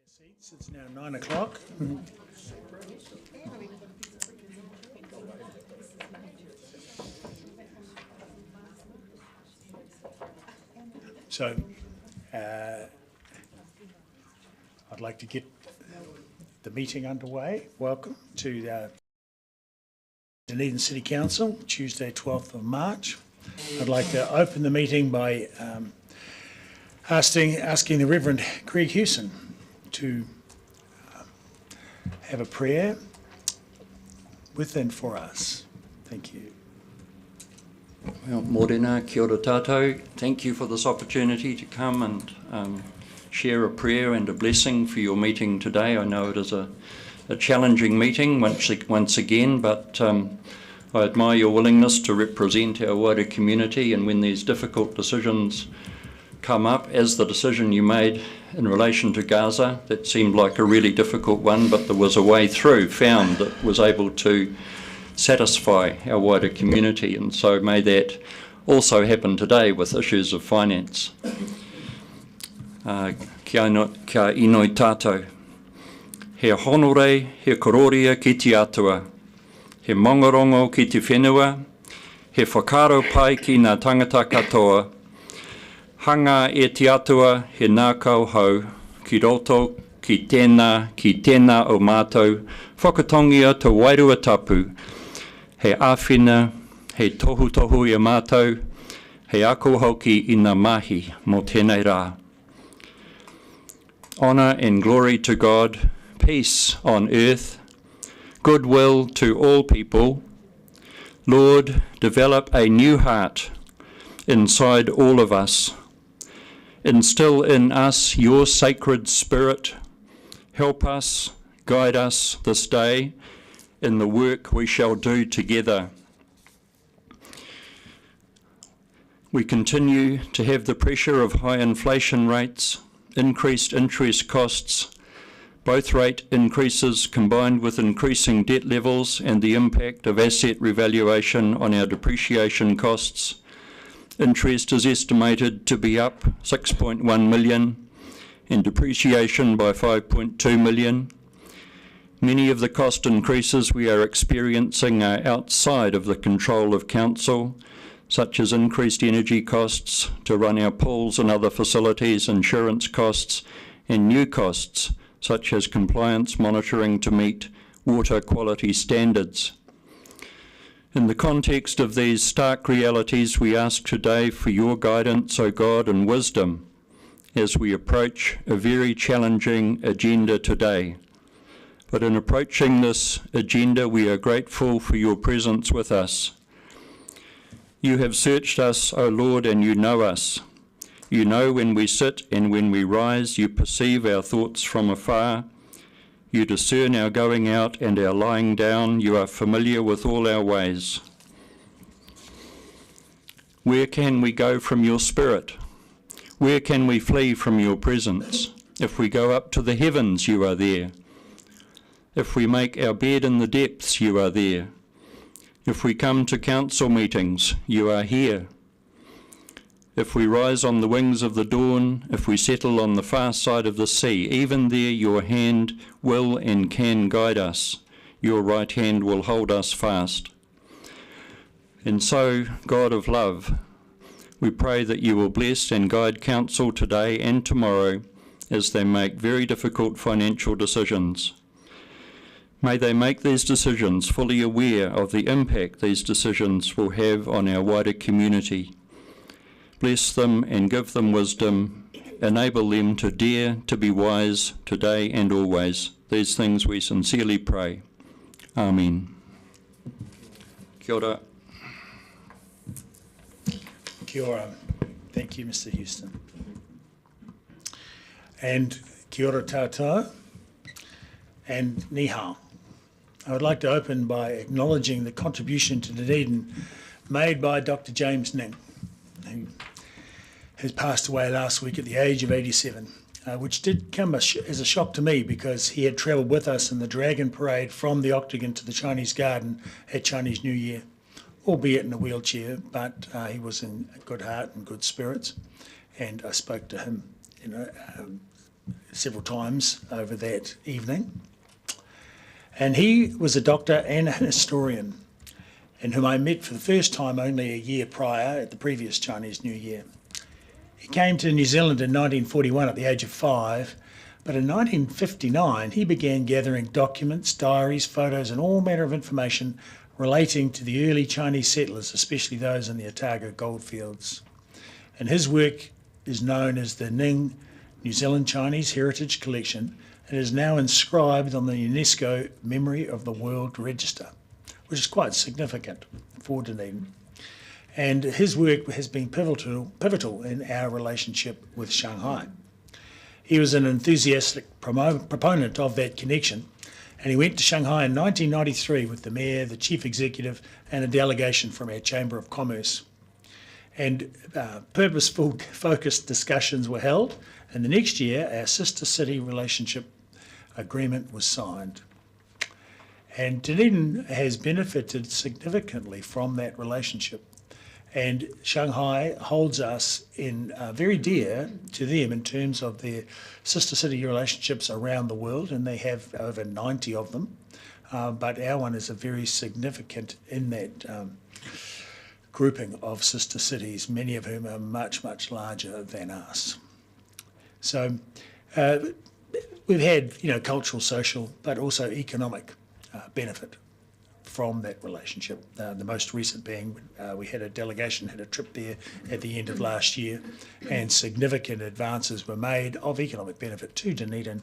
Seats. It's now 9 o'clock. So I'd like to get the meeting underway. Welcome to the Dunedin City Council, Tuesday 12th of March. I'd like to open the meeting by asking the Reverend Craig Hewson to have a prayer with and for us. Thank you. Well, Morena, kia ora tātou. Thank you for this opportunity to come and share a prayer and a blessing for your meeting today. I know it is a challenging meeting once again, but I admire your willingness to represent our wider community, and when these difficult decisions come up, as the decision you made in relation to Gaza, that seemed like a really difficult one, but there was a way through found that was able to satisfy our wider community, and so may that also happen today with issues of finance. Kia inoi tātou. He honore, he kororia ki te atua. He mongorongo ki te whenua. He whakaro pai ki ngā tangata katoa. Hanga e te atua he nākau hau, ki roto, ki tēnā o mātou, whakatongia te wairua tapu, he āwhina, he tohu i a mātou, he ako hoki i ngā mahi mō tēnei rā. Honour and glory to God, peace on earth, goodwill to all people. Lord, develop a new heart inside all of us. Instill in us your sacred spirit. Help us, guide us this day in the work we shall do together. We continue to have the pressure of high inflation rates, increased interest costs, both rate increases combined with increasing debt levels and the impact of asset revaluation on our depreciation costs. Interest is estimated to be up 6.1 million and depreciation by 5.2 million. Many of the cost increases we are experiencing are outside of the control of Council, such as increased energy costs to run our pools and other facilities, insurance costs, and new costs such as compliance monitoring to meet water quality standards. In the context of these stark realities, we ask today for your guidance, O God, and wisdom as we approach a very challenging agenda today. But in approaching this agenda, we are grateful for your presence with us. You have searched us, O Lord, and you know us. You know when we sit and when we rise. You perceive our thoughts from afar. You discern our going out and our lying down. You are familiar with all our ways. Where can we go from your Spirit? Where can we flee from your presence? If we go up to the heavens, you are there. If we make our bed in the depths, you are there. If we come to council meetings, you are here. If we rise on the wings of the dawn, if we settle on the far side of the sea, even there your hand will and can guide us. Your right hand will hold us fast. And so, God of love, we pray that you will bless and guide Council today and tomorrow as they make very difficult financial decisions. May they make these decisions fully aware of the impact these decisions will have on our wider community. Bless them and give them wisdom. Enable them to dare to be wise today and always. These things we sincerely pray. Amen. Kia ora. Kia ora. Thank you, Mr. Houston. And kia ora tātou and ni hao. I would like to open by acknowledging the contribution to Dunedin made by Dr. James Ning, who has passed away last week at the age of 87, which did come as a shock to me because he had travelled with us in the Dragon Parade from the Octagon to the Chinese Garden at Chinese New Year, albeit in a wheelchair, but he was in good heart and good spirits, and I spoke to him, several times over that evening. And he was a doctor and an historian, and whom I met for the first time only a year prior at the previous Chinese New Year. He came to New Zealand in 1941 at the age of 5, but in 1959 he began gathering documents, diaries, photos and all manner of information relating to the early Chinese settlers, especially those in the Otago goldfields. And his work is known as the Ning New Zealand Chinese Heritage Collection and is now inscribed on the UNESCO Memory of the World Register, which is quite significant for Dunedin. And his work has been pivotal in our relationship with Shanghai. He was an enthusiastic proponent of that connection, and he went to Shanghai in 1993 with the mayor, the chief executive, and a delegation from our Chamber of Commerce. And purposeful, focused discussions were held, and the next year our sister city relationship agreement was signed. And Dunedin has benefited significantly from that relationship. And Shanghai holds us in very dear to them in terms of their sister city relationships around the world, and they have over 90 of them. But our one is a very significant in that grouping of sister cities, many of whom are much, much larger than us. So we've had, cultural, social, but also economic benefit from that relationship. The most recent being we had a delegation had a trip there at the end of last year, and significant advances were made of economic benefit to Dunedin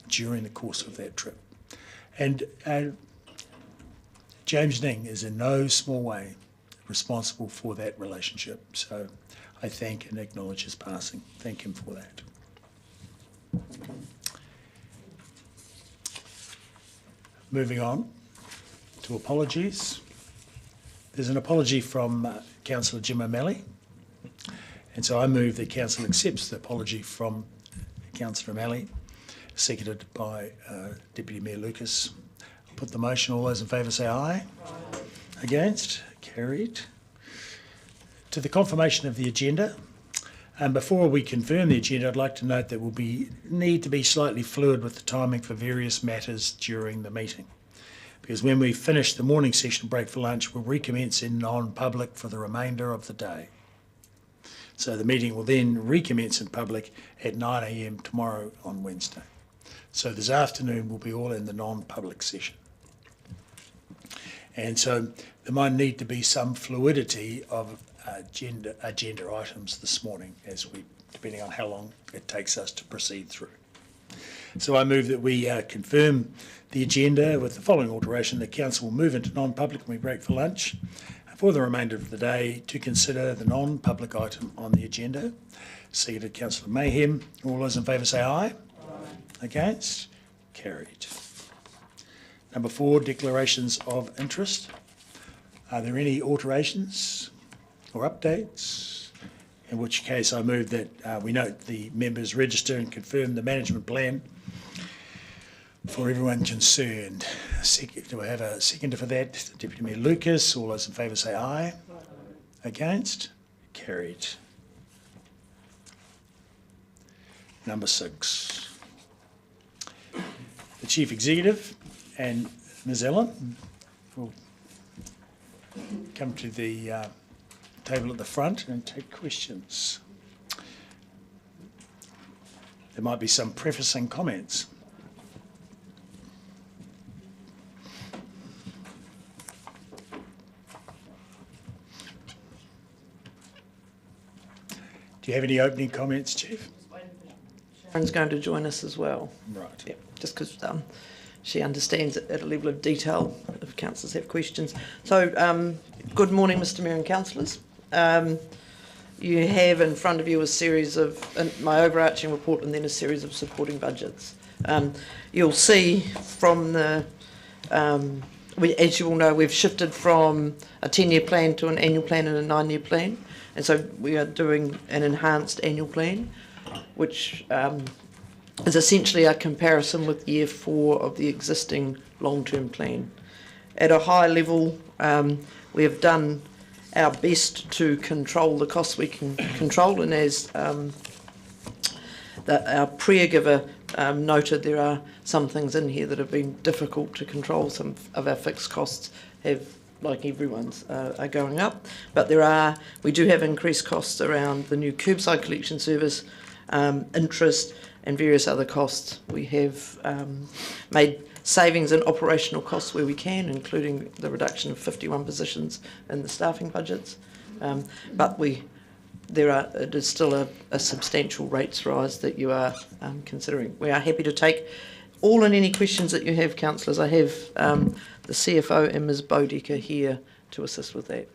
during the course of that trip. And James Ning is in no small way responsible for that relationship. So I thank and acknowledge his passing. Thank him for that. Moving on to apologies. There's an apology from Councillor Jim O'Malley, and so I move that Council accepts the apology from Councillor O'Malley, seconded by Deputy Mayor Lucas. I'll put the motion. All those in favour say aye. Aye. Against? Carried. To the confirmation of the agenda. And before we confirm the agenda, I'd like to note that we'll need to be slightly fluid with the timing for various matters during the meeting. Because when we finish the morning session break for lunch, we'll recommence in non-public for the remainder of the day. So the meeting will then recommence in public at 9 a.m. tomorrow on Wednesday. So this afternoon will be all in the non-public session. And so there might need to be some fluidity of agenda items this morning, depending on how long it takes us to proceed through. So I move that we confirm the agenda with the following alteration. The Council will move into non-public when we break for lunch for the remainder of the day to consider the non-public item on the agenda. Seconded Councillor Mayhem. All those in favour say aye. Aye. Against? Carried. Number 4, declarations of interest. Are there any alterations or updates? In which case I move that we note the members register and confirm the management plan for everyone concerned. Do I have a seconder for that? Deputy Mayor Lucas. All those in favour say aye. Aye. Against? Carried. Number 6. The Chief Executive and Ms Ellen will come to the table at the front and take questions. There might be some prefacing comments. Do you have any opening comments, Chief? Sharon's going to join us as well. Right. Yeah, just because she understands it at a level of detail if councillors have questions. So, good morning, Mr Mayor and councillors. You have in front of you a series of, my overarching report and then a series of supporting budgets. You'll see from the, as you all know, we've shifted from a 10-year plan to an annual plan and a 9-year plan. And so we are doing an enhanced annual plan, which is essentially a comparison with year 4 of the existing long-term plan. At a high level, we have done our best to control the costs we can control, and as our prayer giver noted there are some things in here that have been difficult to control. Some of our fixed costs have, like everyone's, are going up. But we do have increased costs around the new curbside collection service, interest and various other costs. We have made savings in operational costs where we can, including the reduction of 51 positions in the staffing budgets. But it is still a substantial rates rise that you are considering. We are happy to take all and any questions that you have, councillors. I have the CFO and Ms Bodecker here to assist with that.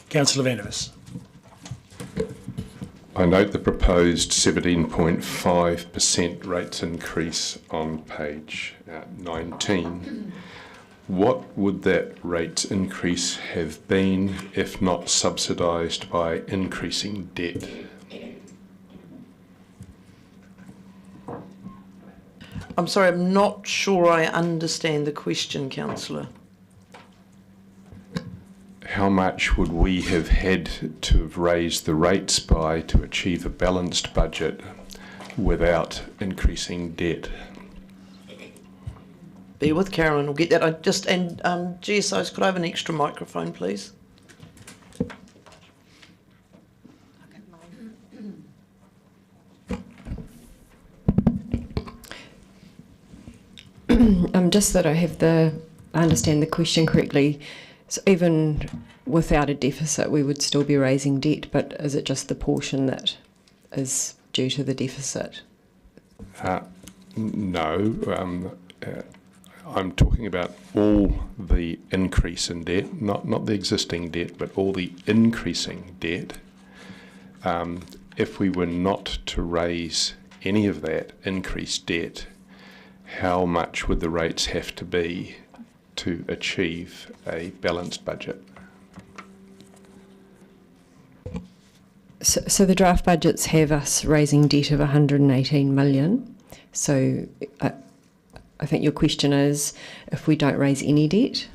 Councillor Venovas. I note the proposed 17.5% rates increase on page 19. What would that rate increase have been if not subsidised by increasing debt? I'm sorry, I'm not sure I understand the question, councillor. How much would we have had to have raised the rates by to achieve a balanced budget without increasing debt? Bear with Carolyn, we'll get that. GSOs, could I have an extra microphone, please? Just that I understand the question correctly. So even without a deficit, we would still be raising debt, but is it just the portion that is due to the deficit? No. I'm talking about all the increase in debt, not the existing debt, but all the increasing debt. If we were not to raise any of that increased debt, how much would the rates have to be to achieve a balanced budget? So the draft budgets have us raising debt of 118 million. So I think your question is, if we don't raise any debt,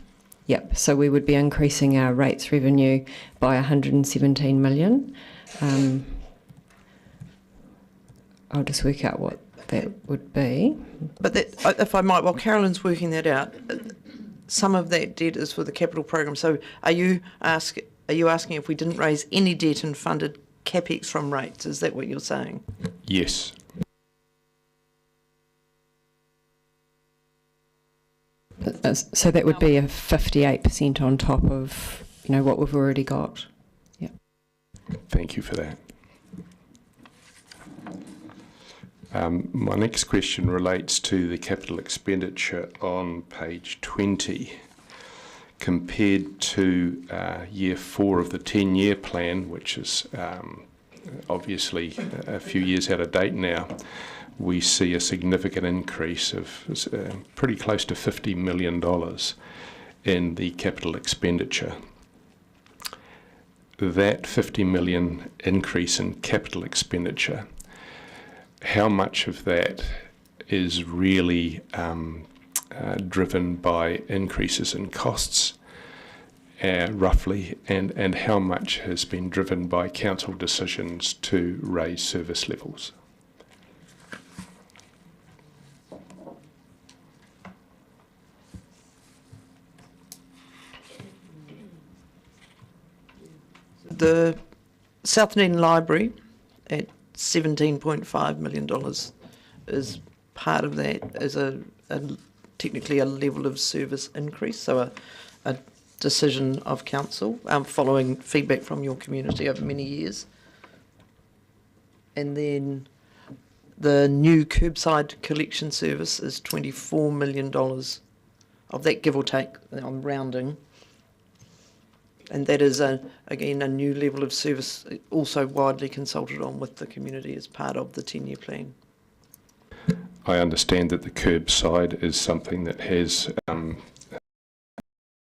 yep, so we would be increasing our rates revenue by 117 million. I'll just work out what that would be. But that, if I might, while Carolyn's working that out, some of that debt is for the capital program. So are you asking if we didn't raise any debt and funded capex from rates? Is that what you're saying? Yes. So that would be a 58% on top of, what we've already got. Yeah. Thank you for that. My next question relates to the capital expenditure on page 20. Compared to year 4 of the 10-year plan, which is obviously a few years out of date now, we see a significant increase of pretty close to $50 million in the capital expenditure. That $50 million increase in capital expenditure, how much of that is really driven by increases in costs, roughly, and how much has been driven by council decisions to raise service levels? The South Dunedin Library at $17.5 million is part of that, as technically a level of service increase, so a decision of council following feedback from your community over many years. And then the new curbside collection service is $24 million of that, give or take. I'm rounding. And that is, again, a new level of service, also widely consulted on with the community as part of the 10-year plan. I understand that the curbside is something that has,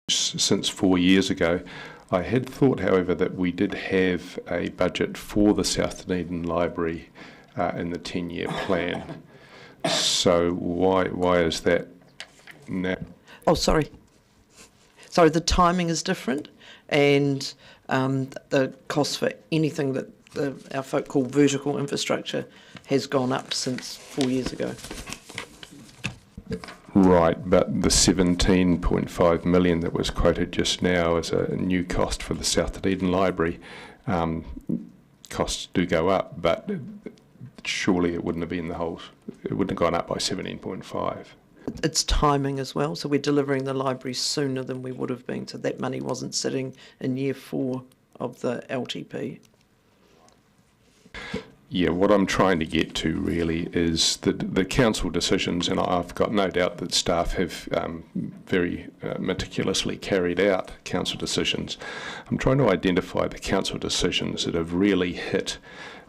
since 4 years ago. I had thought, however, that we did have a budget for the South Dunedin Library in the 10-year plan. So why is that now? Oh, sorry. Sorry, the timing is different, and the cost for anything that our folk call vertical infrastructure has gone up since 4 years ago. Right, but the 17.5 million that was quoted just now as a new cost for the South Dunedin Library, costs do go up, but surely it wouldn't have been it wouldn't have gone up by 17.5. It's timing as well, so we're delivering the library sooner than we would have been, so that money wasn't sitting in year 4 of the LTP. Yeah, what I'm trying to get to really is the council decisions, and I've got no doubt that staff have very meticulously carried out council decisions. I'm trying to identify the council decisions that have really hit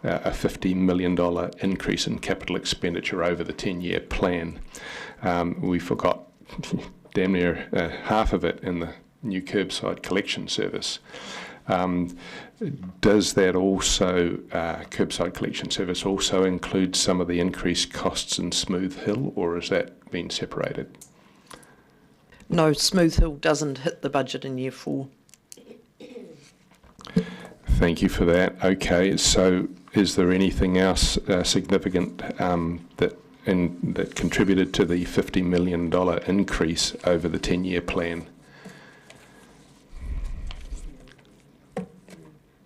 a $50 million increase in capital expenditure over the 10-year plan. We forgot damn near half of it in the new curbside collection service. Does that also, curbside collection service also include some of the increased costs in Smooth Hill, or has that been separated? No, Smooth Hill doesn't hit the budget in year 4. Thank you for that. Okay, so is there anything else significant that contributed to the $50 million increase over the 10-year plan?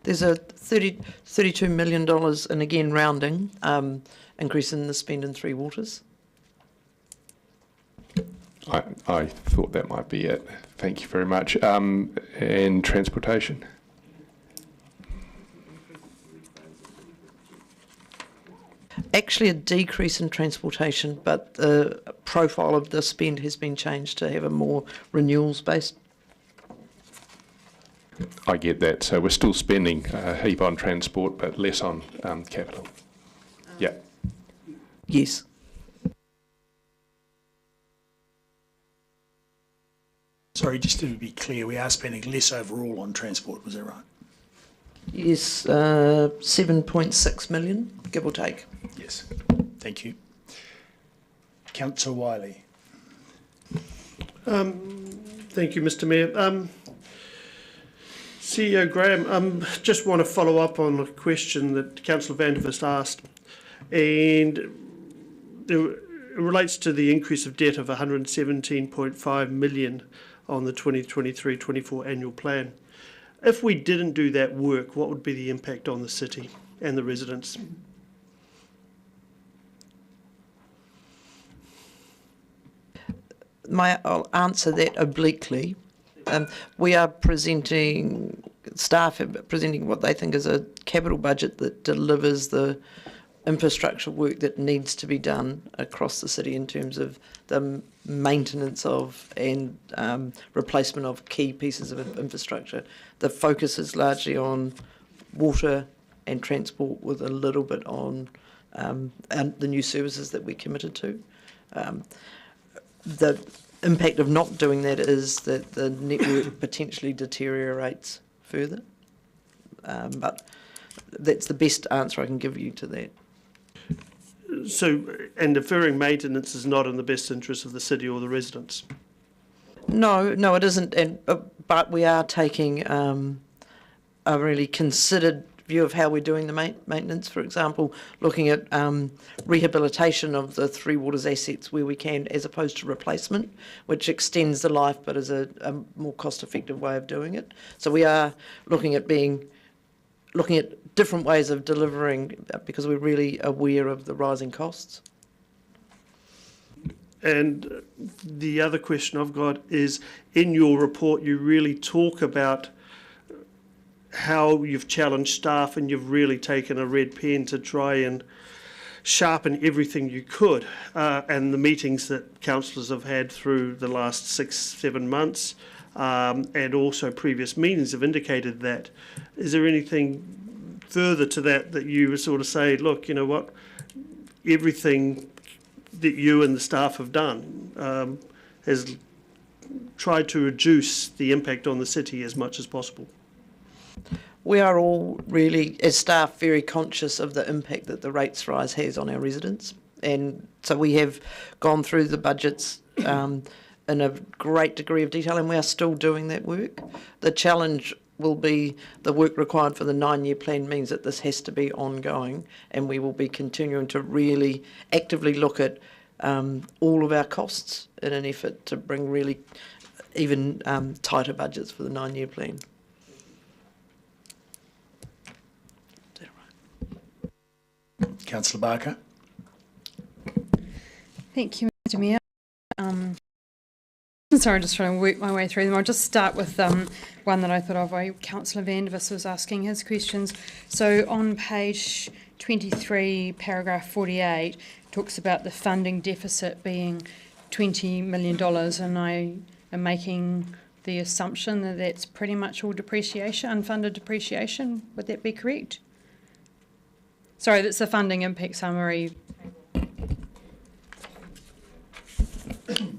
There's a $32 million, and again rounding, increase in the spend in Three Waters. I thought that might be it. Thank you very much. And transportation? Actually a decrease in transportation, but the profile of the spend has been changed to have a more renewals-based. I get that. So we're still spending a heap on transport, but less on capital. Yeah. Yes. Sorry, just to be clear, we are spending less overall on transport, was that right? Yes, 7.6 million, give or take. Yes, thank you. Councillor Wiley. Thank you, Mr Mayor. CEO Graham, just want to follow up on a question that Councillor Vandervist asked, and it relates to the increase of debt of 117.5 million on the 2023-24 annual plan. If we didn't do that work, what would be the impact on the city and the residents? I'll answer that obliquely. We are staff are presenting what they think is a capital budget that delivers the infrastructure work that needs to be done across the city in terms of the maintenance of and replacement of key pieces of infrastructure. The focus is largely on water and transport, with a little bit on and the new services that we're committed to. The impact of not doing that is that the network potentially deteriorates further. But that's the best answer I can give you to that. So, and deferring maintenance is not in the best interest of the city or the residents? No, it isn't. But we are taking a really considered view of how we're doing the maintenance. For example, looking at rehabilitation of the Three Waters assets where we can, as opposed to replacement, which extends the life but is a more cost-effective way of doing it. So we are looking at different ways of delivering, because we're really aware of the rising costs. And the other question I've got is, in your report you really talk about how you've challenged staff and you've really taken a red pen to try and sharpen everything you could, and the meetings that councillors have had through the last 6-7 months, and also previous meetings have indicated that. Is there anything further to that you sort of say, look, you know what, everything that you and the staff have done has tried to reduce the impact on the city as much as possible? We are all really, as staff, very conscious of the impact that the rates rise has on our residents. And so we have gone through the budgets in a great degree of detail, and we are still doing that work. The challenge will be the work required for the 9-year plan means that this has to be ongoing, and we will be continuing to really actively look at all of our costs in an effort to bring really even tighter budgets for the 9-year plan. Councillor Barker. Thank you, Mr Mayor. Sorry, I'm just trying to work my way through them. I'll just start with one that I thought of while Councillor Vandervis was asking his questions. So on page 23, paragraph 48, talks about the funding deficit being $20 million, and I am making the assumption that that's pretty much all depreciation, unfunded depreciation. Would that be correct? Sorry, that's the funding impact summary.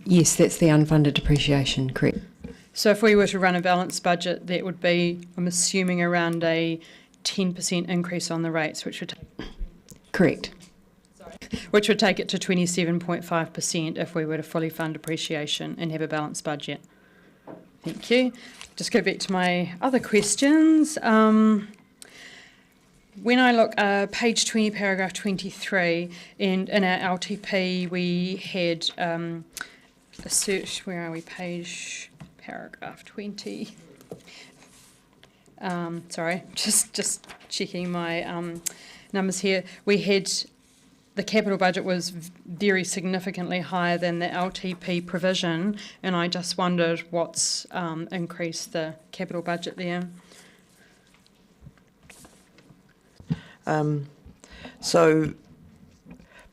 Yes, that's the unfunded depreciation, correct. So if we were to run a balanced budget, that would be, I'm assuming, around a 10% increase on the rates, which would take, Correct. which would take it to 27.5% if we were to fully fund depreciation and have a balanced budget. Thank you. Just go back to my other questions. When I look page 20, paragraph 23, and in our LTP we had a search, where are we, paragraph 20. Sorry, just checking my numbers here. We had, the capital budget was very significantly higher than the LTP provision, and I just wondered what's increased the capital budget there. So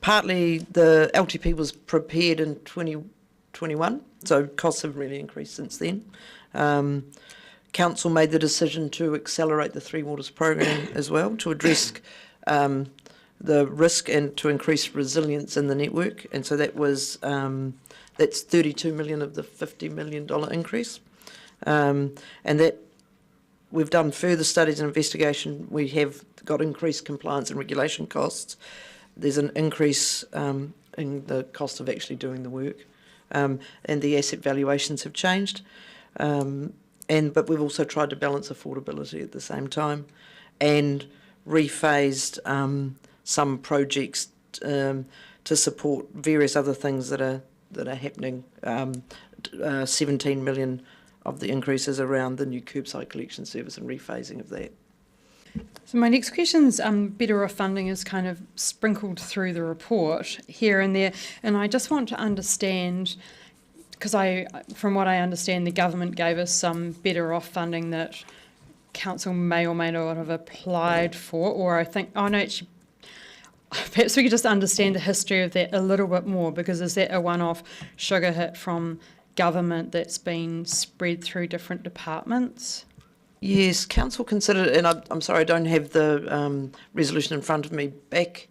partly the LTP was prepared in 2021, so costs have really increased since then. Council made the decision to accelerate the Three Waters program as well to address the risk and to increase resilience in the network, and so that was that's 32 million of the $50 million increase, and that we've done further studies and investigation. We have got increased compliance and regulation costs. There's an increase in the cost of actually doing the work, and the asset valuations have changed. But we've also tried to balance affordability at the same time, and rephased some projects to support various other things that are happening. 17 million of the increases around the new curbside collection service and rephasing of that. So my next question's better off funding is kind of sprinkled through the report here and there, and I just want to understand, because from what I understand, the government gave us some better off funding that council may or may not have applied for, or I think, oh no, actually, perhaps we could just understand the history of that a little bit more, because is that a one-off sugar hit from government that's been spread through different departments? Yes, council considered, and I'm sorry, I don't have the resolution in front of me. Back,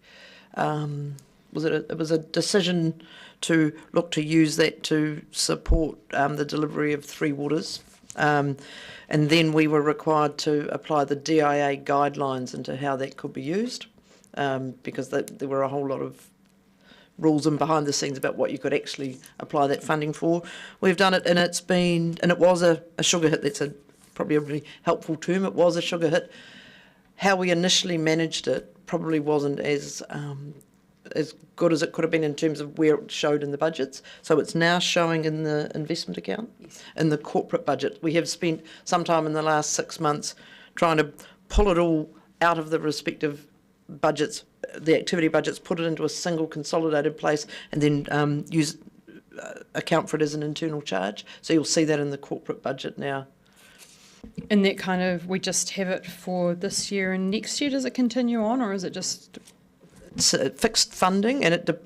it was a decision to look to use that to support the delivery of Three Waters, and then we were required to apply the DIA guidelines into how that could be used, because there were a whole lot of rules and behind the scenes about what you could actually apply that funding for. We've done it, and it was a sugar hit. That's probably a really helpful term. It was a sugar hit. How we initially managed it probably wasn't as good as it could have been in terms of where it showed in the budgets. So it's now showing in the investment account, yes, in the corporate budget. We have spent some time in the last 6 months trying to pull it all out of the respective budgets, the activity budgets, put it into a single consolidated place, and then account for it as an internal charge. So you'll see that in the corporate budget now. And that kind of, we just have it for this year and next year. Does it continue on, or is it just? It's fixed funding, and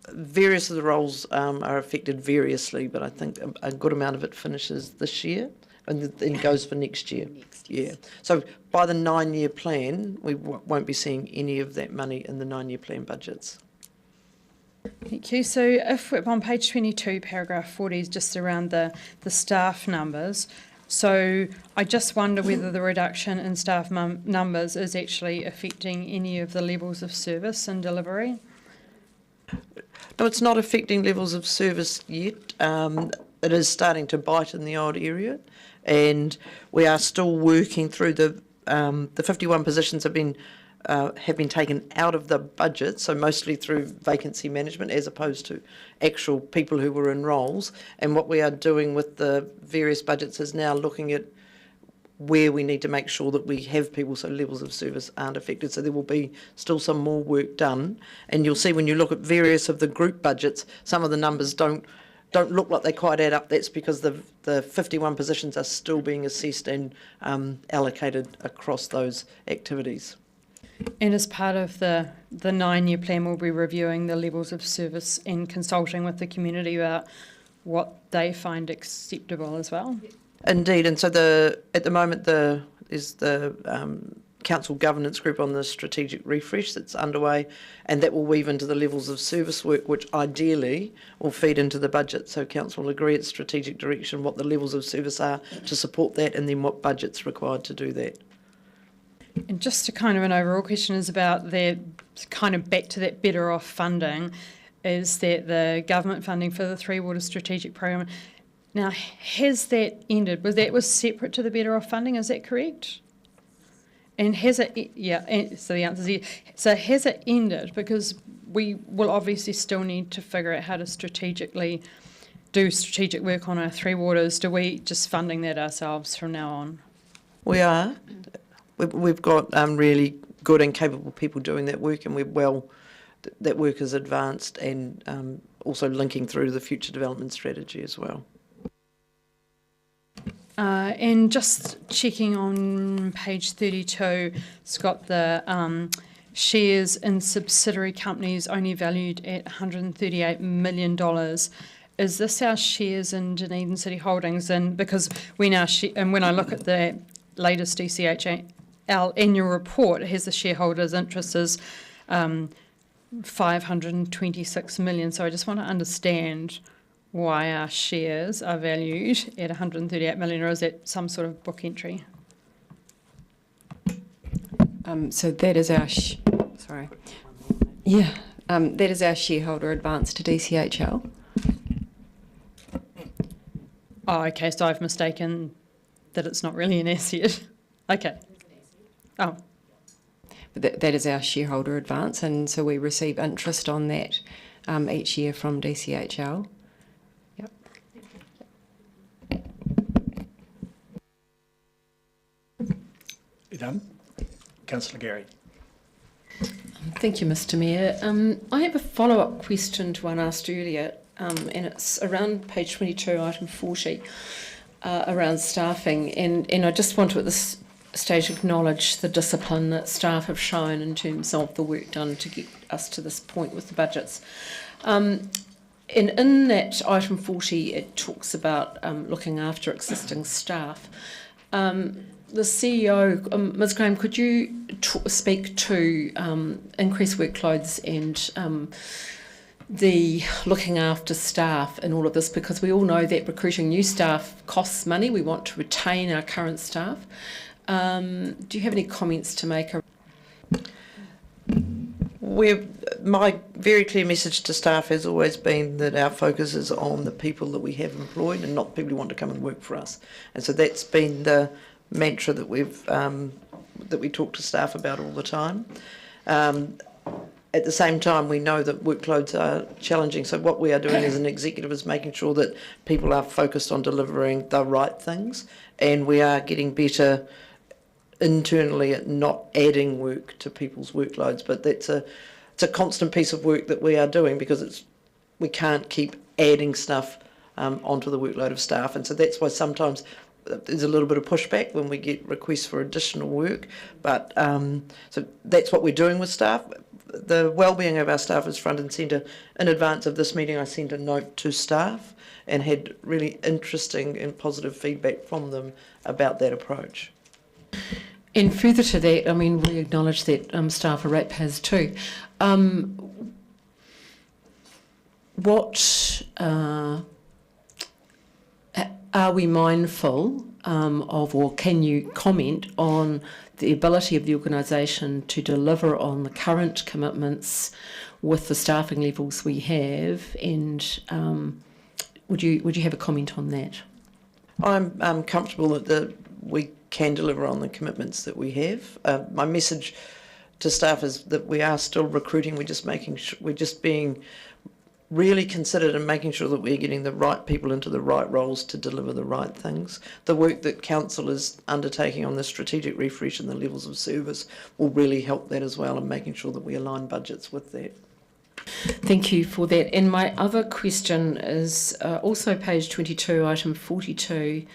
various of the roles are affected variously, but I think a good amount of it finishes this year and then goes for next year. Yeah. So by the 9-year plan, we won't be seeing any of that money in the 9-year plan budgets. Thank you. So if we're on page 22, paragraph 40 is just around the staff numbers. So I just wonder whether the reduction in staff numbers is actually affecting any of the levels of service and delivery. No, it's not affecting levels of service yet. it is starting to bite in the old area, and we are still working through the 51 positions have been taken out of the budget, so mostly through vacancy management as opposed to actual people who were in roles. And what we are doing with the various budgets is now looking at where we need to make sure that we have people so levels of service aren't affected. So there will be still some more work done. And you'll see when you look at various of the group budgets, some of the numbers don't look like they quite add up. That's because the 51 positions are still being assessed and allocated across those activities. And as part of the 9-year plan, we'll be reviewing the levels of service and consulting with the community about what they find acceptable as well. Indeed, and so at the moment there's the council governance group on the strategic refresh that's underway, and that will weave into the levels of service work, which ideally will feed into the budget. So council will agree its strategic direction, what the levels of service are to support that, and then what budget's required to do that. And just a kind of an overall question is about the kind of back to that better off funding, is that the government funding for the Three Waters strategic program. Now, has that ended? That was separate to the better off funding, is that correct? And has it, so the answer is yes. So has it ended? Because we will obviously still need to figure out how to strategically do strategic work on our Three Waters. Do we just funding that ourselves from now on? We are. We've got really good and capable people doing that work, and that work is advanced and also linking through to the future development strategy as well. And just checking on page 32, it's got the shares in subsidiary companies only valued at $138 million. Is this our shares in Dunedin City Holdings? And because we now, and when I look at the latest DCHL annual report, it has the shareholders' interests as 526 million. So I just want to understand why our shares are valued at 138 million, or is that some sort of book entry? So that is our that is our shareholder advance to DCHL. Oh, okay, so I've mistaken that it's not really an asset. Okay. Oh. But that is our shareholder advance, and so we receive interest on that each year from DCHL. Yep. You done? Councillor Gary. Thank you, Mr. Mayor. I have a follow-up question to one asked earlier, and it's around page 22, item 40, around staffing. And I just want to, at this stage, acknowledge the discipline that staff have shown in terms of the work done to get us to this point with the budgets. And in that item 40, it talks about looking after existing staff. The CEO, Ms. Graham, could you speak to increased workloads and the looking after staff and all of this, because we all know that recruiting new staff costs money. We want to retain our current staff. Do you have any comments to make? My very clear message to staff has always been that our focus is on the people that we have employed and not people who want to come and work for us. And so that's been the mantra that we talk to staff about all the time. At the same time, we know that workloads are challenging. So what we are doing as an executive is making sure that people are focused on delivering the right things, and we are getting better internally at not adding work to people's workloads. But it's a constant piece of work that we are doing, because we can't keep adding stuff onto the workload of staff. And so that's why sometimes there's a little bit of pushback when we get requests for additional work. But so that's what we're doing with staff. The wellbeing of our staff is front and centre. In advance of this meeting, I sent a note to staff and had really interesting and positive feedback from them about that approach. And further to that, I mean, we acknowledge that staff are ratepayers too. What are we mindful of, or can you comment on the ability of the organisation to deliver on the current commitments with the staffing levels we have, and would you have a comment on that? I'm comfortable that we can deliver on the commitments that we have. My message to staff is that we are still recruiting. We're just being really considered and making sure that we're getting the right people into the right roles to deliver the right things. The work that Council is undertaking on the strategic refresh and the levels of service will really help that as well, and making sure that we align budgets with that. Thank you for that. And my other question is also page 22, item 42.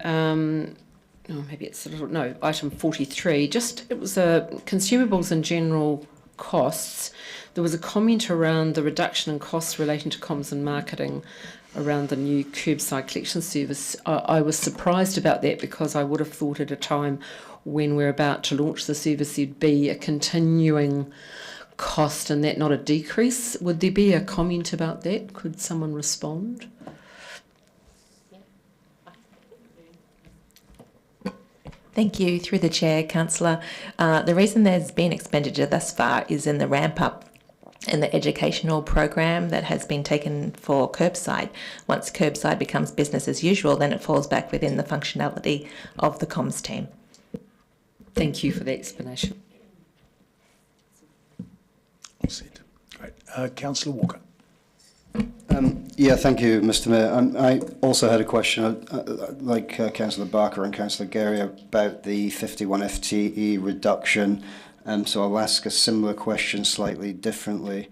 Maybe it's item 43. It was consumables and general costs. There was a comment around the reduction in costs relating to comms and marketing around the new curbside collection service. I was surprised about that, because I would have thought at a time when we're about to launch the service there'd be a continuing cost and that, not a decrease. Would there be a comment about that? Could someone respond? Thank you. Through the chair, Councillor. The reason there's been expenditure thus far is in the ramp up in the educational program that has been taken for curbside. Once curbside becomes business as usual, then it falls back within the functionality of the comms team. Thank you for the explanation. All set. Great. Councillor Walker. Yeah, thank you, Mr Mayor. I also had a question, like Councillor Barker and Councillor Gary, about the 51 FTE reduction. So I'll ask a similar question slightly differently.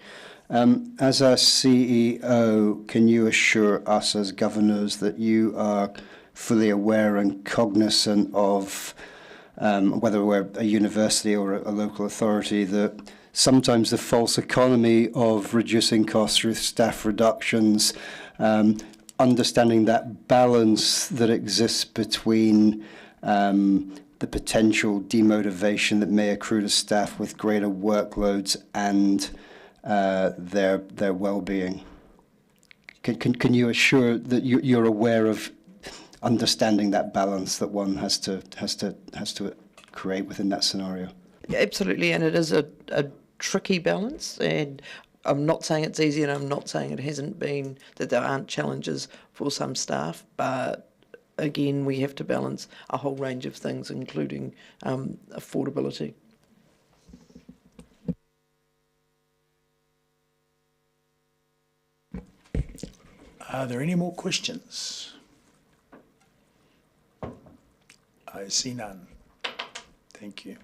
As a CEO, can you assure us as governors that you are fully aware and cognizant of, whether we're a university or a local authority, that sometimes the false economy of reducing costs through staff reductions, understanding that balance that exists between the potential demotivation that may accrue to staff with greater workloads and their well-being? Can you assure that you're aware of understanding that balance that one has to create within that scenario? Absolutely, and it is a tricky balance, and I'm not saying it's easy, and I'm not saying it hasn't been, that there aren't challenges for some staff, but again, we have to balance a whole range of things, including affordability. Are there any more questions? I see none. Thank you.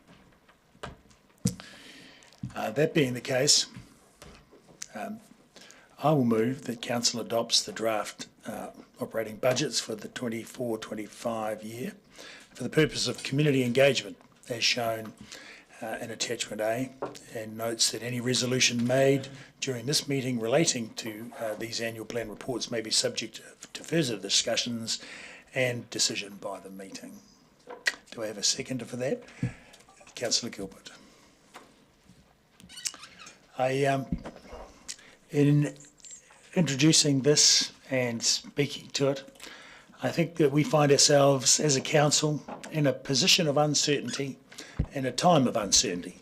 That being the case, I will move that Council adopts the draft operating budgets for the 24-25 year for the purpose of community engagement, as shown in Attachment A, and notes that any resolution made during this meeting relating to these annual plan reports may be subject to further discussions and decision by the meeting. Do I have a seconder for that? Councillor Gilbert. In introducing this and speaking to it, I think that we find ourselves as a council in a position of uncertainty, in a time of uncertainty.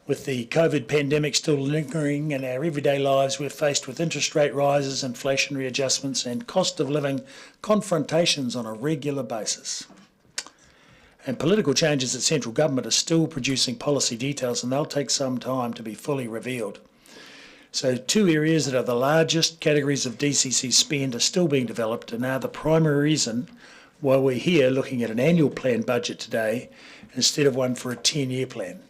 With the COVID pandemic still lingering in our everyday lives, we're faced with interest rate rises, inflationary adjustments, and cost of living confrontations on a regular basis. And political changes at central government are still producing policy details, and they'll take some time to be fully revealed. So two areas that are the largest categories of DCC spend are still being developed, and are the primary reason why we're here looking at an annual plan budget today instead of one for a 10-year plan.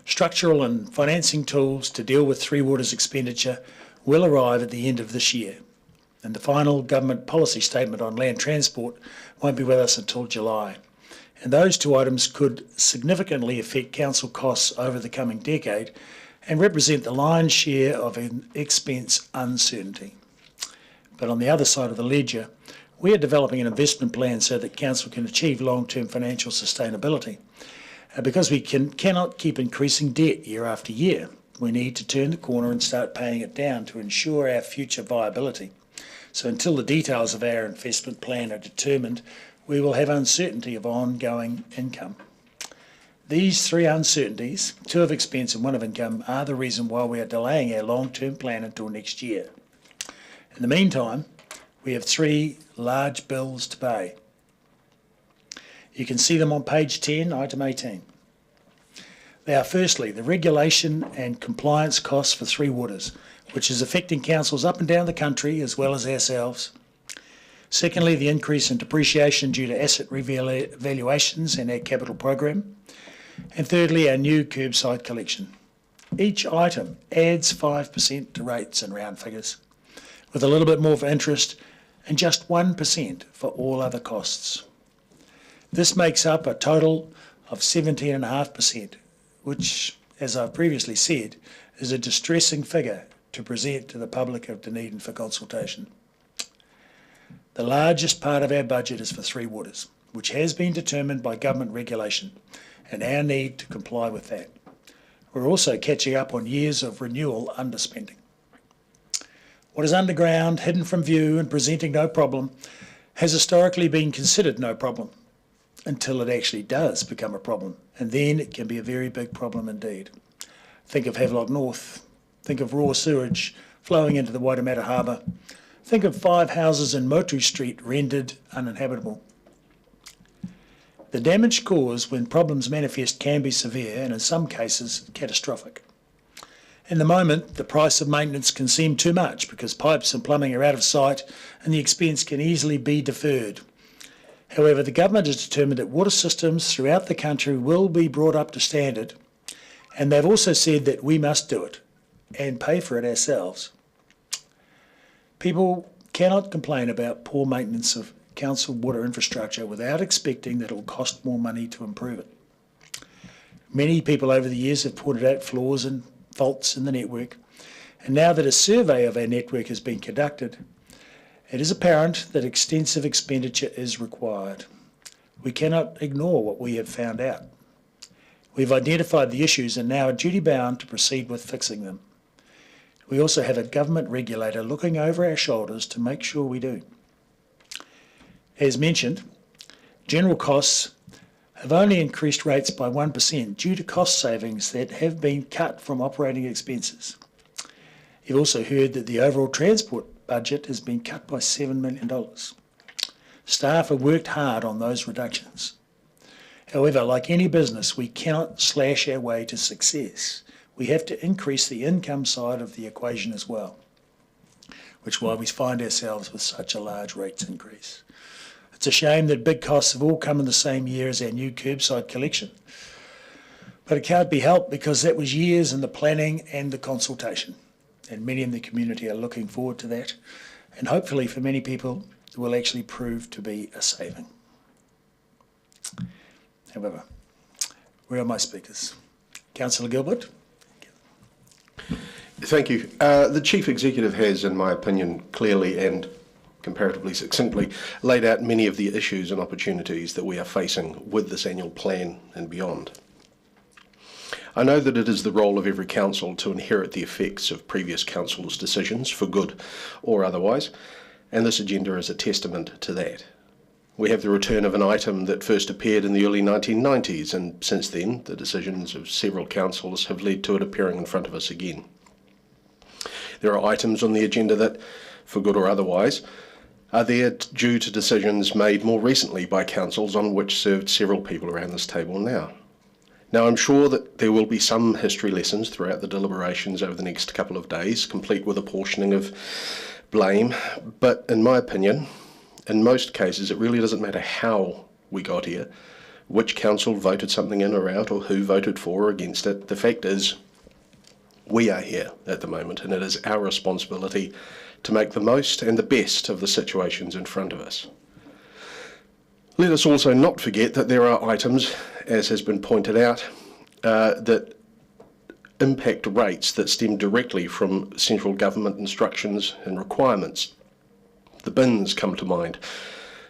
Structural and financing tools to deal with Three Waters expenditure will arrive at the end of this year, and the final government policy statement on land transport won't be with us until July. And those two items could significantly affect council costs over the coming decade and represent the lion's share of expense uncertainty. But on the other side of the ledger, we are developing an investment plan so that council can achieve long-term financial sustainability. Because we cannot keep increasing debt year after year, we need to turn the corner and start paying it down to ensure our future viability. So until the details of our investment plan are determined, we will have uncertainty of ongoing income. These three uncertainties, two of expense and one of income, are the reason why we are delaying our long-term plan until next year. In the meantime, we have 3 large bills to pay. You can see them on page 10, item 18. They are firstly the regulation and compliance costs for Three Waters, which is affecting councils up and down the country as well as ourselves. Secondly, the increase in depreciation due to asset revaluations in our capital program. And thirdly, our new curbside collection. Each item adds 5% to rates in round figures, with a little bit more for interest and just 1% for all other costs. This makes up a total of 17.5%, which, as I've previously said, is a distressing figure to present to the public of Dunedin for consultation. The largest part of our budget is for Three Waters, which has been determined by government regulation, and our need to comply with that. We're also catching up on years of renewal underspending. What is underground, hidden from view and presenting no problem has historically been considered no problem until it actually does become a problem, and then it can be a very big problem indeed. Think of Havelock North, think of raw sewage flowing into the Waitemata Harbour, think of 5 houses in Motu Street rendered uninhabitable. The damage caused when problems manifest can be severe and in some cases catastrophic. In the moment, the price of maintenance can seem too much because pipes and plumbing are out of sight and the expense can easily be deferred. However, the government has determined that water systems throughout the country will be brought up to standard, and they've also said that we must do it and pay for it ourselves. People cannot complain about poor maintenance of council water infrastructure without expecting that it will cost more money to improve it. Many people over the years have pointed out flaws and faults in the network, and now that a survey of our network has been conducted, it is apparent that extensive expenditure is required. We cannot ignore what we have found out. We've identified the issues and now are duty-bound to proceed with fixing them. We also have a government regulator looking over our shoulders to make sure we do. As mentioned, general costs have only increased rates by 1% due to cost savings that have been cut from operating expenses. You've also heard that the overall transport budget has been cut by $7 million. Staff have worked hard on those reductions. However, like any business, we cannot slash our way to success. We have to increase the income side of the equation as well, which is why we find ourselves with such a large rates increase. It's a shame that big costs have all come in the same year as our new curbside collection. But it can't be helped because that was years in the planning and the consultation. And many in the community are looking forward to that. And hopefully for many people, it will actually prove to be a saving. However, where are my speakers? Councillor Gilbert? Thank you. The Chief Executive has, in my opinion, clearly and comparatively succinctly laid out many of the issues and opportunities that we are facing with this annual plan and beyond. I know that it is the role of every council to inherit the effects of previous councils' decisions, for good or otherwise, and this agenda is a testament to that. We have the return of an item that first appeared in the early 1990s, and since then the decisions of several councils have led to it appearing in front of us again. There are items on the agenda that, for good or otherwise, are there due to decisions made more recently by councils on which served several people around this table now. Now, I'm sure that there will be some history lessons throughout the deliberations over the next couple of days, complete with apportioning of blame, but in my opinion, in most cases, it really doesn't matter how we got here, which council voted something in or out, or who voted for or against it. The fact is, we are here at the moment, and it is our responsibility to make the most and the best of the situations in front of us. Let us also not forget that there are items, as has been pointed out, that impact rates that stem directly from central government instructions and requirements. The bins come to mind,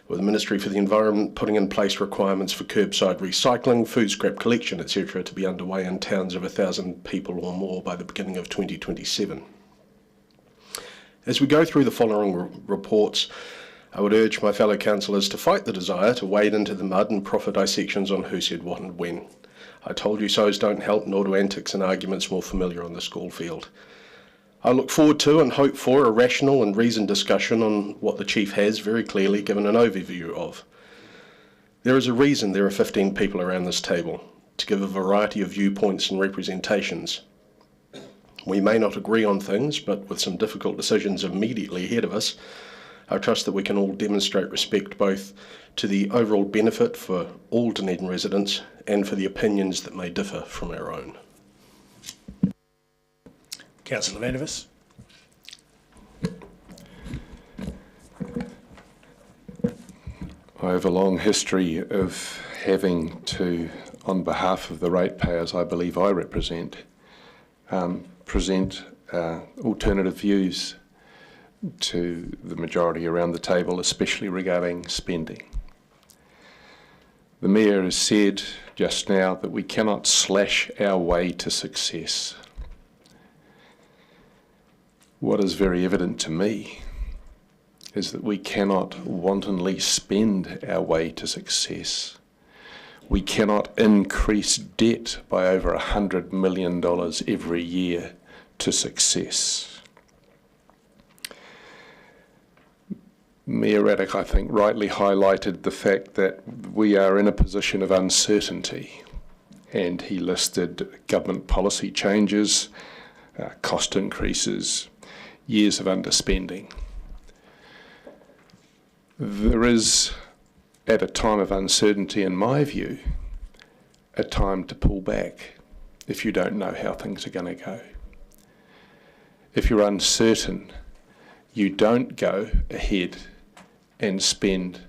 with the Ministry for the Environment putting in place requirements for curbside recycling, food scrap collection, etc. to be underway in towns of 1,000 people or more by the beginning of 2027. As we go through the following reports, I would urge my fellow councillors to fight the desire to wade into the mud and proffer dissections on who said what and when. I told you so's don't help, nor do antics and arguments more familiar on the school field. I look forward to and hope for a rational and reasoned discussion on what the Chief has very clearly given an overview of. There is a reason there are 15 people around this table, to give a variety of viewpoints and representations. We may not agree on things, but with some difficult decisions immediately ahead of us, I trust that we can all demonstrate respect both to the overall benefit for all Dunedin residents and for the opinions that may differ from our own. Councillor Vandervis. I have a long history of having to, on behalf of the ratepayers I believe I represent, present alternative views to the majority around the table, especially regarding spending. The Mayor has said just now that we cannot slash our way to success. What is very evident to me is that we cannot wantonly spend our way to success. We cannot increase debt by over $100 million every year to success. Mayor Raddick, I think, rightly highlighted the fact that we are in a position of uncertainty, and he listed government policy changes, cost increases, years of underspending. There is, at a time of uncertainty, in my view, a time to pull back if you don't know how things are going to go. If you're uncertain, you don't go ahead and spend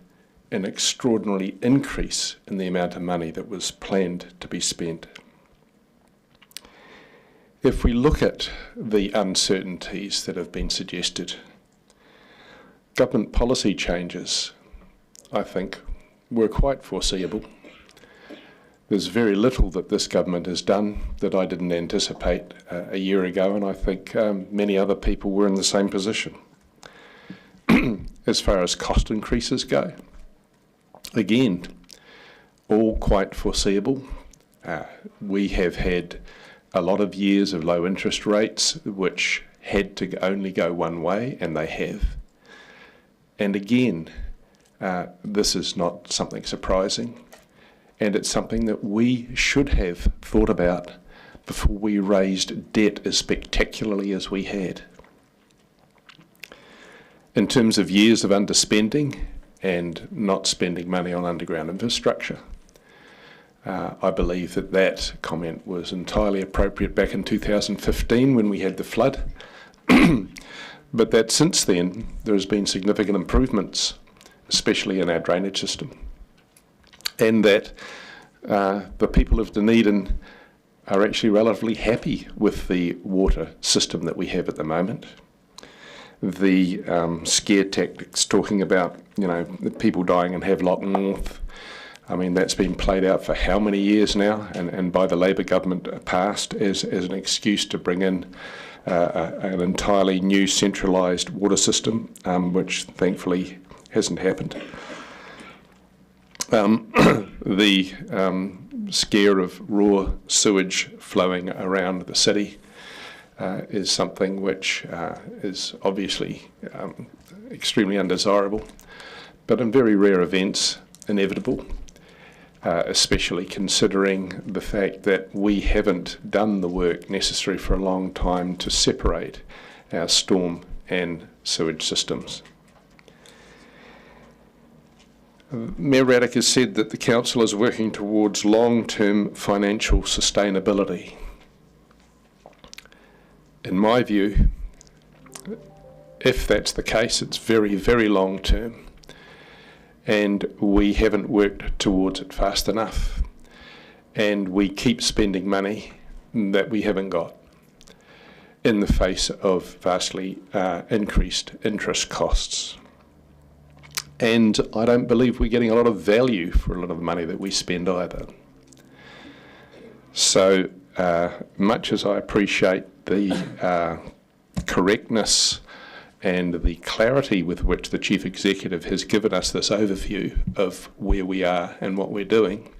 an extraordinary increase in the amount of money that was planned to be spent. If we look at the uncertainties that have been suggested, government policy changes, I think, were quite foreseeable. There's very little that this government has done that I didn't anticipate a year ago, and I think many other people were in the same position. As far as cost increases go, again, all quite foreseeable. We have had a lot of years of low interest rates which had to only go one way, and they have. And again, this is not something surprising, and it's something that we should have thought about before we raised debt as spectacularly as we had. In terms of years of underspending and not spending money on underground infrastructure, I believe that that comment was entirely appropriate back in 2015 when we had the flood. But that since then, there has been significant improvements, especially in our drainage system. And that the people of Dunedin are actually relatively happy with the water system that we have at the moment. The scare tactics talking about, the people dying in Havelock North, I mean, that's been played out for how many years now, and by the Labour government passed as an excuse to bring in an entirely new centralised water system, which thankfully hasn't happened. The scare of raw sewage flowing around the city is something which is obviously extremely undesirable, but in very rare events, inevitable. Especially considering the fact that we haven't done the work necessary for a long time to separate our storm and sewage systems. Mayor Raddick has said that the Council is working towards long-term financial sustainability. In my view, if that's the case, it's very, very long-term. And we haven't worked towards it fast enough. And we keep spending money that we haven't got in the face of vastly increased interest costs. And I don't believe we're getting a lot of value for a lot of the money that we spend either. So much as I appreciate the correctness and the clarity with which the Chief Executive has given us this overview of where we are and what we're doing,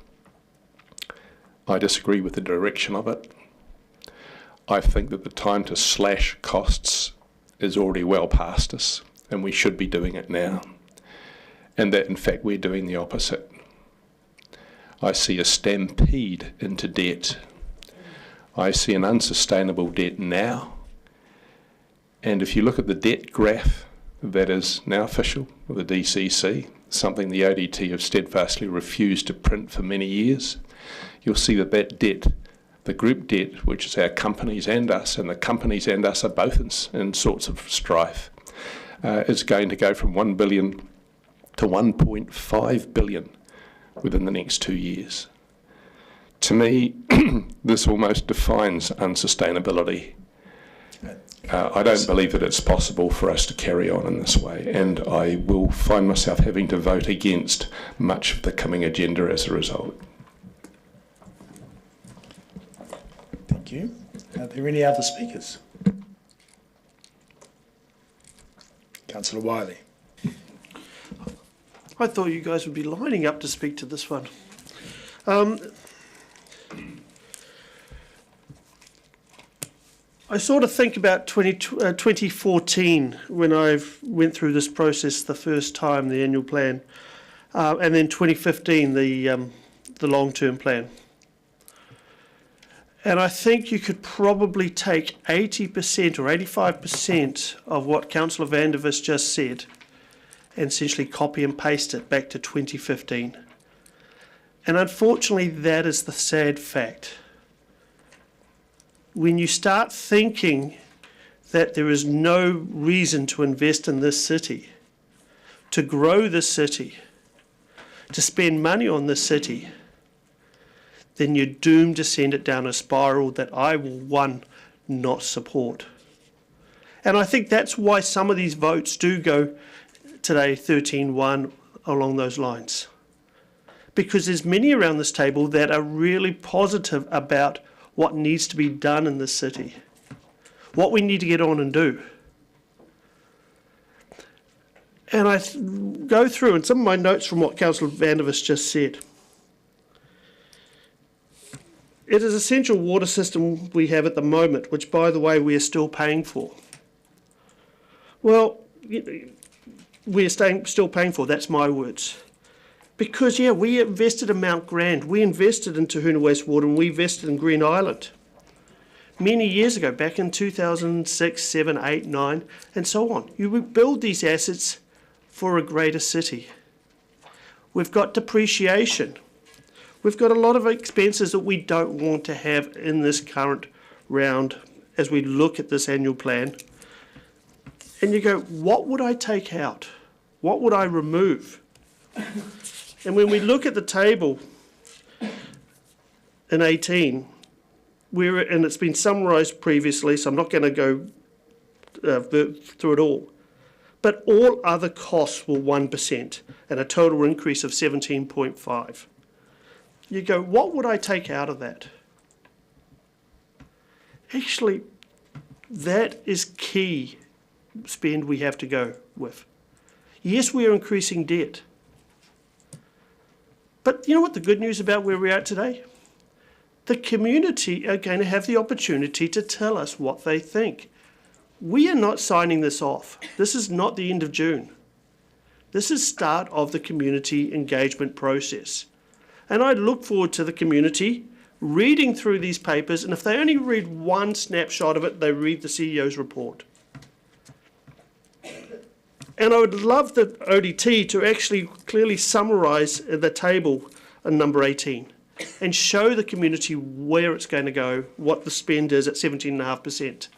I disagree with the direction of it. I think that the time to slash costs is already well past us, and we should be doing it now. And that, in fact, we're doing the opposite. I see a stampede into debt. I see an unsustainable debt now. And if you look at the debt graph that is now official with the DCC, something the ODT have steadfastly refused to print for many years, you'll see that that debt, the group debt, which is our companies and us, and the companies and us are both in sorts of strife, is going to go from 1 billion to 1.5 billion within the next 2 years. To me, this almost defines unsustainability. I don't believe that it's possible for us to carry on in this way, and I will find myself having to vote against much of the coming agenda as a result. Thank you. Are there any other speakers? Councillor Wiley. I thought you guys would be lining up to speak to this one. I sort of think about 2014 when I went through this process the first time, the annual plan, and then 2015, the long-term plan. And I think you could probably take 80% or 85% of what Councillor van der Vis just said and essentially copy and paste it back to 2015. And unfortunately, that is the sad fact. When you start thinking that there is no reason to invest in this city, to grow this city, to spend money on this city, then you're doomed to send it down a spiral that I will, one, not support. And I think that's why some of these votes do go today 13-1 along those lines. Because there's many around this table that are really positive about what needs to be done in this city, what we need to get on and do. And I go through, and some of my notes from what Councillor van der Vis just said. It is an essential water system we have at the moment, which, by the way, we are still paying for. Well, we're still paying for, that's my words. Because, yeah, we invested in Mount Grant, we invested in Tahuna Wastewater, and we invested in Green Island many years ago, back in 2006, 7, 8, 9, and so on. You would build these assets for a greater city. We've got depreciation. We've got a lot of expenses that we don't want to have in this current round as we look at this annual plan. And you go, what would I take out? What would I remove? And when we look at the table in 18, and it's been summarised previously, so I'm not going to go through it all, but all other costs were 1% and a total increase of 17.5. You go, what would I take out of that? Actually, that is key spend we have to go with. Yes, we are increasing debt. But you know what the good news about where we're at today? The community are going to have the opportunity to tell us what they think. We are not signing this off. This is not the end of June. This is start of the community engagement process. And I look forward to the community reading through these papers, and if they only read one snapshot of it, they read the CEO's report. And I would love the ODT to actually clearly summarise the table in number 18 and show the community where it's going to go, what the spend is at 17.5%.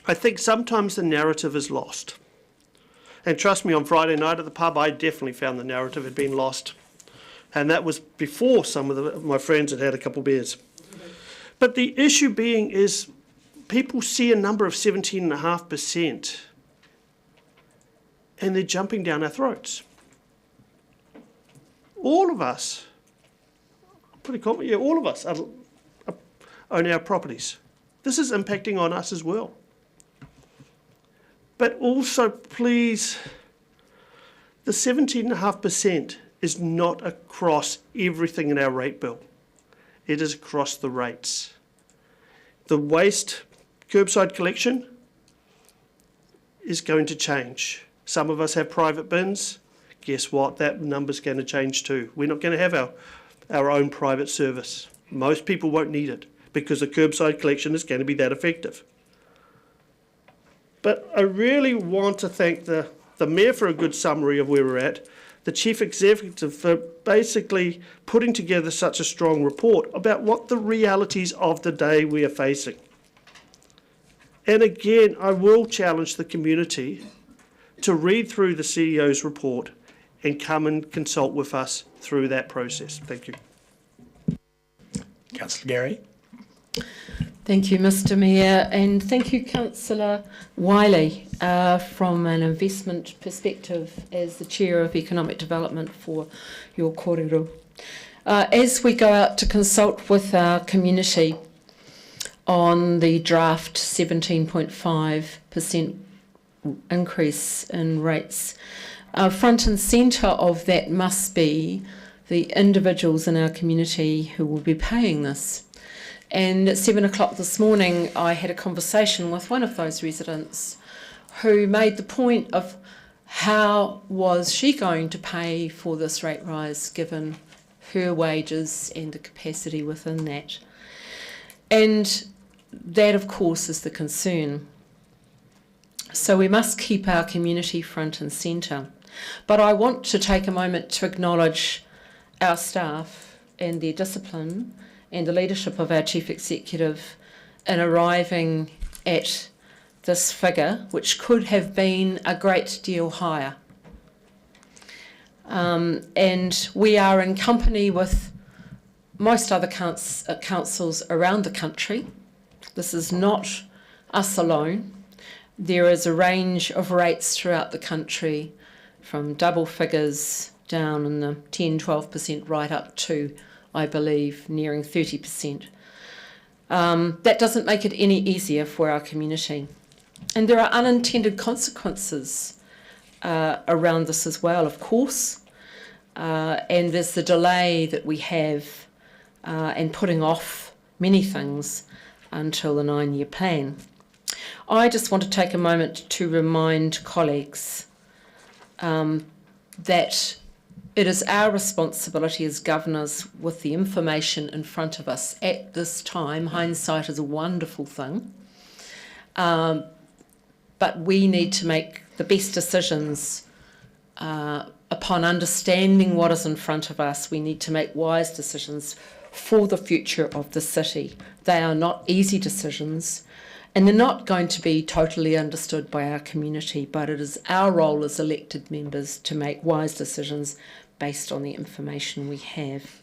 I think sometimes the narrative is lost. And trust me, on Friday night at the pub, I definitely found the narrative had been lost. And that was before some of my friends had had a couple of beers. But the issue being is people see a number of 17.5%. And they're jumping down our throats. All of us, all of us own our properties. This is impacting on us as well. But also, please, the 17.5% is not across everything in our rate bill. It is across the rates. the waste curbside collection is going to change. Some of us have private bins. Guess what? That number's going to change too. We're not going to have our own private service. Most people won't need it because the curbside collection is going to be that effective. But I really want to thank the Mayor for a good summary of where we're at, the Chief Executive for basically putting together such a strong report about what the realities of the day we are facing. And again, I will challenge the community to read through the CEO's report and come and consult with us through that process. Thank you. Councillor Gary. Thank you, Mr Mayor, and thank you, Councillor Wiley, from an investment perspective as the Chair of Economic Development for your kōrero. As we go out to consult with our community on the draft 17.5% increase in rates, front and centre of that must be the individuals in our community who will be paying this. And at 7 o'clock this morning, I had a conversation with one of those residents who made the point of how was she going to pay for this rate rise given her wages and the capacity within that. And that, of course, is the concern. So we must keep our community front and centre. But I want to take a moment to acknowledge our staff and their discipline and the leadership of our Chief Executive in arriving at this figure, which could have been a great deal higher. And we are in company with most other councils around the country. This is not us alone. There is a range of rates throughout the country, from double figures down in the 10-12% right up to, I believe, nearing 30%. That doesn't make it any easier for our community. And there are unintended consequences around this as well, of course. And there's the delay that we have and putting off many things until the 9-year plan. I just want to take a moment to remind colleagues that it is our responsibility as governors with the information in front of us at this time. Hindsight is a wonderful thing. But we need to make the best decisions upon understanding what is in front of us. We need to make wise decisions for the future of the city. They are not easy decisions, and they're not going to be totally understood by our community, but it is our role as elected members to make wise decisions based on the information we have.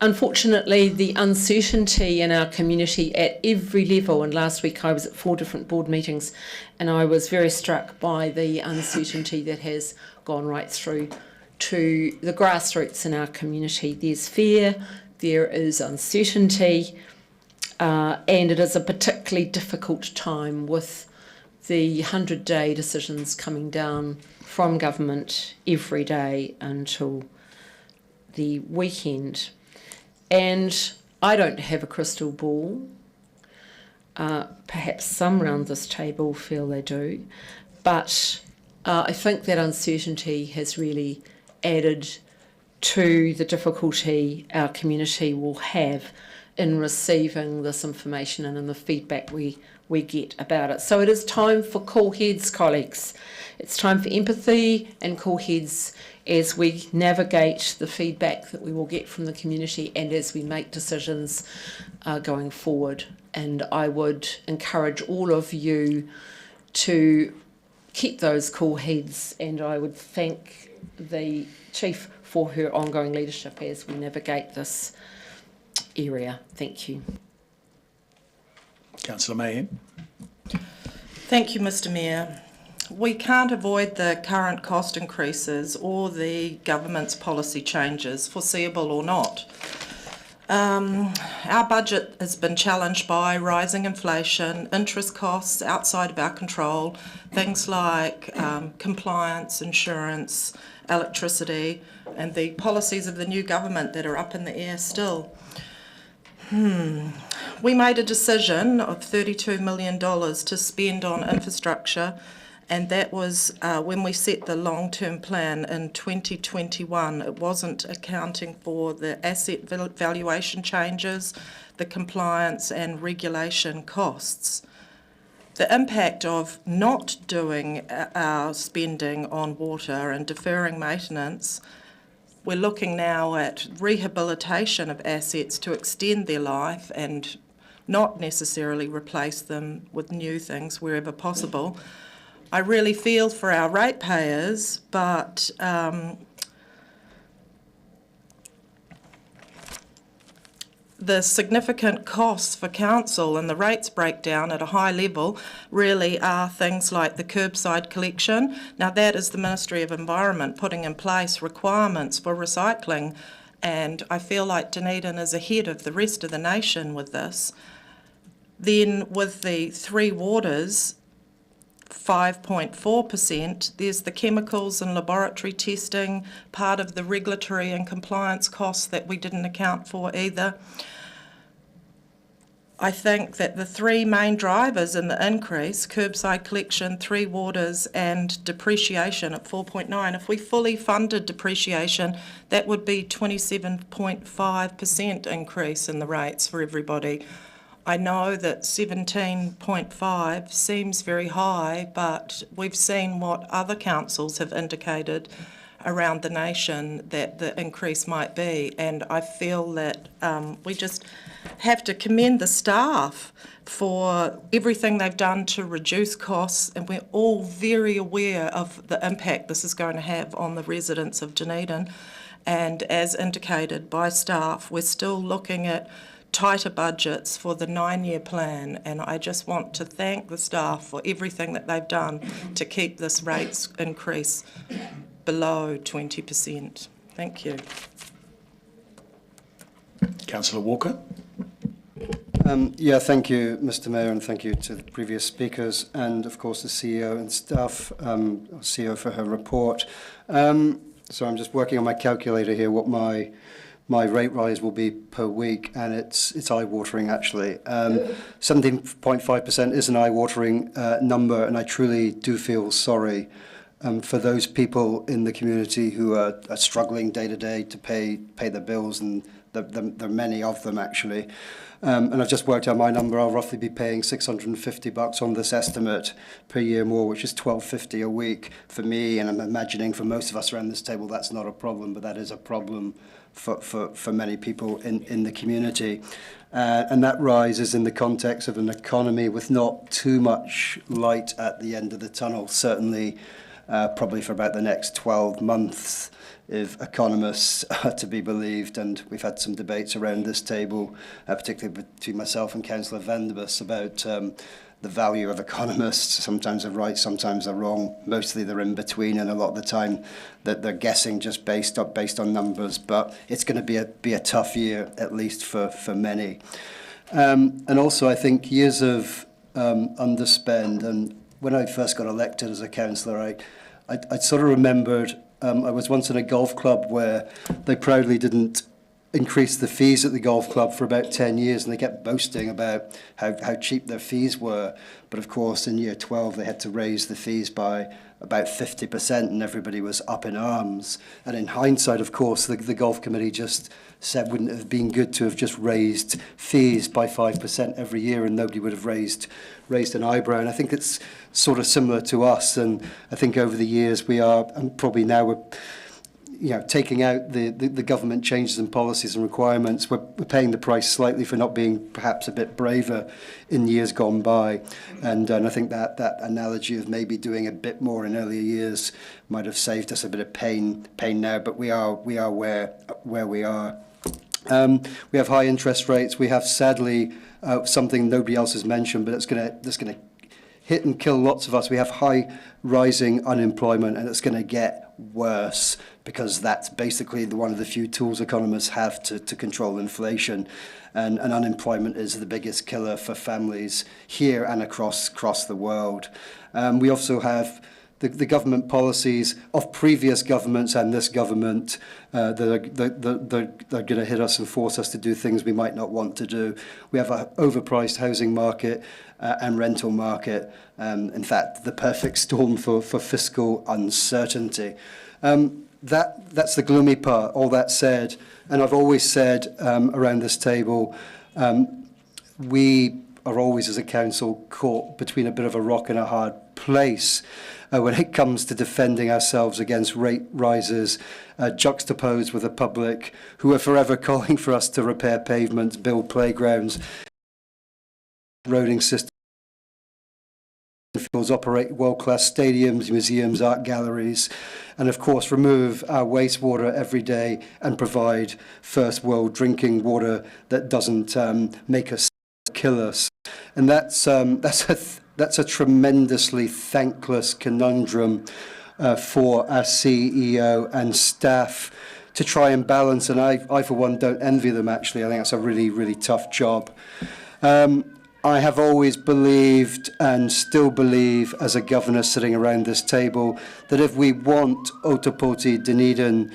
Unfortunately, the uncertainty in our community at every level, and last week I was at 4 different board meetings and I was very struck by the uncertainty that has gone right through to the grassroots in our community. There's fear, there is uncertainty, and it is a particularly difficult time with the 100-day decisions coming down from government every day until the weekend. And I don't have a crystal ball. Perhaps some around this table feel they do. But I think that uncertainty has really added to the difficulty our community will have in receiving this information and in the feedback we get about it. So it is time for cool heads, colleagues. It's time for empathy and cool heads as we navigate the feedback that we will get from the community and as we make decisions going forward. And I would encourage all of you to keep those cool heads, and I would thank the Chief for her ongoing leadership as we navigate this area. Thank you. Councillor Mayhem. Thank you, Mr Mayor. We can't avoid the current cost increases or the government's policy changes, foreseeable or not. Our budget has been challenged by rising inflation, interest costs outside of our control, things like compliance, insurance, electricity, and the policies of the new government that are up in the air still. We made a decision of $32 million to spend on infrastructure, and that was when we set the long-term plan in 2021. It wasn't accounting for the asset valuation changes, the compliance and regulation costs. The impact of not doing our spending on water and deferring maintenance, we're looking now at rehabilitation of assets to extend their life and not necessarily replace them with new things wherever possible. I really feel for our ratepayers, but the significant costs for council and the rates breakdown at a high level really are things like the curbside collection. Now that is the Ministry of Environment putting in place requirements for recycling, and I feel like Dunedin is ahead of the rest of the nation with this. Then with the three waters, 5.4%, there's the chemicals and laboratory testing, part of the regulatory and compliance costs that we didn't account for either. I think that the three main drivers in the increase, curbside collection, three waters and depreciation at 4.9, if we fully funded depreciation, that would be 27.5% increase in the rates for everybody. I know that 17.5 seems very high, but we've seen what other councils have indicated around the nation that the increase might be, and I feel that we just have to commend the staff for everything they've done to reduce costs, and we're all very aware of the impact this is going to have on the residents of Dunedin. And as indicated by staff, we're still looking at tighter budgets for the 9-year plan, and I just want to thank the staff for everything that they've done to keep this rates increase below 20%. Thank you. Councillor Walker. Yeah, thank you, Mr. Mayor, and thank you to the previous speakers, and of course the CEO and staff, CEO for her report. So I'm just working on my calculator here, what my rate rise will be per week, and it's eye-watering actually. 17.5% is an eye-watering number, and I truly do feel sorry for those people in the community who are struggling day to day to pay their bills, and there are many of them actually. And I've just worked out my number. I'll roughly be paying $650 on this estimate per year more, which is $12.50 a week for me. And I'm imagining for most of us around this table, that's not a problem, but that is a problem for many people in the community. And that rise is in the context of an economy with not too much light at the end of the tunnel, certainly probably for about the next 12 months. If economists are to be believed, and we've had some debates around this table, particularly between myself and Councillor Vanderbus, about the value of economists. Sometimes they're right, sometimes they're wrong. Mostly they're in between, and a lot of the time that they're guessing just based on numbers. But it's going to be a tough year, at least for many. And also, I think years of underspend. And when I first got elected as a councillor, I sort of remembered. I was once in a golf club where they proudly didn't increase the fees at the golf club for about 10 years, and they kept boasting about how cheap their fees were. But of course, in year 12, they had to raise the fees by about 50%, and everybody was up in arms. And in hindsight, of course, the golf committee just said wouldn't it have been good to have just raised fees by 5% every year, and nobody would have raised an eyebrow. And I think it's sort of similar to us, and I think over the years we are, and probably now we're taking out the government changes in policies and requirements. We're paying the price slightly for not being perhaps a bit braver in years gone by. And I think that analogy of maybe doing a bit more in earlier years might have saved us a bit of pain now, but we are where we are. We have high interest rates. We have, sadly, something nobody else has mentioned, but it's going to hit and kill lots of us. We have high rising unemployment, and it's going to get worse because that's basically one of the few tools economists have to control inflation. And unemployment is the biggest killer for families here and across the world. We also have the government policies of previous governments and this government that are going to hit us and force us to do things we might not want to do. We have an overpriced housing market and rental market. In fact, the perfect storm for fiscal uncertainty. That's the gloomy part. All that said, and I've always said around this table, we are always, as a council, caught between a bit of a rock and a hard place when it comes to defending ourselves against rate rises, juxtaposed with a public who are forever calling for us to repair pavements, build playgrounds, roading systems, operate world-class stadiums, museums, art galleries, and of course remove our wastewater every day and provide first world drinking water that doesn't make us kill us. And that's a tremendously thankless conundrum for our CEO and staff to try and balance, and I for one don't envy them actually. I think that's a really, really tough job. I have always believed and still believe as a governor sitting around this table that if we want Ōtepoti, Dunedin,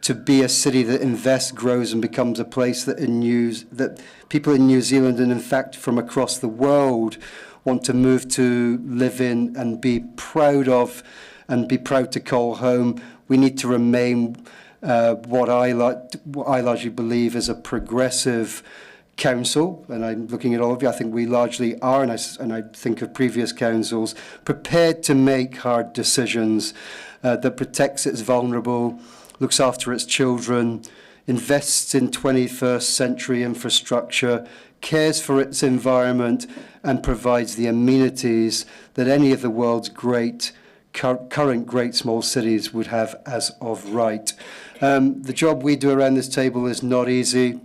to be a city that invests, grows and becomes a place that that people in New Zealand and in fact from across the world want to move to, live in and be proud of and be proud to call home, we need to remain what I largely believe is a progressive council, and I'm looking at all of you, I think we largely are, and I think of previous councils, prepared to make hard decisions that protects its vulnerable, looks after its children, invests in 21st century infrastructure, cares for its environment, and provides the amenities that any of the world's current great small cities would have as of right. The job we do around this table is not easy,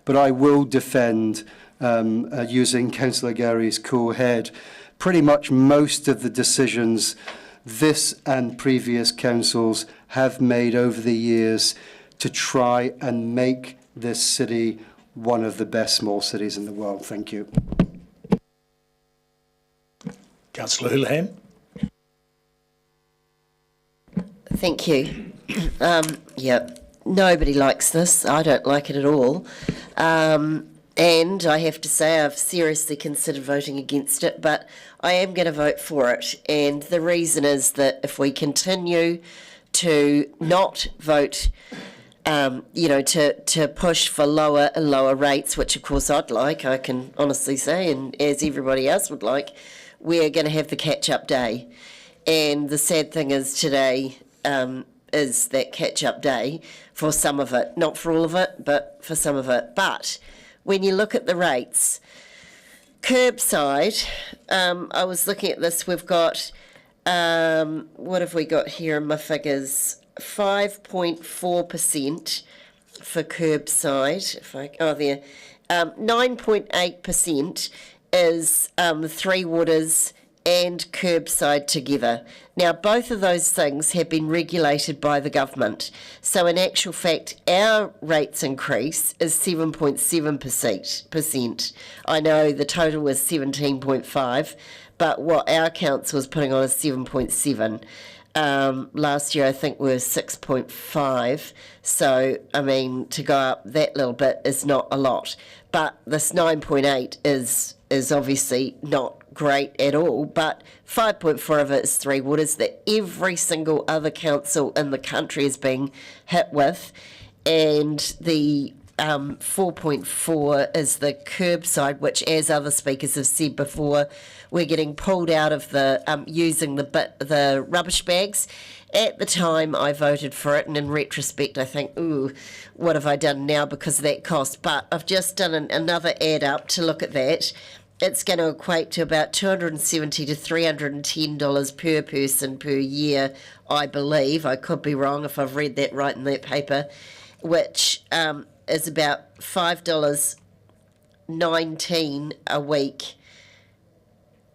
but I will defend, using Councillor Gary's cool head, pretty much most of the decisions this and previous councils have made over the years to try and make this city one of the best small cities in the world. Thank you. Councillor Houlihan. Thank you. Yeah, nobody likes this. I don't like it at all. And I have to say I've seriously considered voting against it, but I am going to vote for it. And the reason is that if we continue to not vote, to push for lower and lower rates, which of course I'd like, I can honestly say, and as everybody else would like, we're going to have the catch-up day. And the sad thing is today is that catch-up day for some of it, not for all of it, but for some of it. But when you look at the rates, curbside, I was looking at this, we've got, what have we got here in my figures? 5.4% for curbside. 9.8% is Three Waters and curbside together. Now, both of those things have been regulated by the government. So in actual fact, our rates increase is 7.7%. I know the total was 17.5, but what our council was putting on is 7.7. Last year, I think we were 6.5. So, I mean, to go up that little bit is not a lot. But this 9.8 is obviously not great at all, but 5.4 of it is Three Waters that every single other council in the country is being hit with, and the 4.4 is the curbside, which, as other speakers have said before, we're getting pulled out of the using the rubbish bags. At the time, I voted for it, and in retrospect, I think, ooh, what have I done now because of that cost? But I've just done another add up to look at that. It's going to equate to about $270 to $310 per person per year, I believe. I could be wrong if I've read that right in that paper, which is about $5.19 a week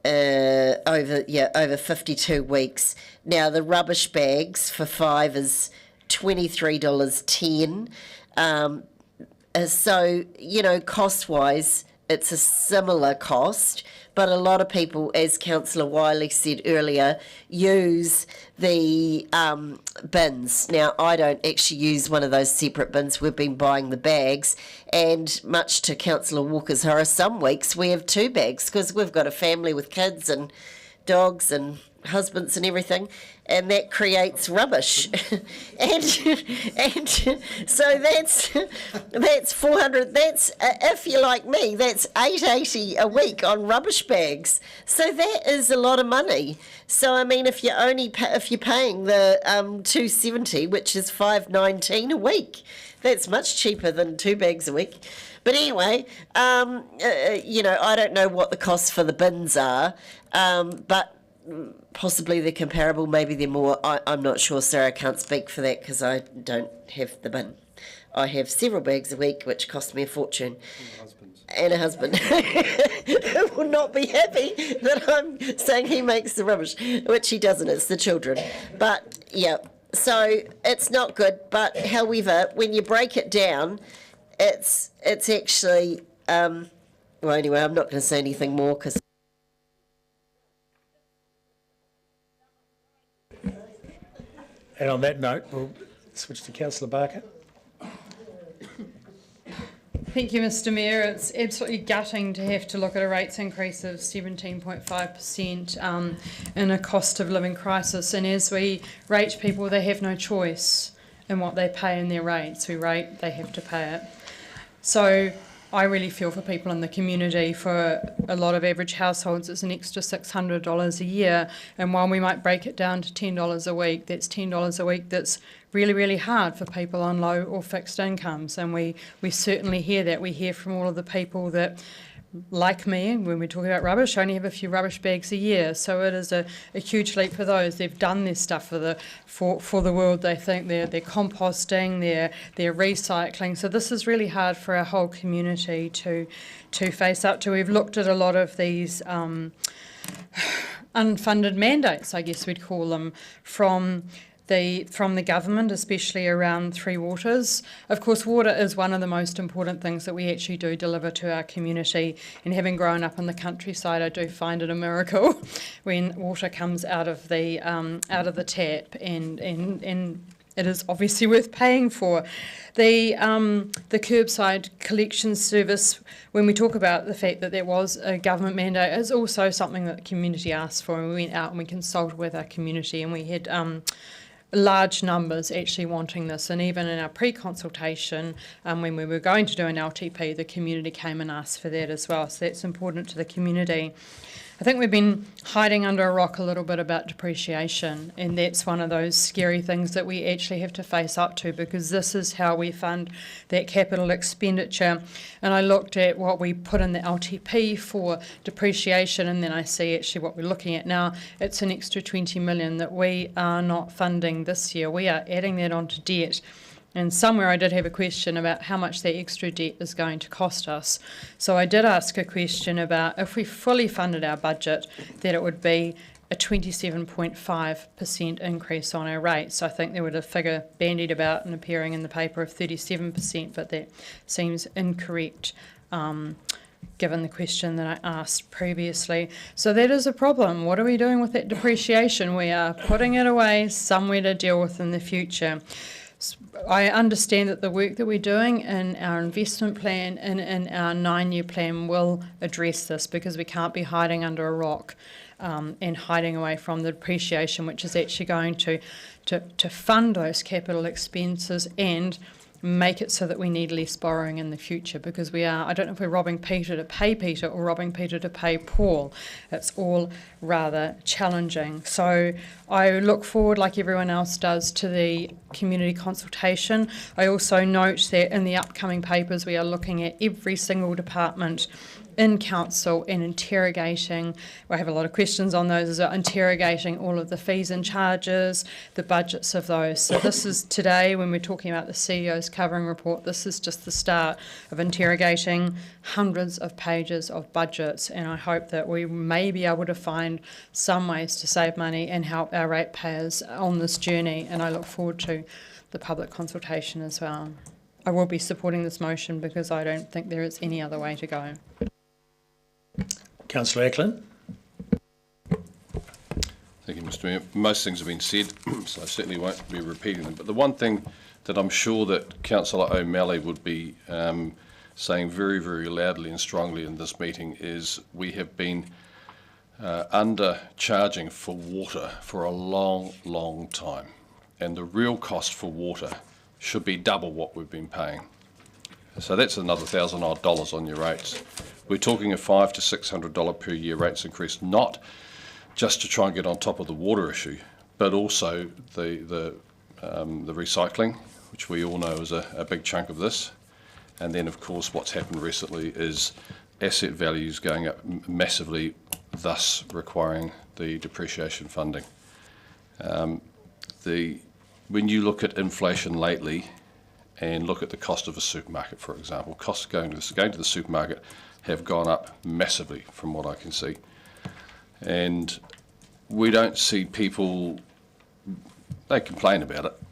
over 52 weeks. Now, the rubbish bags for 5 is $23.10. So, cost-wise, it's a similar cost, but a lot of people, as Councillor Wiley said earlier, use the bins. Now, I don't actually use one of those separate bins. We've been buying the bags, and much to Councillor Walker's horror, some weeks we have 2 bags because we've got a family with kids and dogs and husbands and everything, and that creates rubbish. and so that's 400. That's if you're like me, that's $8.80 a week on rubbish bags. So that is a lot of money. So I mean, if you're paying the $2.70, which is $5.19 a week, that's much cheaper than 2 bags a week. But anyway, I don't know what the costs for the bins are, but possibly they're comparable, maybe they're more. I'm not sure, sir. I can't speak for that because I don't have the bin. I have several bags a week, which cost me a fortune. And a husband who will not be happy that I'm saying he makes the rubbish, which he doesn't. It's the children. But yeah, so it's not good. But however, when you break it down, it's actually well. Anyway, I'm not going to say anything more because. And on that note, we'll switch to Councillor Barker. Thank you, Mr Mayor. It's absolutely gutting to have to look at a rates increase of 17.5% in a cost of living crisis. And as we rate people, they have no choice in what they pay in their rates. We rate, they have to pay it. So I really feel for people in the community. For a lot of average households, it's an extra $600 a year. And while we might break it down to $10 a week, that's $10 a week that's really, really hard for people on low or fixed incomes. And we certainly hear that. We hear from all of the people that, like me, when we're talking about rubbish, only have a few rubbish bags a year. So it is a huge leap for those. They've done this stuff for the world. They think they're composting, they're recycling. So this is really hard for our whole community to face up to. We've looked at a lot of these unfunded mandates, I guess we'd call them, from the government, especially around Three Waters. Of course, water is one of the most important things that we actually do deliver to our community. And having grown up in the countryside, I do find it a miracle when water comes out of the tap, and it is obviously worth paying for. The curbside collection service, when we talk about the fact that there was a government mandate, is also something that the community asked for, and we went out and we consulted with our community, and we had large numbers actually wanting this. And even in our pre-consultation, when we were going to do an LTP, the community came and asked for that as well. So that's important to the community. I think we've been hiding under a rock a little bit about depreciation, and that's one of those scary things that we actually have to face up to, because this is how we fund that capital expenditure. And I looked at what we put in the LTP for depreciation, and then I see actually what we're looking at now. It's an extra 20 million that we are not funding this year. We are adding that onto debt. And somewhere I did have a question about how much that extra debt is going to cost us. So I did ask a question about if we fully funded our budget, that it would be a 27.5% increase on our rates. I think there was a figure bandied about and appearing in the paper of 37%, but that seems incorrect given the question that I asked previously. So that is a problem. What are we doing with that depreciation? We are putting it away somewhere to deal with in the future. I understand that the work that we're doing in our investment plan and in our 9-year plan will address this, because we can't be hiding under a rock and hiding away from the depreciation, which is actually going to fund those capital expenses and make it so that we need less borrowing in the future, because we are, I don't know if we're robbing Peter to pay Peter or robbing Peter to pay Paul. It's all rather challenging. So I look forward, like everyone else does, to the community consultation. I also note that in the upcoming papers we are looking at every single department in council and interrogating, I have a lot of questions on those as well, interrogating all of the fees and charges, the budgets of those. So this is today, when we're talking about the CEO's covering report, this is just the start of interrogating hundreds of pages of budgets, and I hope that we may be able to find some ways to save money and help our ratepayers on this journey, and I look forward to the public consultation as well. I will be supporting this motion because I don't think there is any other way to go. Councillor Eklund. Thank you, Mr Mayor. Most things have been said, so I certainly won't be repeating them. But the one thing that I'm sure that Councillor O'Malley would be saying very, very loudly and strongly in this meeting is we have been undercharging for water for a long, long time. And the real cost for water should be double what we've been paying. So that's another $1,000 odd on your rates. We're talking a $500 to $600 per year rates increase, not just to try and get on top of the water issue, but also the recycling, which we all know is a big chunk of this. And then, of course, what's happened recently is asset values going up massively, thus requiring the depreciation funding. When you look at inflation lately and look at the cost of a supermarket, for example, costs going to the supermarket have gone up massively from what I can see. And we don't see people, they complain about it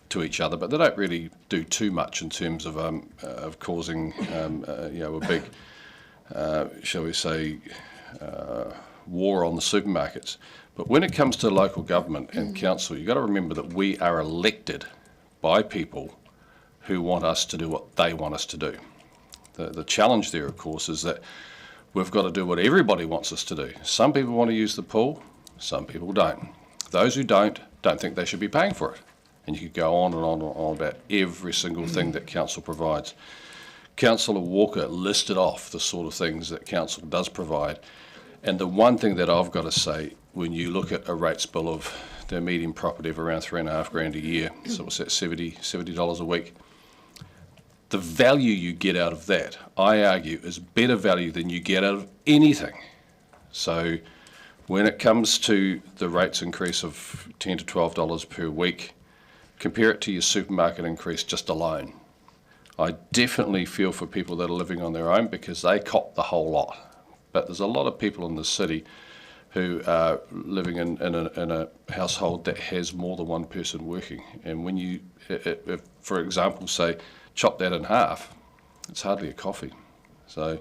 to each other, but they don't really do too much in terms of causing a big, shall we say, war on the supermarkets. But when it comes to local government and council, you've got to remember that we are elected by people who want us to do what they want us to do. The challenge there, of course, is that we've got to do what everybody wants us to do. Some people want to use the pool, some people don't. Those who don't think they should be paying for it. And you could go on and on and on about every single thing that council provides. Councillor Walker listed off the sort of things that council does provide. And the one thing that I've got to say, when you look at a rates bill of the median property of around $3,500 a year, so what's that, $70 a week, the value you get out of that, I argue, is better value than you get out of anything. So when it comes to the rates increase of $10 to $12 per week, compare it to your supermarket increase just alone. I definitely feel for people that are living on their own because they cop the whole lot. But there's a lot of people in the city who are living in a household that has more than one person working. And when you, if, for example, say, chop that in half, it's hardly a coffee. So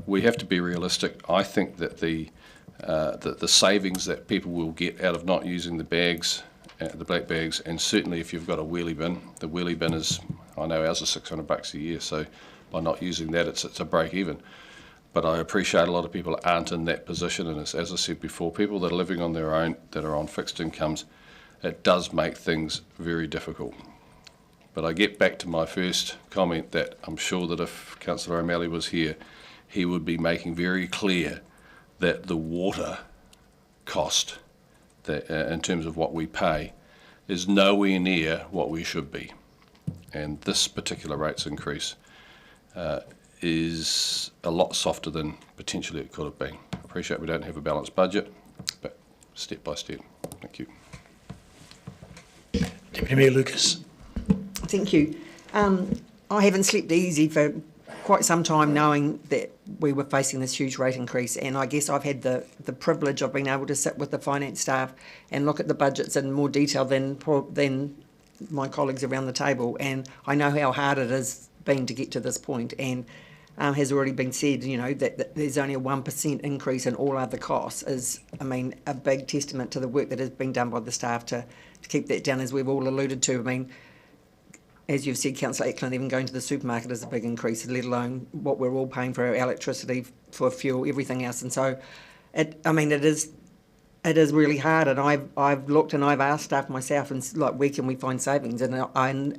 we have to be realistic. I think that the savings that people will get out of not using the bags, the black bags, and certainly if you've got a wheelie bin, the wheelie bin is, I know ours is $600 a year, so by not using that, it's a break even. But I appreciate a lot of people aren't in that position, and as I said before, people that are living on their own, that are on fixed incomes, it does make things very difficult. But I get back to my first comment that I'm sure that if Councillor O'Malley was here, he would be making very clear that the water cost, that, in terms of what we pay, is nowhere near what we should be. And this particular rates increase is a lot softer than potentially it could have been. I appreciate we don't have a balanced budget, but step by step. Thank you. Deputy Mayor Lucas. Thank you. I haven't slept easy for quite some time knowing that we were facing this huge rate increase, and I guess I've had the privilege of being able to sit with the finance staff and look at the budgets in more detail than my colleagues around the table, and I know how hard it has been to get to this point, and has already been said, you know, that there's only a 1% increase in all other costs is, I mean, a big testament to the work that has been done by the staff to keep that down, as we've all alluded to. I mean, as you've said, Councillor Eklund, even going to the supermarket is a big increase, let alone what we're all paying for our electricity, for fuel, everything else. And so, it is really hard. And I've looked and I've asked staff myself, and like, where can we find savings? And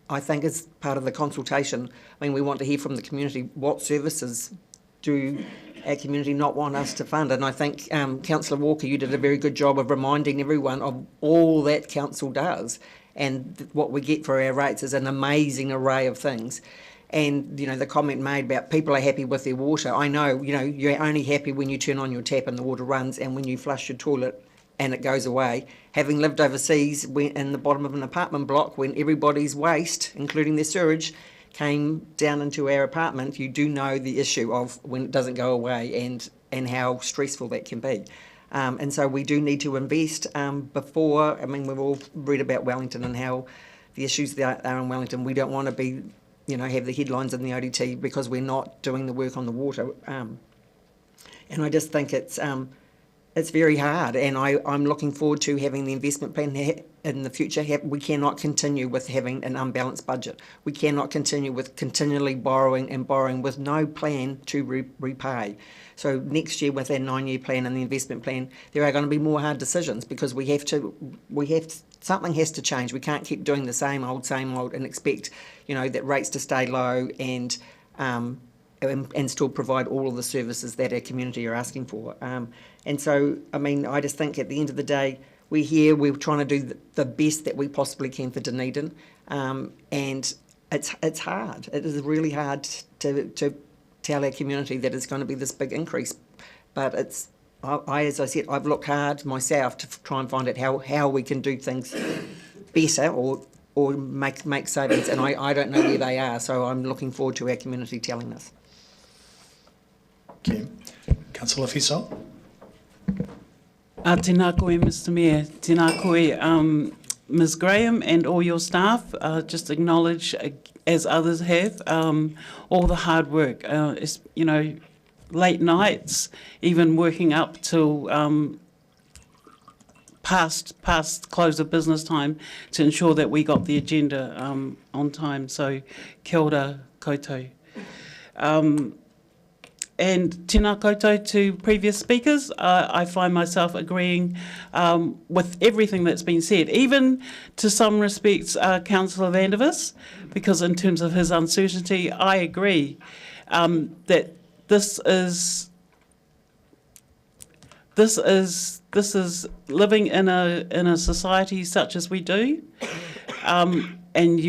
I think as part of the consultation, I mean, we want to hear from the community, what services do our community not want us to fund? And I think, Councillor Walker, you did a very good job of reminding everyone of all that council does. And what we get for our rates is an amazing array of things. And, you know, the comment made about people are happy with their water. I know, you know, you're only happy when you turn on your tap and the water runs, and when you flush your toilet and it goes away. Having lived overseas in the bottom of an apartment block, when everybody's waste, including their sewage, came down into our apartment, you do know the issue of when it doesn't go away and how stressful that can be. And so we do need to invest before. I mean, we've all read about Wellington and how the issues that are in Wellington. We don't want to be, you know, have the headlines in the ODT because we're not doing the work on the water. And I just think it's very hard, and I'm looking forward to having the investment plan in the future. We cannot continue with having an unbalanced budget. We cannot continue with continually borrowing and borrowing with no plan to repay. So next year, with our 9-year plan and the investment plan, there are going to be more hard decisions, because something has to change. We can't keep doing the same old, and expect, that rates to stay low and still provide all of the services that our community are asking for. And so, I just think at the end of the day, we're trying to do the best that we possibly can for Dunedin, and it's hard. It is really hard to tell our community that it's going to be this big increase, but as I said, I've looked hard myself to try and find out how we can do things better or make savings, and I don't know where they are, so I'm looking forward to our community telling us. Okay. Councillor Fiso. Tēnā koe, Mr Mayor. Tēnā koe, Ms Graham and all your staff. Just acknowledge, as others have, all the hard work. Late nights, even working up till past close of business time to ensure that we got the agenda on time. So, kia ora koutou. And tēnā koutou to previous speakers. I find myself agreeing with everything that's been said, even to some respects Councillor Vandervis, because in terms of his uncertainty, I agree that this is living in a society such as we do. And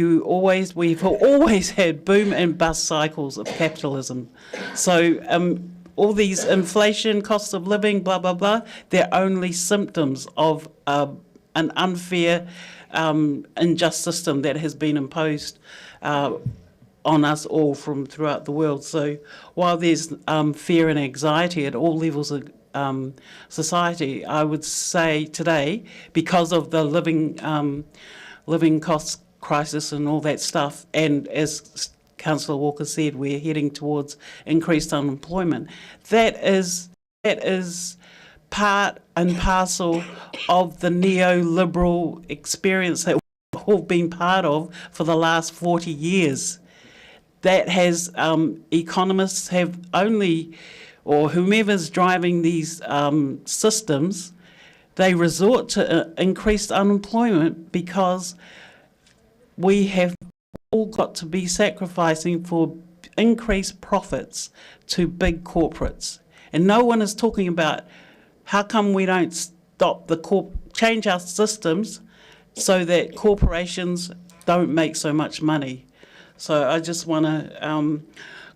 we've always had boom and bust cycles of capitalism. So all these inflation, costs of living, blah, blah, blah, they're only symptoms of an unfair, unjust system that has been imposed on us all from throughout the world. So while there's fear and anxiety at all levels of society, I would say today, because of the living costs crisis and all that stuff, and as Councillor Walker said, we're heading towards increased unemployment. That is part and parcel of the neoliberal experience that we've all been part of for the last 40 years. That has economists have only, or whomever's driving these systems, they resort to increased unemployment because we have all got to be sacrificing for increased profits to big corporates. And no one is talking about how come we don't stop change our systems so that corporations don't make so much money. So I just want to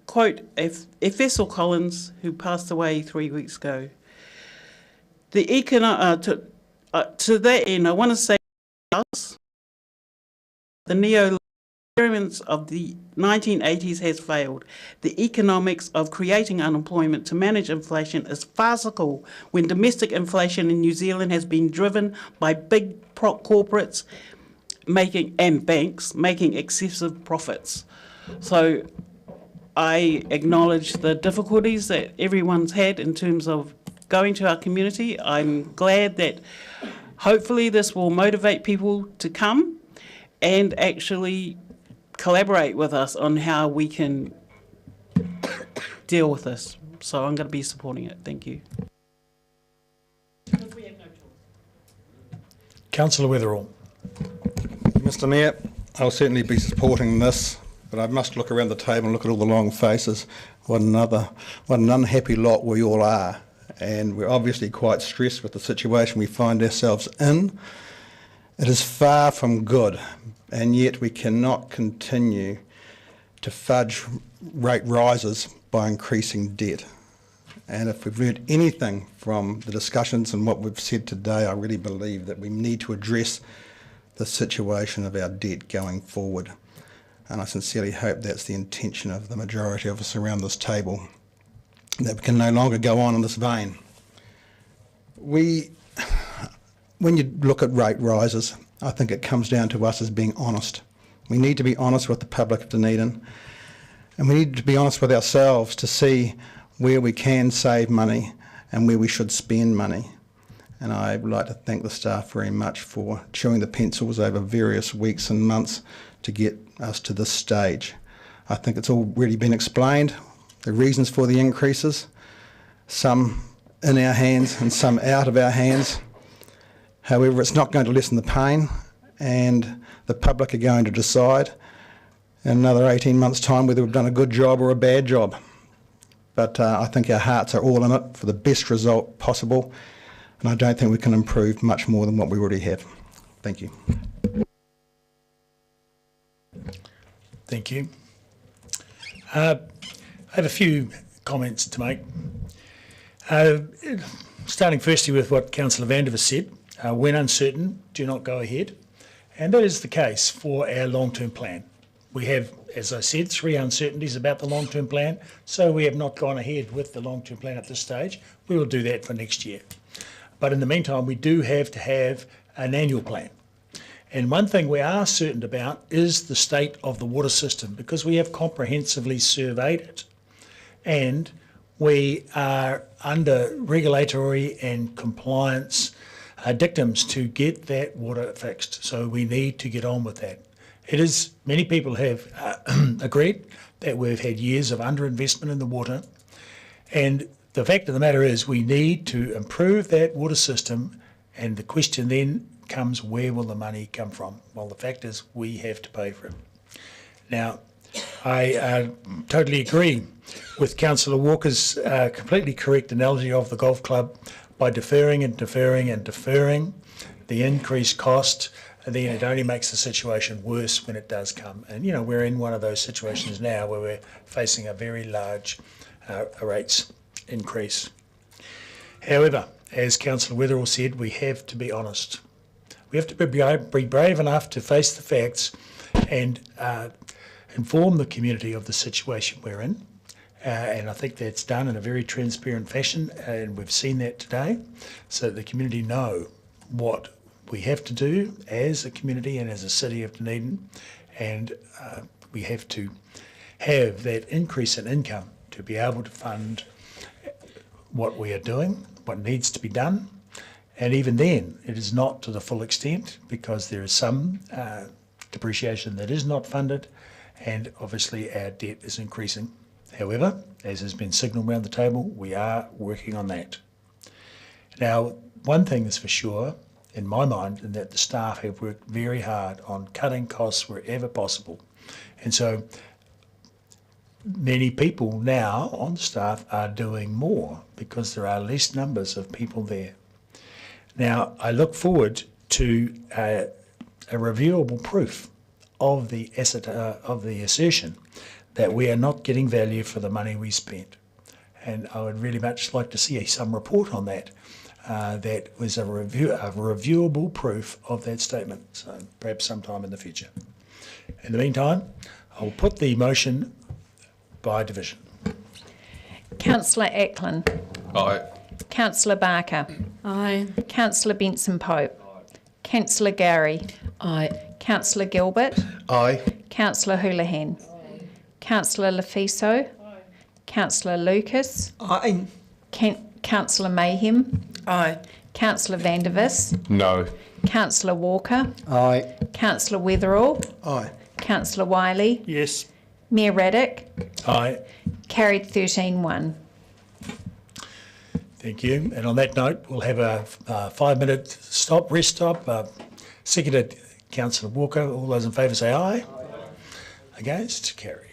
quote F.S. Collins, who passed away 3 weeks ago. To that end, I want to say the neoliberal experiments of the 1980s has failed. The economics of creating unemployment to manage inflation is farcical when domestic inflation in New Zealand has been driven by big corporates and banks making excessive profits. So I acknowledge the difficulties that everyone's had in terms of going to our community. I'm glad that hopefully this will motivate people to come and actually collaborate with us on how we can deal with this. So I'm going to be supporting it. Thank you. Councillor Weatherall. Mr Mayor, I'll certainly be supporting this, but I must look around the table and look at all the long faces. What an unhappy lot we all are. And we're obviously quite stressed with the situation we find ourselves in. It is far from good, and yet we cannot continue to fudge rate rises by increasing debt. And if we've learned anything from the discussions and what we've said today, I really believe that we need to address the situation of our debt going forward. And I sincerely hope that's the intention of the majority of us around this table, that we can no longer go on in this vein. When you look at rate rises, I think it comes down to us as being honest. We need to be honest with the public of Dunedin, and we need to be honest with ourselves to see where we can save money and where we should spend money. And I would like to thank the staff very much for chewing the pencils over various weeks and months to get us to this stage. I think it's already been explained, the reasons for the increases, some in our hands and some out of our hands. However, it's not going to lessen the pain, and the public are going to decide in another 18 months' time whether we've done a good job or a bad job. But I think our hearts are all in it for the best result possible, and I don't think we can improve much more than what we already have. Thank you. Thank you. I have a few comments to make. Starting firstly with what Councillor Vandervis said, when uncertain, do not go ahead. And that is the case for our long-term plan. We have, as I said, 3 uncertainties about the long-term plan, so we have not gone ahead with the long-term plan at this stage. We will do that for next year. But in the meantime, we do have to have an annual plan. And one thing we are certain about is the state of the water system, because we have comprehensively surveyed it. And we are under regulatory and compliance dictums to get that water fixed. So we need to get on with that. It is, many people have agreed that we've had years of underinvestment in the water. And the fact of the matter is we need to improve that water system, and the question then comes, where will the money come from? Well, the fact is we have to pay for it. Now, I totally agree with Councillor Walker's completely correct analogy of the golf club. By deferring and deferring and deferring the increased cost, then it only makes the situation worse when it does come. And, you know, we're in one of those situations now where we're facing a very large rates increase. However, as Councillor Wetherell said, we have to be honest. We have to be brave enough to face the facts and inform the community of the situation we're in. And I think that's done in a very transparent fashion, and we've seen that today, so that the community know what we have to do as a community and as a city of Dunedin, and we have to have that increase in income to be able to fund what we are doing, what needs to be done. And even then, it is not to the full extent, because there is some depreciation that is not funded, and obviously our debt is increasing. However, as has been signalled around the table, we are working on that. Now, one thing is for sure, in my mind, in that the staff have worked very hard on cutting costs wherever possible. And so many people now on the staff are doing more because there are less numbers of people there. Now, I look forward to a reviewable proof of the assertion that we are not getting value for the money we spent. And I would really much like to see some report on that. That was a reviewable proof of that statement, so perhaps sometime in the future. In the meantime, I'll put the motion by division. Councillor Ackland. Aye. Councillor Barker. Aye. Councillor Benson Pope. Councillor Gowrie. Aye. Councillor Gilbert. Aye. Councillor Houlihan. Councillor Lefiso. Councillor Lucas. Aye. Councillor Mayhem. Aye. Councillor Vandervis. No. Councillor Walker. Aye. Councillor Wetherell. Aye. Councillor Wiley. Yes. Mayor Raddick. Aye. Carried 13-1. Thank you. And on that note, we'll have a 5-minute rest stop. Seconded Councillor Walker. All those in favour say aye. Aye. Against? Carried.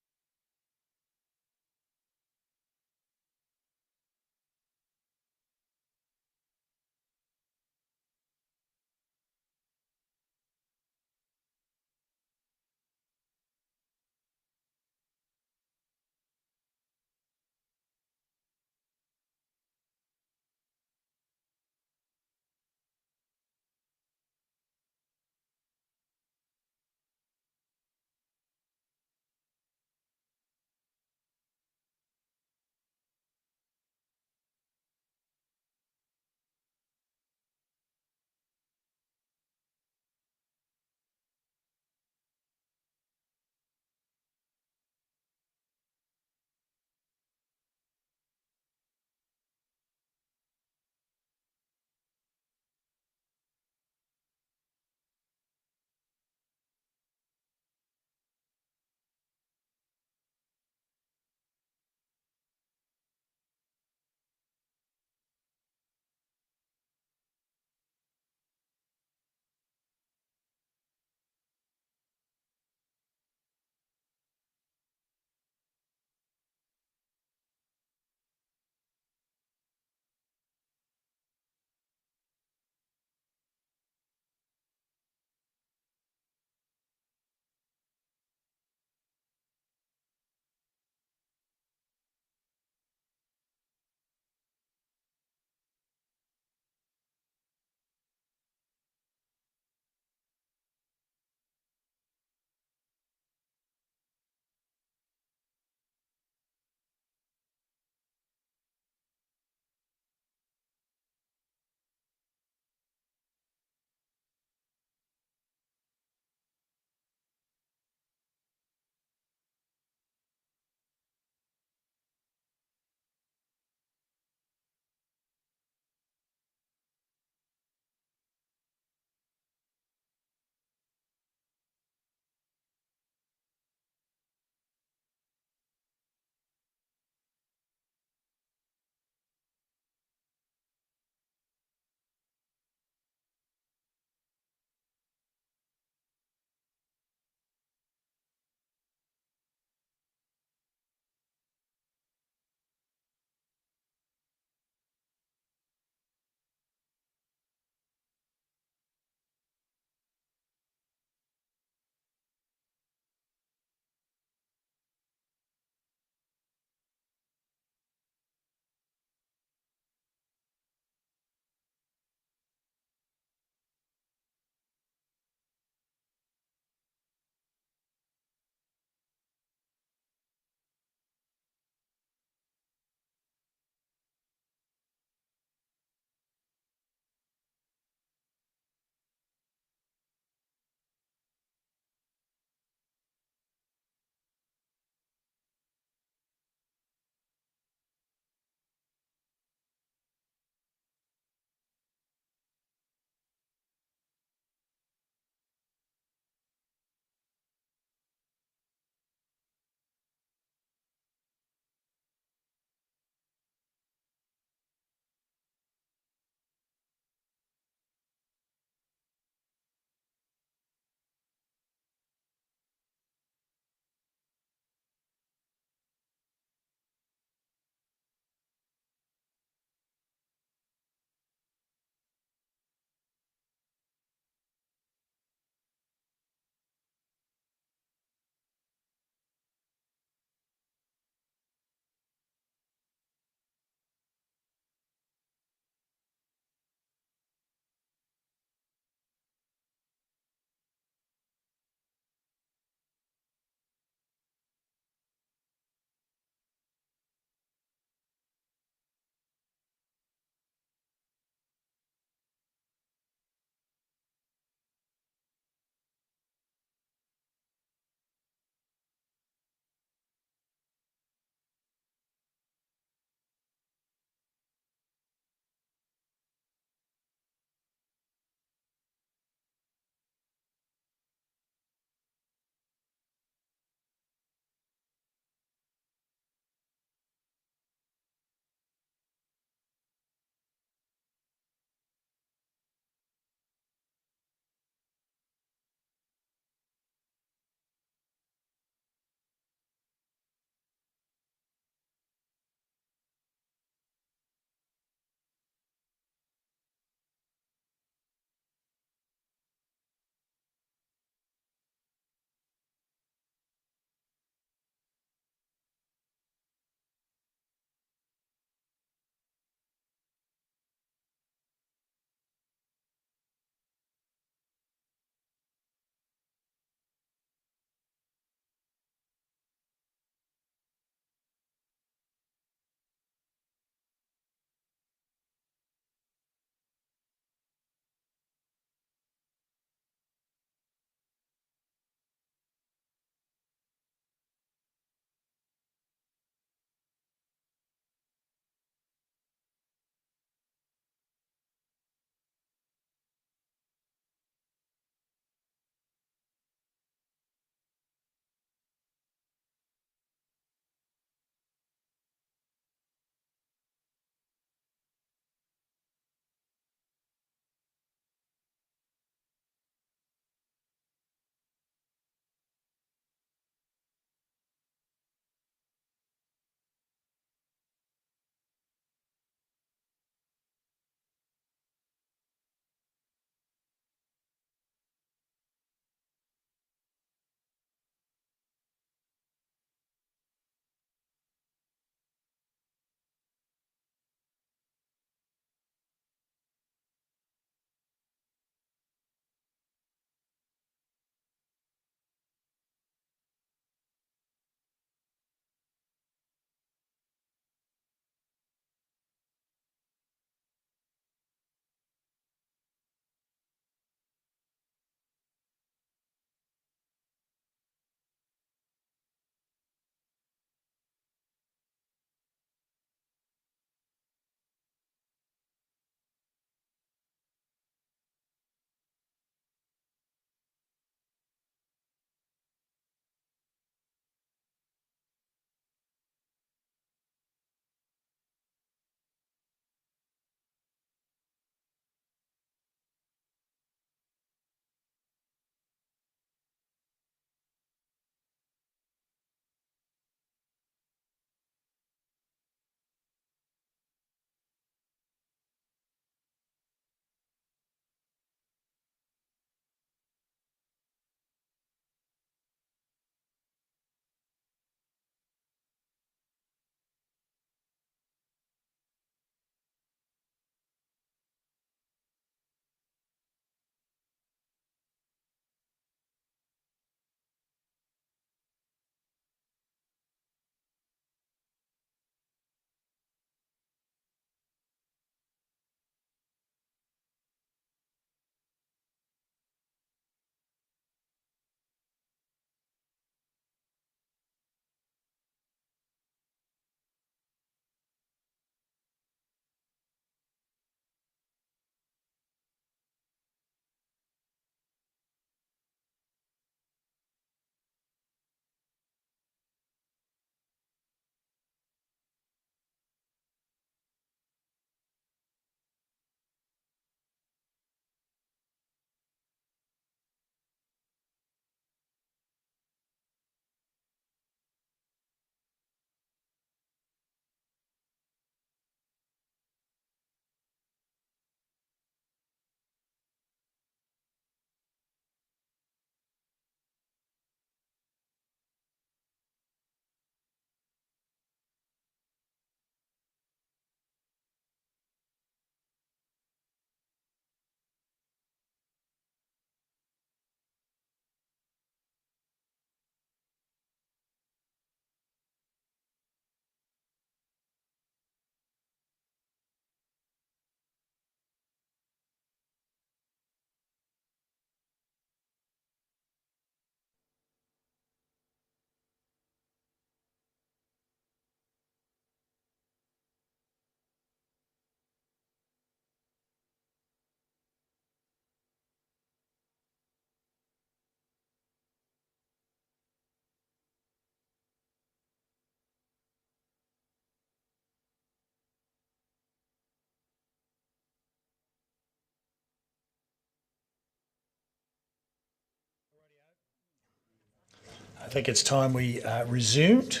I think it's time we resumed.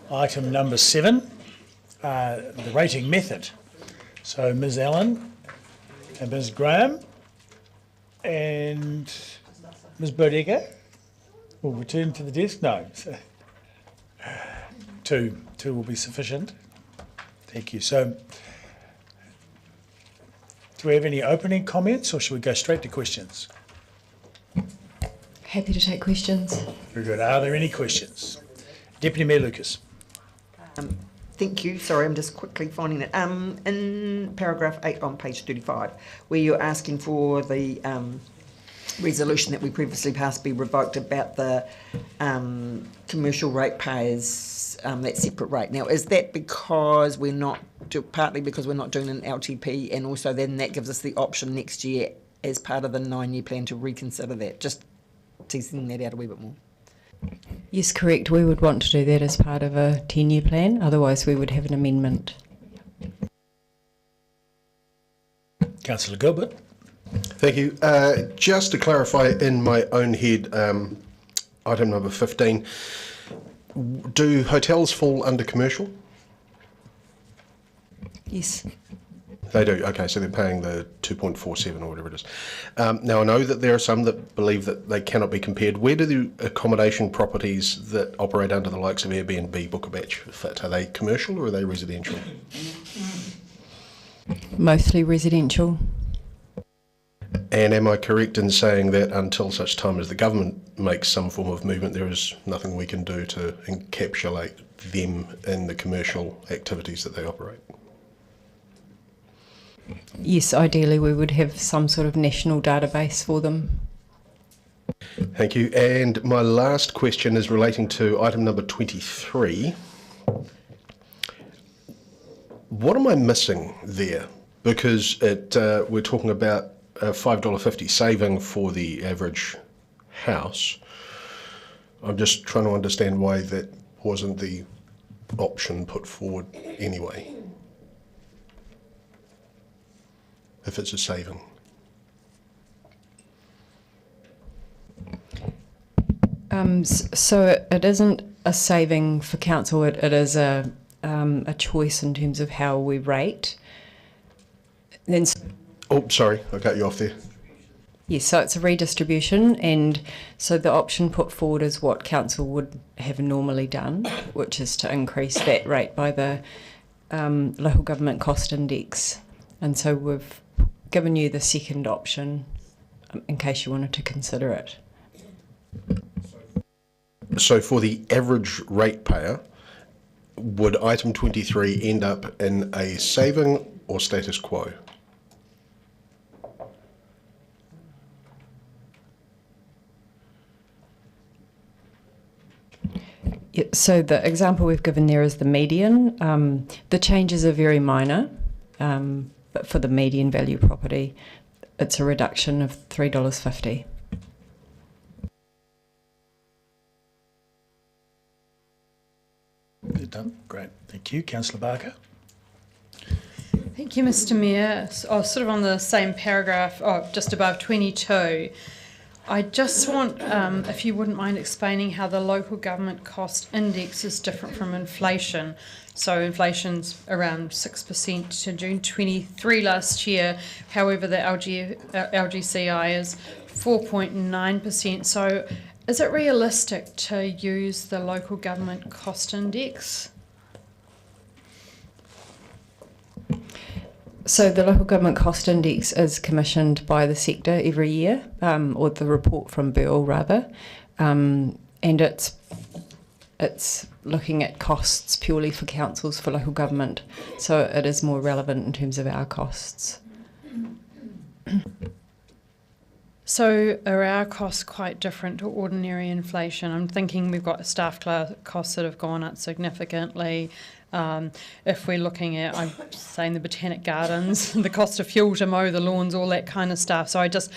Item number 7, the rating method. So Ms Allen and Ms Graham and Ms Bodega will return to the desk. No, so two will be sufficient. Thank you. So do we have any opening comments or should we go straight to questions? Happy to take questions. Very good. Are there any questions? Deputy Mayor Lucas. Thank you. Sorry, I'm just quickly finding it. In paragraph 8 on page 35, where you're asking for the resolution that we previously passed be revoked about the commercial ratepayers, that separate rate. Now, is that because we're not, partly because we're not doing an LTP, and also then that gives us the option next year as part of the 9-year plan to reconsider that? Just teasing that out a wee bit more. Yes, correct. We would want to do that as part of a 10-year plan. Otherwise, we would have an amendment. Councillor Gilbert. Thank you. Just to clarify in my own head, item number 15, do hotels fall under commercial? Yes. They do. Okay, so they're paying the 2.47 or whatever it is. Now, I know that there are some that believe that they cannot be compared. Where do the accommodation properties that operate under the likes of Airbnb, Book a Batch fit? Are they commercial or are they residential? Mostly residential. And am I correct in saying that until such time as the government makes some form of movement, there is nothing we can do to encapsulate them in the commercial activities that they operate? Yes, ideally we would have some sort of national database for them. Thank you. And my last question is relating to item number 23. What am I missing there? Because we're talking about a $5.50 saving for the average house. I'm just trying to understand why that wasn't the option put forward anyway, if it's a saving. So it isn't a saving for council, it is a choice in terms of how we rate. Then, oh, sorry, I cut you off there. yes, so it's a redistribution, and so the option put forward is what council would have normally done, which is to increase that rate by the local government cost index. And so we've given you the second option in case you wanted to consider it. So for the average ratepayer, would item 23 end up in a saving or status quo? Yeah, so the example we've given there is the median. The changes are very minor, but for the median value property, it's a reduction of $3.50. Done. Great. Thank you. Councillor Barker. Thank you, Mr. Mayor. Sort of on the same paragraph, just above 22, I just want, if you wouldn't mind explaining how the local government cost index is different from inflation. So inflation's around 6% to June 23 last year. However, the LGCI is 4.9%. So is it realistic to use the local government cost index? So the local government cost index is commissioned by the sector every year, or the report from Burl rather, and it's looking at costs purely for councils, for local government, so it is more relevant in terms of our costs. So are our costs quite different to ordinary inflation? I'm thinking we've got staff costs that have gone up significantly. If we're looking at, I'm saying the Botanic Gardens, the cost of fuel to mow the lawns, all that kind of stuff. So I just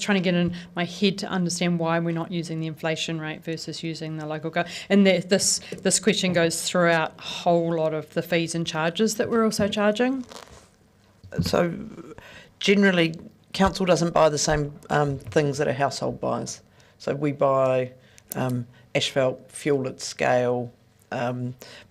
trying to get in my head to understand why we're not using the inflation rate versus using the local government. And this question goes throughout a whole lot of the fees and charges that we're also charging. So generally, council doesn't buy the same things that a household buys. So we buy asphalt, fuel at scale.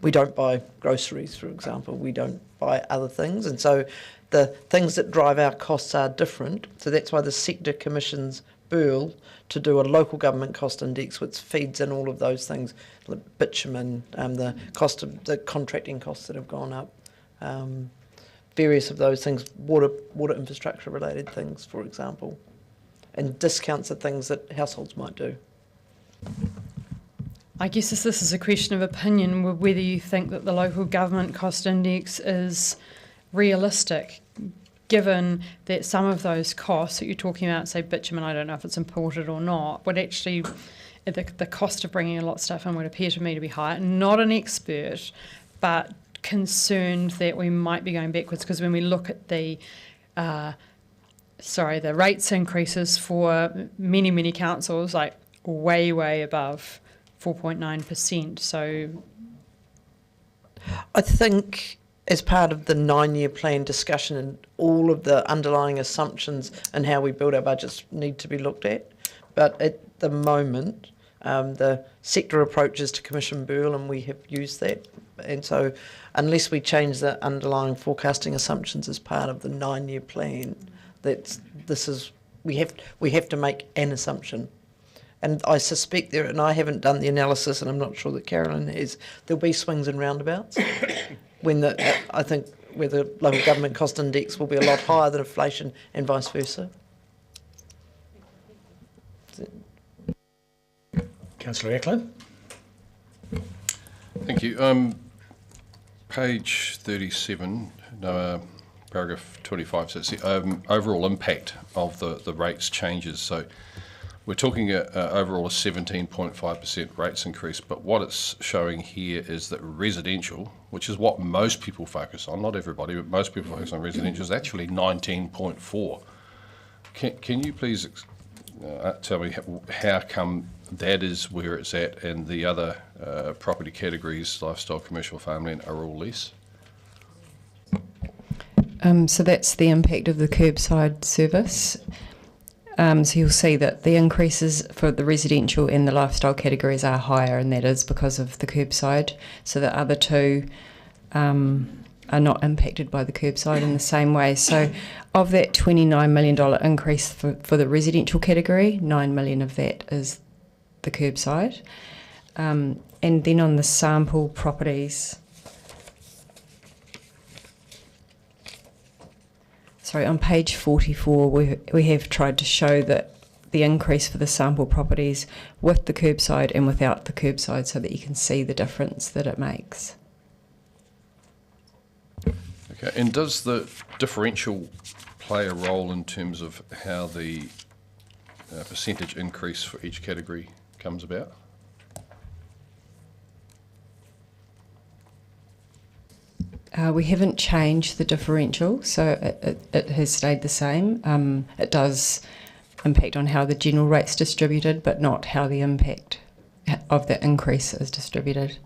We don't buy groceries, for example. We don't buy other things. And so the things that drive our costs are different. So that's why the sector commissions Burl to do a local government cost index which feeds in all of those things, like bitumen, the cost of the contracting costs that have gone up, various of those things, water infrastructure related things, for example, and discounts of things that households might do. I guess this is a question of opinion, whether you think that the local government cost index is realistic, given that some of those costs that you're talking about, say bitumen, I don't know if it's imported or not, would actually, the cost of bringing a lot of stuff in would appear to me to be high. Not an expert, but concerned that we might be going backwards, because when we look at the rates increases for many councils, like way above 4.9%. So I think as part of the 9-year plan discussion and all of the underlying assumptions and how we build our budgets need to be looked at. But at the moment, the sector approaches to Commission Burl, and we have used that. And so unless we change the underlying forecasting assumptions as part of the 9-year plan, we have to make an assumption. And I suspect there, and I haven't done the analysis, and I'm not sure that Carolyn has, there'll be swings and roundabouts when I think where the local government cost index will be a lot higher than inflation and vice versa. Councillor Eklund. Thank you. Page 37, paragraph 25, so it's the overall impact of the rates changes. So we're talking overall a 17.5% rates increase, but what it's showing here is that residential, which is what most people focus on, not everybody, but most people focus on residential, is actually 19.4. Can you please tell me how come that is where it's at and the other property categories, lifestyle, commercial, farmland, are all less? So that's the impact of the curbside service. So you'll see that the increases for the residential and the lifestyle categories are higher, and that is because of the curbside. So the other two are not impacted by the curbside in the same way. So of that $29 million increase for the residential category, $9 million of that is the curbside. And then on the sample properties, sorry, on page 44, we have tried to show that the increase for the sample properties with the curbside and without the curbside, so that you can see the difference that it makes. Okay, and does the differential play a role in terms of how the percentage increase for each category comes about? We haven't changed the differential, so it has stayed the same. It does impact on how the general rate's distributed, but not how the impact of the increase is distributed.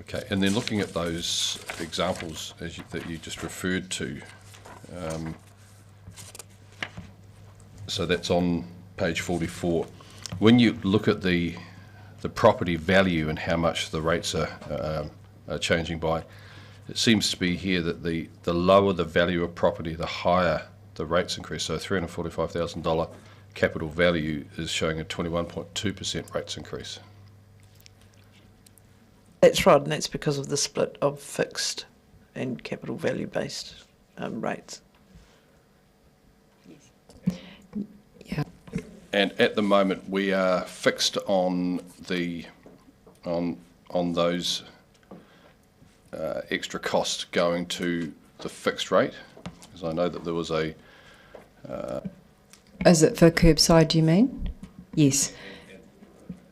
Okay, and then looking at those examples that you just referred to, so that's on page 44. When you look at the property value and how much the rates are changing by, it seems to be here that the lower the value of property, the higher the rates increase. So $345,000 capital value is showing a 21.2% rates increase. That's right, and that's because of the split of fixed and capital value based rates. Yeah. And at the moment, we are fixed on those extra costs going to the fixed rate, because I know that there was a. Is it for curbside, do you mean? Yes.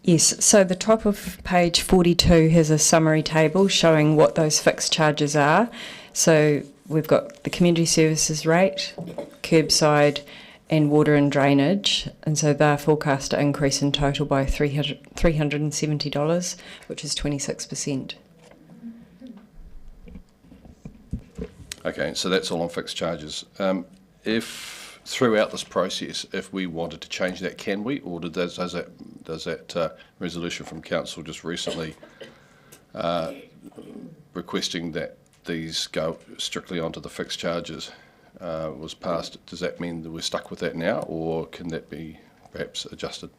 Yes, so the top of page 42 has a summary table showing what those fixed charges are. So we've got the community services rate, curbside, and water and drainage, and so they're forecast to increase in total by $370, which is 26%. Okay, so that's all on fixed charges. If throughout this process, if we wanted to change that, can we, or does that resolution from council just recently requesting that these go strictly onto the fixed charges was passed? Does that mean that we're stuck with that now, or can that be perhaps adjusted?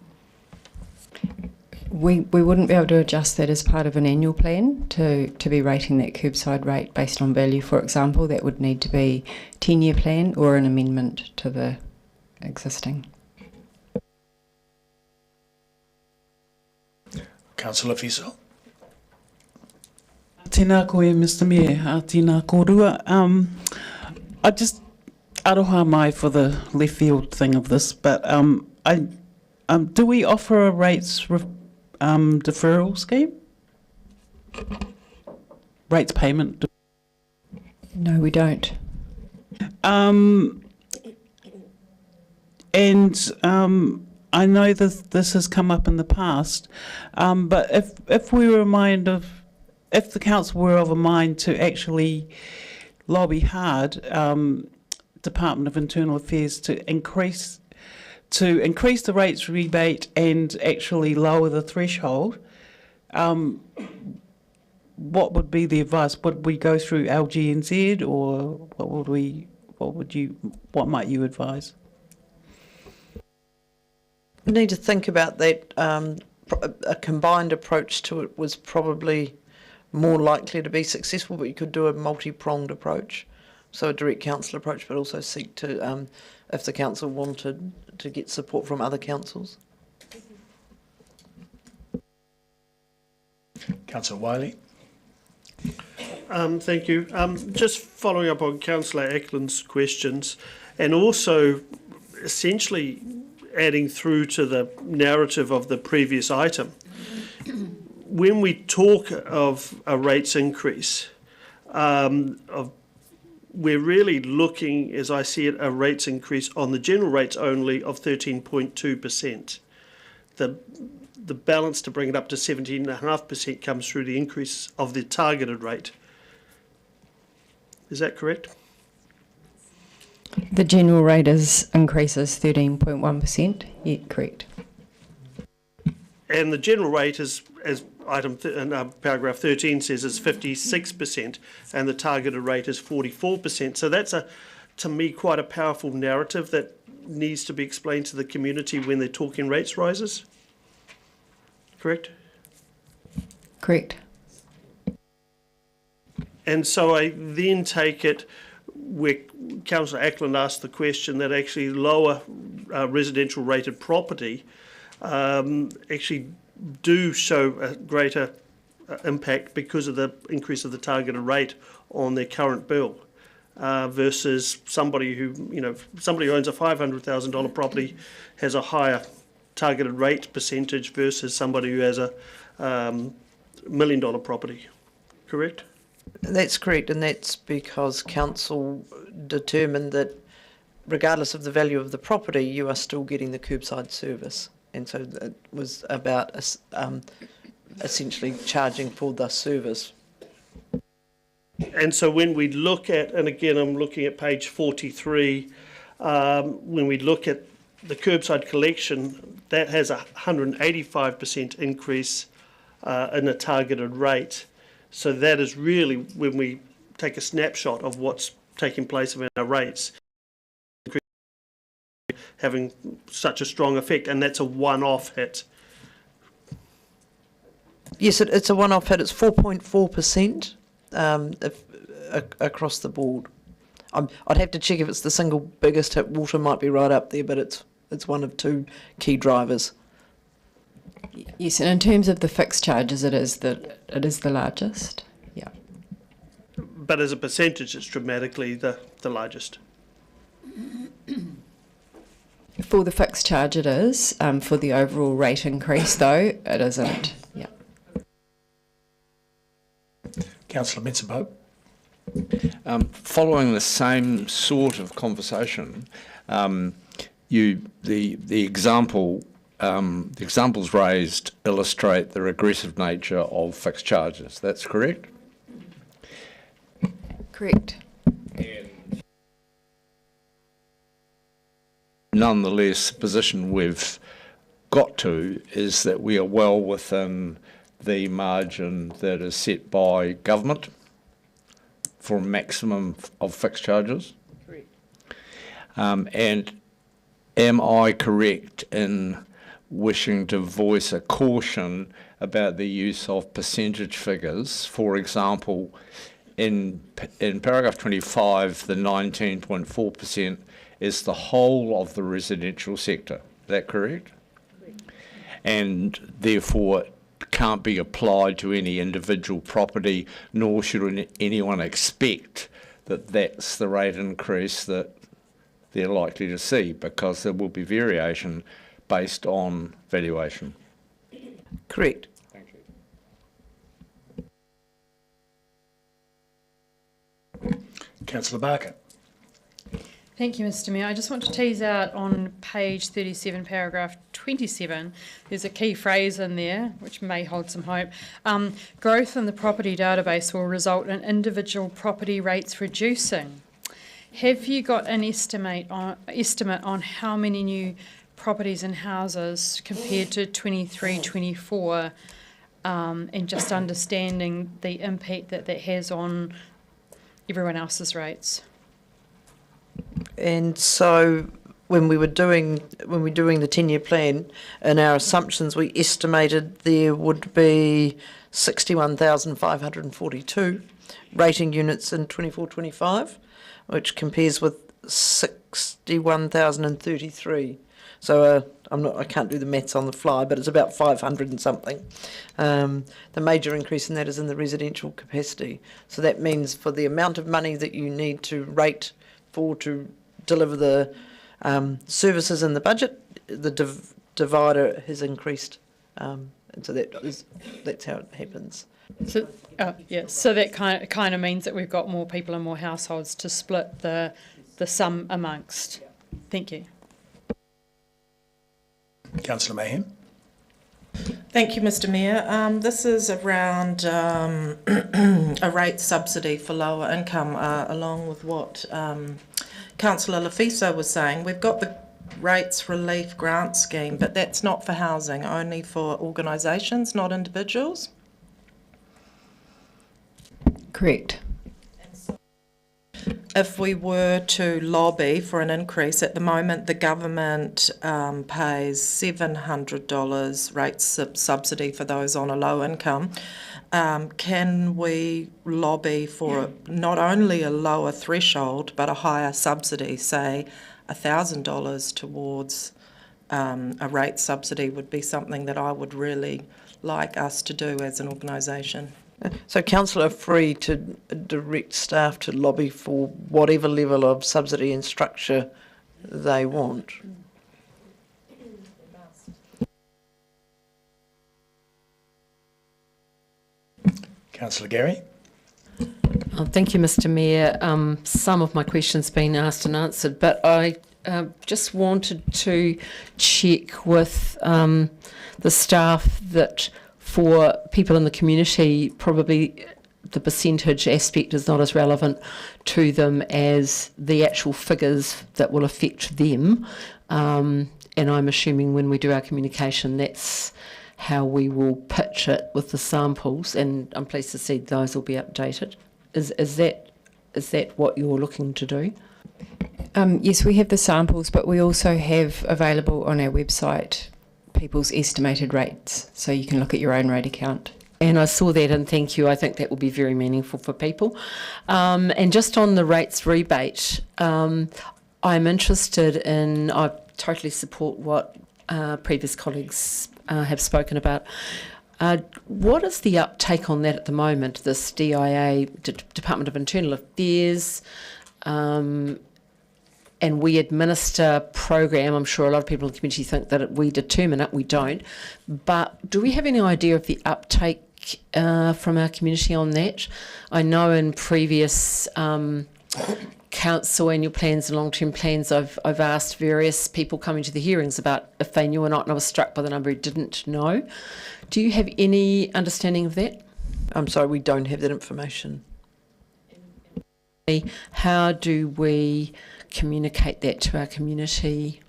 We wouldn't be able to adjust that as part of an annual plan to be rating that curbside rate based on value, for example. That would need to be a 10-year plan or an amendment to the existing. Councillor Fiso. Tēnā koe, Mr. Mayor. Tēnā kōrua. I just aroha mai for the left field thing of this, but do we offer a rates deferral scheme? Rates payment? No, we don't. I know this has come up in the past, but if the council were of a mind to actually lobby hard, Department of Internal Affairs to increase the rates rebate and actually lower the threshold, what would be the advice? Would we go through LGNZ, or what might you advise? We need to think about that. A combined approach to it was probably more likely to be successful, but you could do a multi-pronged approach. So a direct council approach, but also seek to, if the council wanted, to get support from other councils. Councillor Wiley. Thank you. Just following up on Councillor Ackland's questions, and also essentially adding through to the narrative of the previous item. When we talk of a rates increase, we're really looking, as I see it, a rates increase on the general rates only of 13.2%. The balance to bring it up to 17.5% comes through the increase of the targeted rate. Is that correct? The general rate increases 13.1%. Yeah, correct. And the general rate is, as paragraph 13 says, is 56%, and the targeted rate is 44%. So that's to me, quite a powerful narrative that needs to be explained to the community when they're talking rates rises. Correct? Correct. And so I then take it where Councillor Ackland asked the question that actually lower residential rated property actually do show a greater impact because of the increase of the targeted rate on their current bill versus somebody who owns a $500,000 property has a higher targeted rate percentage versus somebody who has a $1 million property. Correct? That's correct, and that's because council determined that regardless of the value of the property, you are still getting the curbside service. And so it was about essentially charging for the service. And so when we look at, and again I'm looking at page 43, when we look at the curbside collection, that has a 185% increase in a targeted rate. So that is really, when we take a snapshot of what's taking place in our rates, having such a strong effect, and that's a one-off hit. Yes, it's a one-off hit. It's 4.4% across the board. I'd have to check if it's the single biggest hit. Water might be right up there, but it's one of two key drivers. Yes, and in terms of the fixed charges, it is the largest. Yeah. But as a percentage, it's dramatically the largest. For the fixed charge, it is. For the overall rate increase, though, it isn't. Yeah. Councillor Mensah-Pope. Following the same sort of conversation, the examples raised illustrate the regressive nature of fixed charges. That's correct? Correct. nonetheless, the position we've got to is that we are well within the margin that is set by government for a maximum of fixed charges. Correct. And am I correct in wishing to voice a caution about the use of percentage figures? For example, in paragraph 25, the 19.4% is the whole of the residential sector. Is that correct? Correct. And therefore can't be applied to any individual property, nor should anyone expect that that's the rate increase that they're likely to see, because there will be variation based on valuation. Correct. Councillor Barker. Thank you, Mr. Mayor. I just want to tease out on page 37, paragraph 27, there's a key phrase in there which may hold some hope. Growth in the property database will result in individual property rates reducing. Have you got an estimate on how many new properties and houses compared to 23-24, and just understanding the impact that that has on everyone else's rates? And so when we were doing the 10-year plan, in our assumptions we estimated there would be 61,542 rating units in 24-25, which compares with 61,033. So I can't do the maths on the fly, but it's about 500 and something. The major increase in that is in the residential capacity. So that means for the amount of money that you need to rate for to deliver the services in the budget, the divider has increased, and so that's how it happens. So so that kind of means that we've got more people and more households to split the sum amongst. Thank you. Councillor Mayhem. Thank you, Mr. Mayor. This is around a rate subsidy for lower income, along with what Councillor Lafiso was saying. We've got the Rates Relief Grant Scheme, but that's not for housing, only for organisations, not individuals. Correct. If we were to lobby for an increase, at the moment the government pays $700 rate subsidy for those on a low income. Can we lobby for not only a lower threshold but a higher subsidy, say $1,000 towards a rate subsidy would be something that I would really like us to do as an organisation. So council are free to direct staff to lobby for whatever level of subsidy and structure they want. Councillor Gary. Thank you, Mr. Mayor. Some of my questions have been asked and answered, but I just wanted to check with the staff that for people in the community, probably the percentage aspect is not as relevant to them as the actual figures that will affect them. And I'm assuming when we do our communication, that's how we will pitch it with the samples, and I'm pleased to see those will be updated. Is that what you're looking to do? Yes, we have the samples, but we also have available on our website people's estimated rates, so you can look at your own rate account. And I saw that, and thank you. I think that will be very meaningful for people. And just on the rates rebate, I'm interested in, I totally support what previous colleagues have spoken about. What is the uptake on that at the moment, this DIA, Department of Internal Affairs, and we administer program? I'm sure a lot of people in the community think that we determine it, we don't. But do we have any idea of the uptake from our community on that? I know in previous council annual plans and long-term plans, I've asked various people coming to the hearings about if they knew or not, and I was struck by the number who didn't know. Do you have any understanding of that? I'm sorry, we don't have that information. How do we communicate that to our community?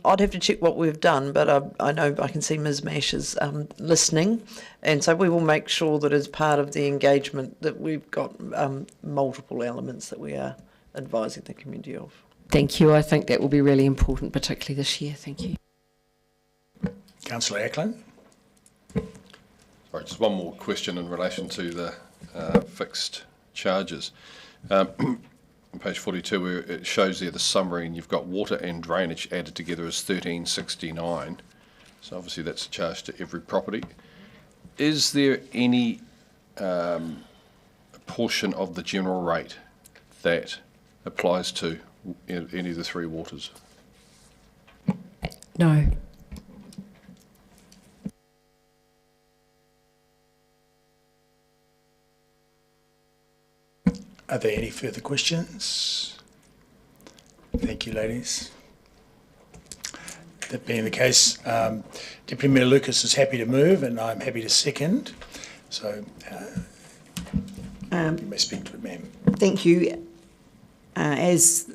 I'd have to check what we've done, but I know I can see Ms Mash is listening, and so we will make sure that as part of the engagement that we've got multiple elements that we are advising the community of. Thank you. I think that will be really important, particularly this year. Thank you. Councillor Ackland. Sorry, just one more question in relation to the fixed charges. On page 42, where it shows there the summary, and you've got water and drainage added together as 1369. So obviously that's a charge to every property. Is there any portion of the general rate that applies to any of the three waters? No. Are there any further questions? Thank you, ladies. That being the case, Deputy Mayor Lucas is happy to move and I'm happy to second. So you may speak to it, ma'am. Thank you. As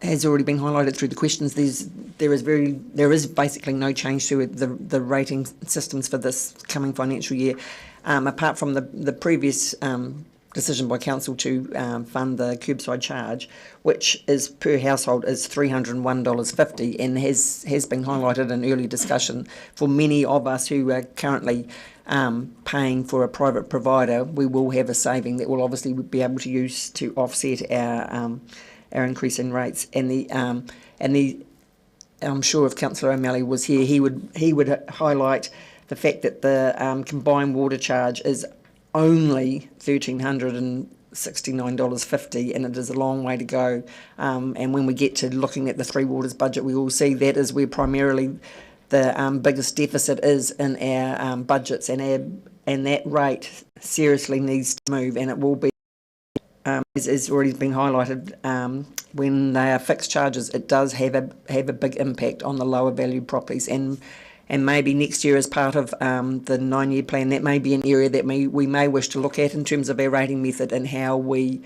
has already been highlighted through the questions, there is basically no change to the rating systems for this coming financial year, apart from the previous decision by council to fund the curbside charge, which is per household is $301.50, and has been highlighted in early discussion for many of us who are currently paying for a private provider. We will have a saving that we'll obviously be able to use to offset our increase in rates. And I'm sure if Councillor O'Malley was here, he would highlight the fact that the combined water charge is only $1,369.50, and it is a long way to go. And when we get to looking at the Three Waters budget, we will see that is where primarily the biggest deficit is in our budgets, and that rate seriously needs to move, and it will be, as already been highlighted, when they are fixed charges, it does have a big impact on the lower value properties, and maybe next year as part of the 9-year plan, that may be an area that we may wish to look at in terms of our rating method and how we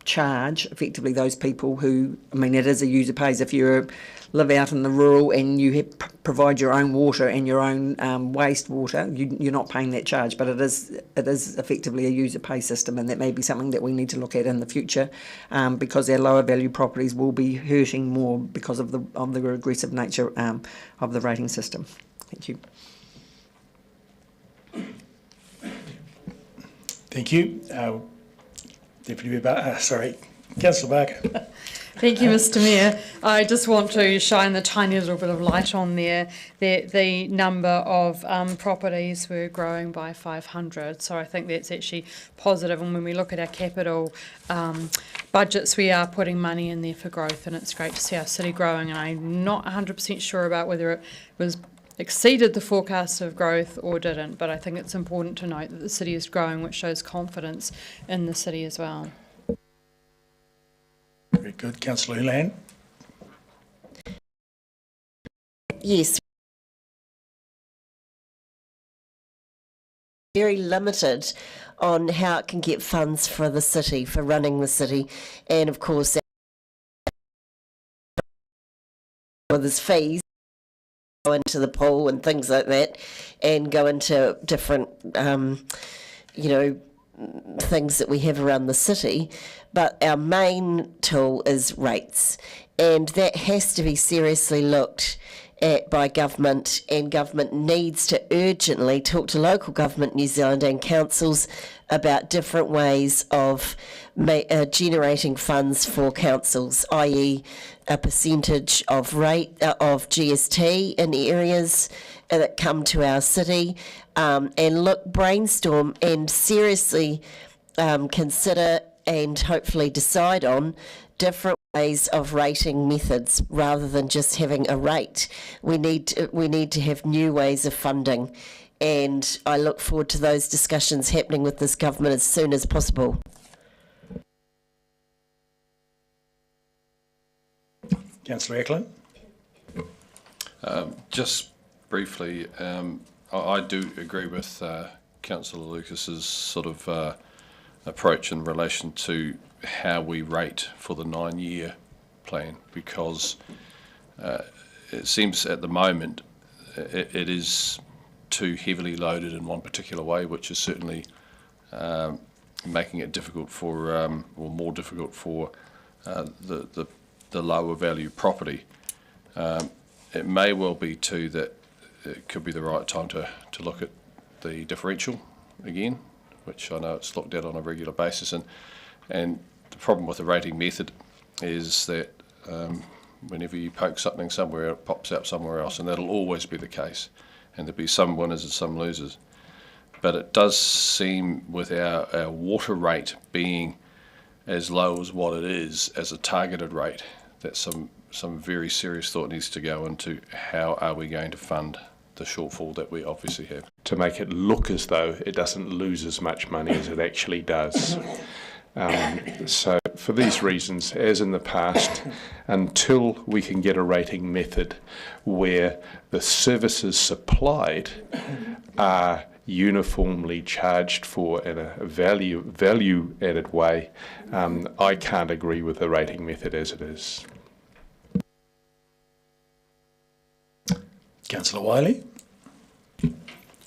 charge effectively those people who, I mean, it is a user pays. If you live out in the rural and you provide your own water and your own waste water, you're not paying that charge, but it is effectively a user pay system, and that may be something that we need to look at in the future, because our lower value properties will be hurting more because of the regressive nature of the rating system. Thank you. Thank you. Deputy Mayor Councillor Barker. Thank you, Mr Mayor. I just want to shine the tiny little bit of light on there that the number of properties were growing by 500. So I think that's actually positive. And when we look at our capital budgets, we are putting money in there for growth, and it's great to see our city growing. And I'm not 100% sure about whether it was exceeded the forecast of growth or didn't, but I think it's important to note that the city is growing, which shows confidence in the city as well. Very good. Councillor Ulan. Yes. Very limited on how it can get funds for the city, for running the city, and of course there's fees go into the pool and things like that, and go into different things that we have around the city, but our main tool is rates, and that has to be seriously looked at by government, and government needs to urgently talk to local government New Zealand and councils about different ways of generating funds for councils, i.e. a percentage of rate of GST in areas that come to our city, and brainstorm and seriously consider and hopefully decide on different ways of rating methods rather than just having a rate. We need to have new ways of funding, and I look forward to those discussions happening with this government as soon as possible. Councillor Eklund. Just briefly, I do agree with Councillor Lucas's sort of approach in relation to how we rate for the 9-year plan, because it seems at the moment it is too heavily loaded in one particular way, which is certainly making it difficult for, or more difficult for the lower value property. It may well be too that it could be the right time to look at the differential again, which I know it's looked at on a regular basis, and the problem with the rating method is that whenever you poke something somewhere, it pops out somewhere else, and that'll always be the case, and there'll be some winners and some losers. But it does seem, with our water rate being as low as what it is as a targeted rate, that some very serious thought needs to go into how are we going to fund the shortfall that we obviously have. To make it look as though it doesn't lose as much money as it actually does. So for these reasons, as in the past, until we can get a rating method where the services supplied are uniformly charged for in a value added way, I can't agree with the rating method as it is. Councillor Wiley.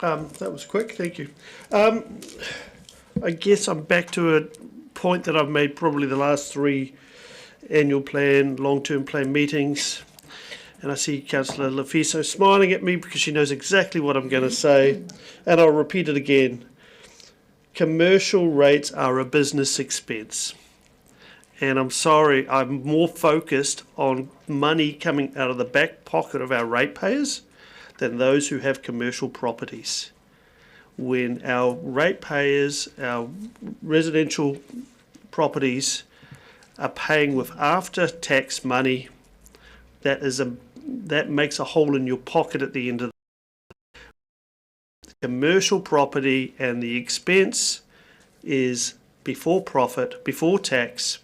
That was quick, thank you. I guess I'm back to a point that I've made probably the last 3 annual plan, long-term plan meetings, and I see Councillor Lafiso smiling at me because she knows exactly what I'm going to say, and I'll repeat it again. Commercial rates are a business expense, and I'm sorry, I'm more focused on money coming out of the back pocket of our ratepayers than those who have commercial properties. When our ratepayers, our residential properties are paying with after-tax money, that makes a hole in your pocket at the end of the commercial property, and the expense is before profit, before tax.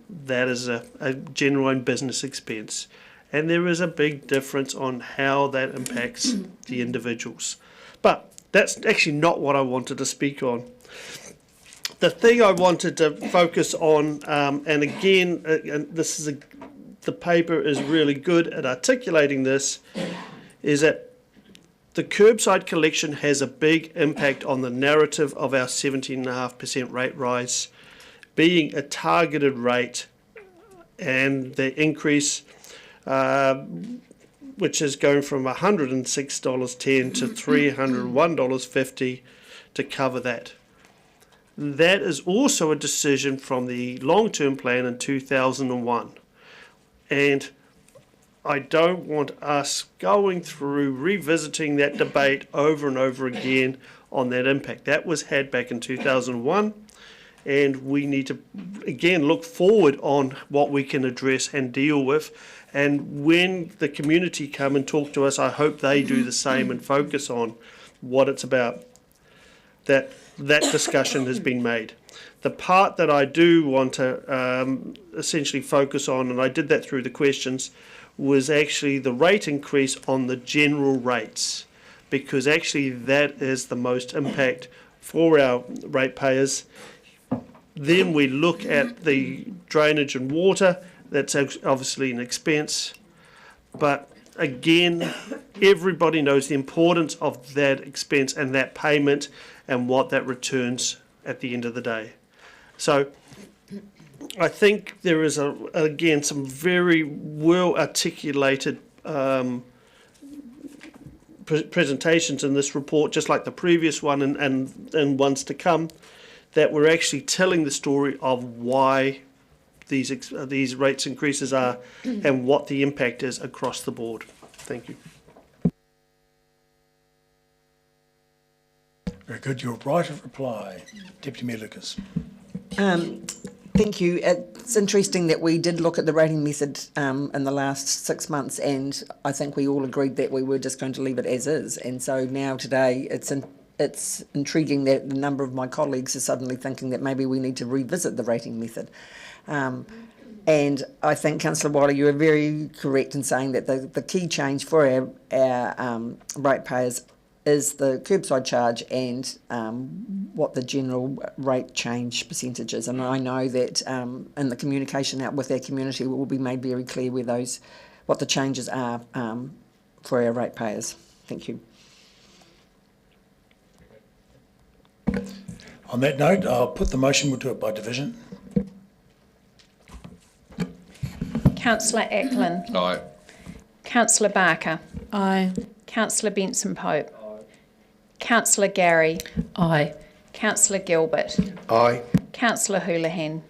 That is a genuine business expense. And there is a big difference on how that impacts the individuals. But that's actually not what I wanted to speak on. The thing I wanted to focus on, and again, the paper is really good at articulating this, is that the curbside collection has a big impact on the narrative of our 17.5% rate rise, being a targeted rate, and the increase, which is going from $106.10 to $301.50 to cover that. That is also a decision from the long-term plan in 2001. And I don't want us going through revisiting that debate over and over again on that impact. That was had back in 2001, and we need to again look forward on what we can address and deal with. And when the community come and talk to us, I hope they do the same and focus on what it's about. That discussion has been made. The part that I do want to essentially focus on, and I did that through the questions, was actually the rate increase on the general rates, because actually that is the most impact for our ratepayers. Then we look at the drainage and water. That's obviously an expense, but again, everybody knows the importance of that expense and that payment and what that returns at the end of the day. So I think there is, again, some very well articulated presentations in this report, just like the previous one and ones to come, that we're actually telling the story of why these rates increases are and what the impact is across the board. Thank you. Very good. Your right of reply, Deputy Mayor Lucas. Thank you. It's interesting that we did look at the rating method in the last 6 months, and I think we all agreed that we were just going to leave it as is. And so now today, it's intriguing that the number of my colleagues are suddenly thinking that maybe we need to revisit the rating method. And I think, Councillor Wiley, you are very correct in saying that the key change for our ratepayers is the curbside charge and what the general rate change percentage is. And I know that in the communication out with our community, it will be made very clear where what the changes are for our ratepayers. Thank you. On that note, I'll put the motion, we'll do it by division. Councillor Ackland. Aye. Councillor Barker. Aye. Councillor Benson Pope. Councillor Gary. Aye. Councillor Gilbert. Aye. Councillor Houlihan.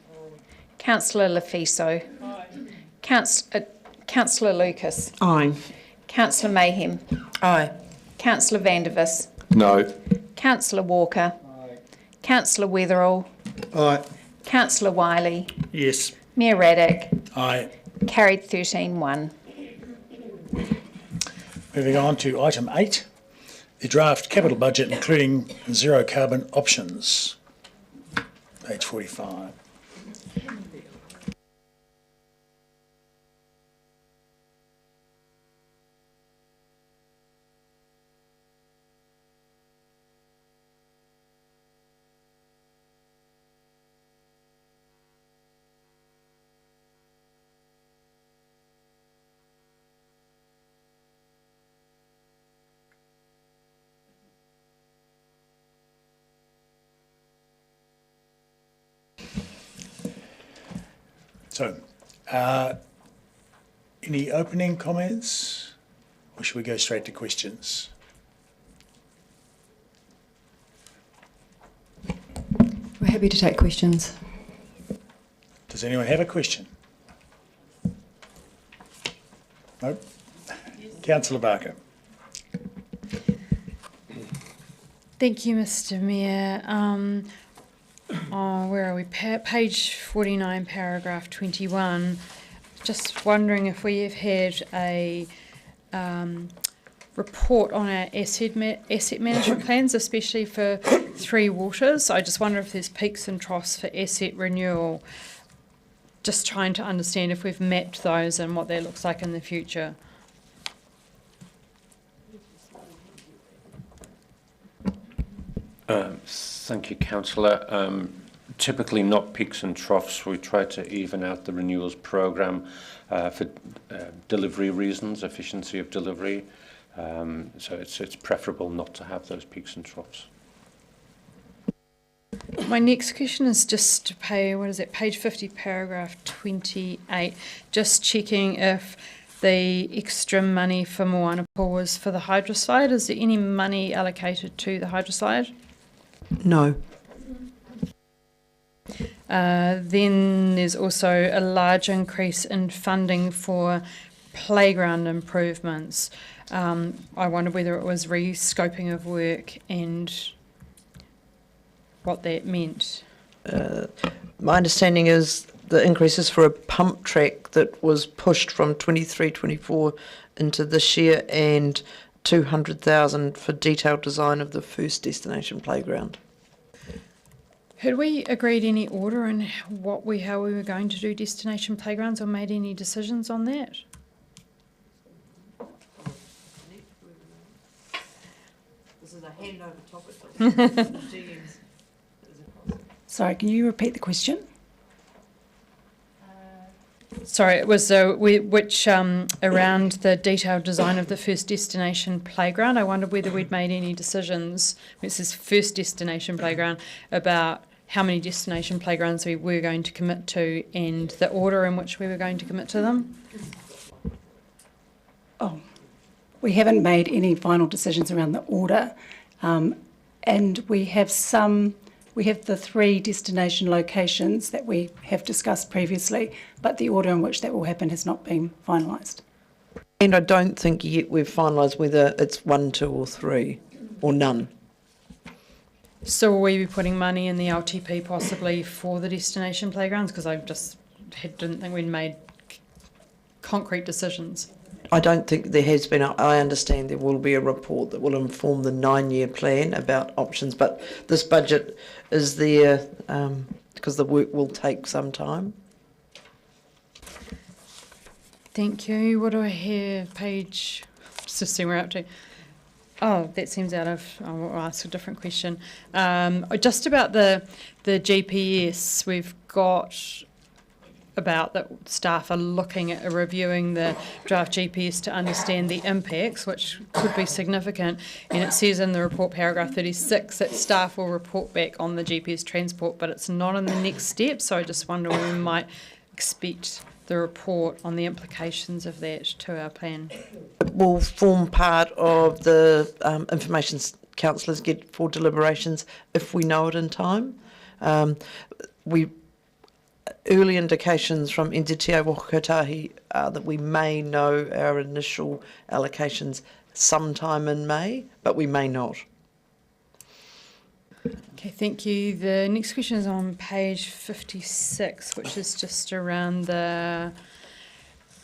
Councillor Lefiso. Councillor Lucas. Aye. Councillor Mayhem. Aye. Councillor Vandervis. No. Councillor Walker. Councillor Weatherall. Aye. Councillor Wiley. Yes. Mayor Raddick. Aye. Carried 13-1. Moving on to item 8, the draft capital budget including zero carbon options. Page 45. So, any opening comments, or should we go straight to questions? We're happy to take questions. Does anyone have a question? No? Councillor Barker. Thank you, Mr. Mayor. Where are we? Page 49, paragraph 21. Just wondering if we have had a report on our asset management plans, especially for Three Waters. I just wonder if there's peaks and troughs for asset renewal. Just trying to understand if we've mapped those and what that looks like in the future. Thank you, Councillor. Typically not peaks and troughs. We try to even out the renewals programme for delivery reasons, efficiency of delivery. So it's preferable not to have those peaks and troughs. My next question is just to page 50, paragraph 28, just checking if the extra money for Moana Pool was for the hydroslide. Is there any money allocated to the hydroslide? No. Then there's also a large increase in funding for playground improvements. I wonder whether it was re-scoping of work and what that meant. My understanding is the increase is for a pump track that was pushed from 23-24 into this year, and 200,000 for detailed design of the first destination playground. Had we agreed any order in how we were going to do destination playgrounds, or made any decisions on that? This is a handover topic. Sorry, can you repeat the question? Sorry, it was which around the detailed design of the first destination playground. I wondered whether we'd made any decisions, this is first destination playground, about how many destination playgrounds we were going to commit to and the order in which we were going to commit to them. Oh, we haven't made any final decisions around the order, and we have the 3 destination locations that we have discussed previously, but the order in which that will happen has not been finalised. And I don't think yet we've finalised whether it's 1, 2 or 3, or none. So will we be putting money in the LTP possibly for the destination playgrounds? Because I just didn't think we'd made concrete decisions. I don't think there has been. I understand there will be a report that will inform the 9-year plan about options, but this budget is there because the work will take some time. Thank you. What do I have? Page, let's just see where we're up to. Oh, that seems out of. I'll ask a different question. Just about the GPS, we've got about that staff are looking at reviewing the draft GPS to understand the impacts, which could be significant. And it says in the report, paragraph 36, that staff will report back on the GPS transport, but it's not in the next step. So I just wonder when we might expect the report on the implications of that to our plan. It will form part of the information councillors get for deliberations if we know it in time. Early indications from NZTA Whakakotahi are that we may know our initial allocations sometime in May, but we may not. Okay, thank you. The next question is on page 56, which is just around the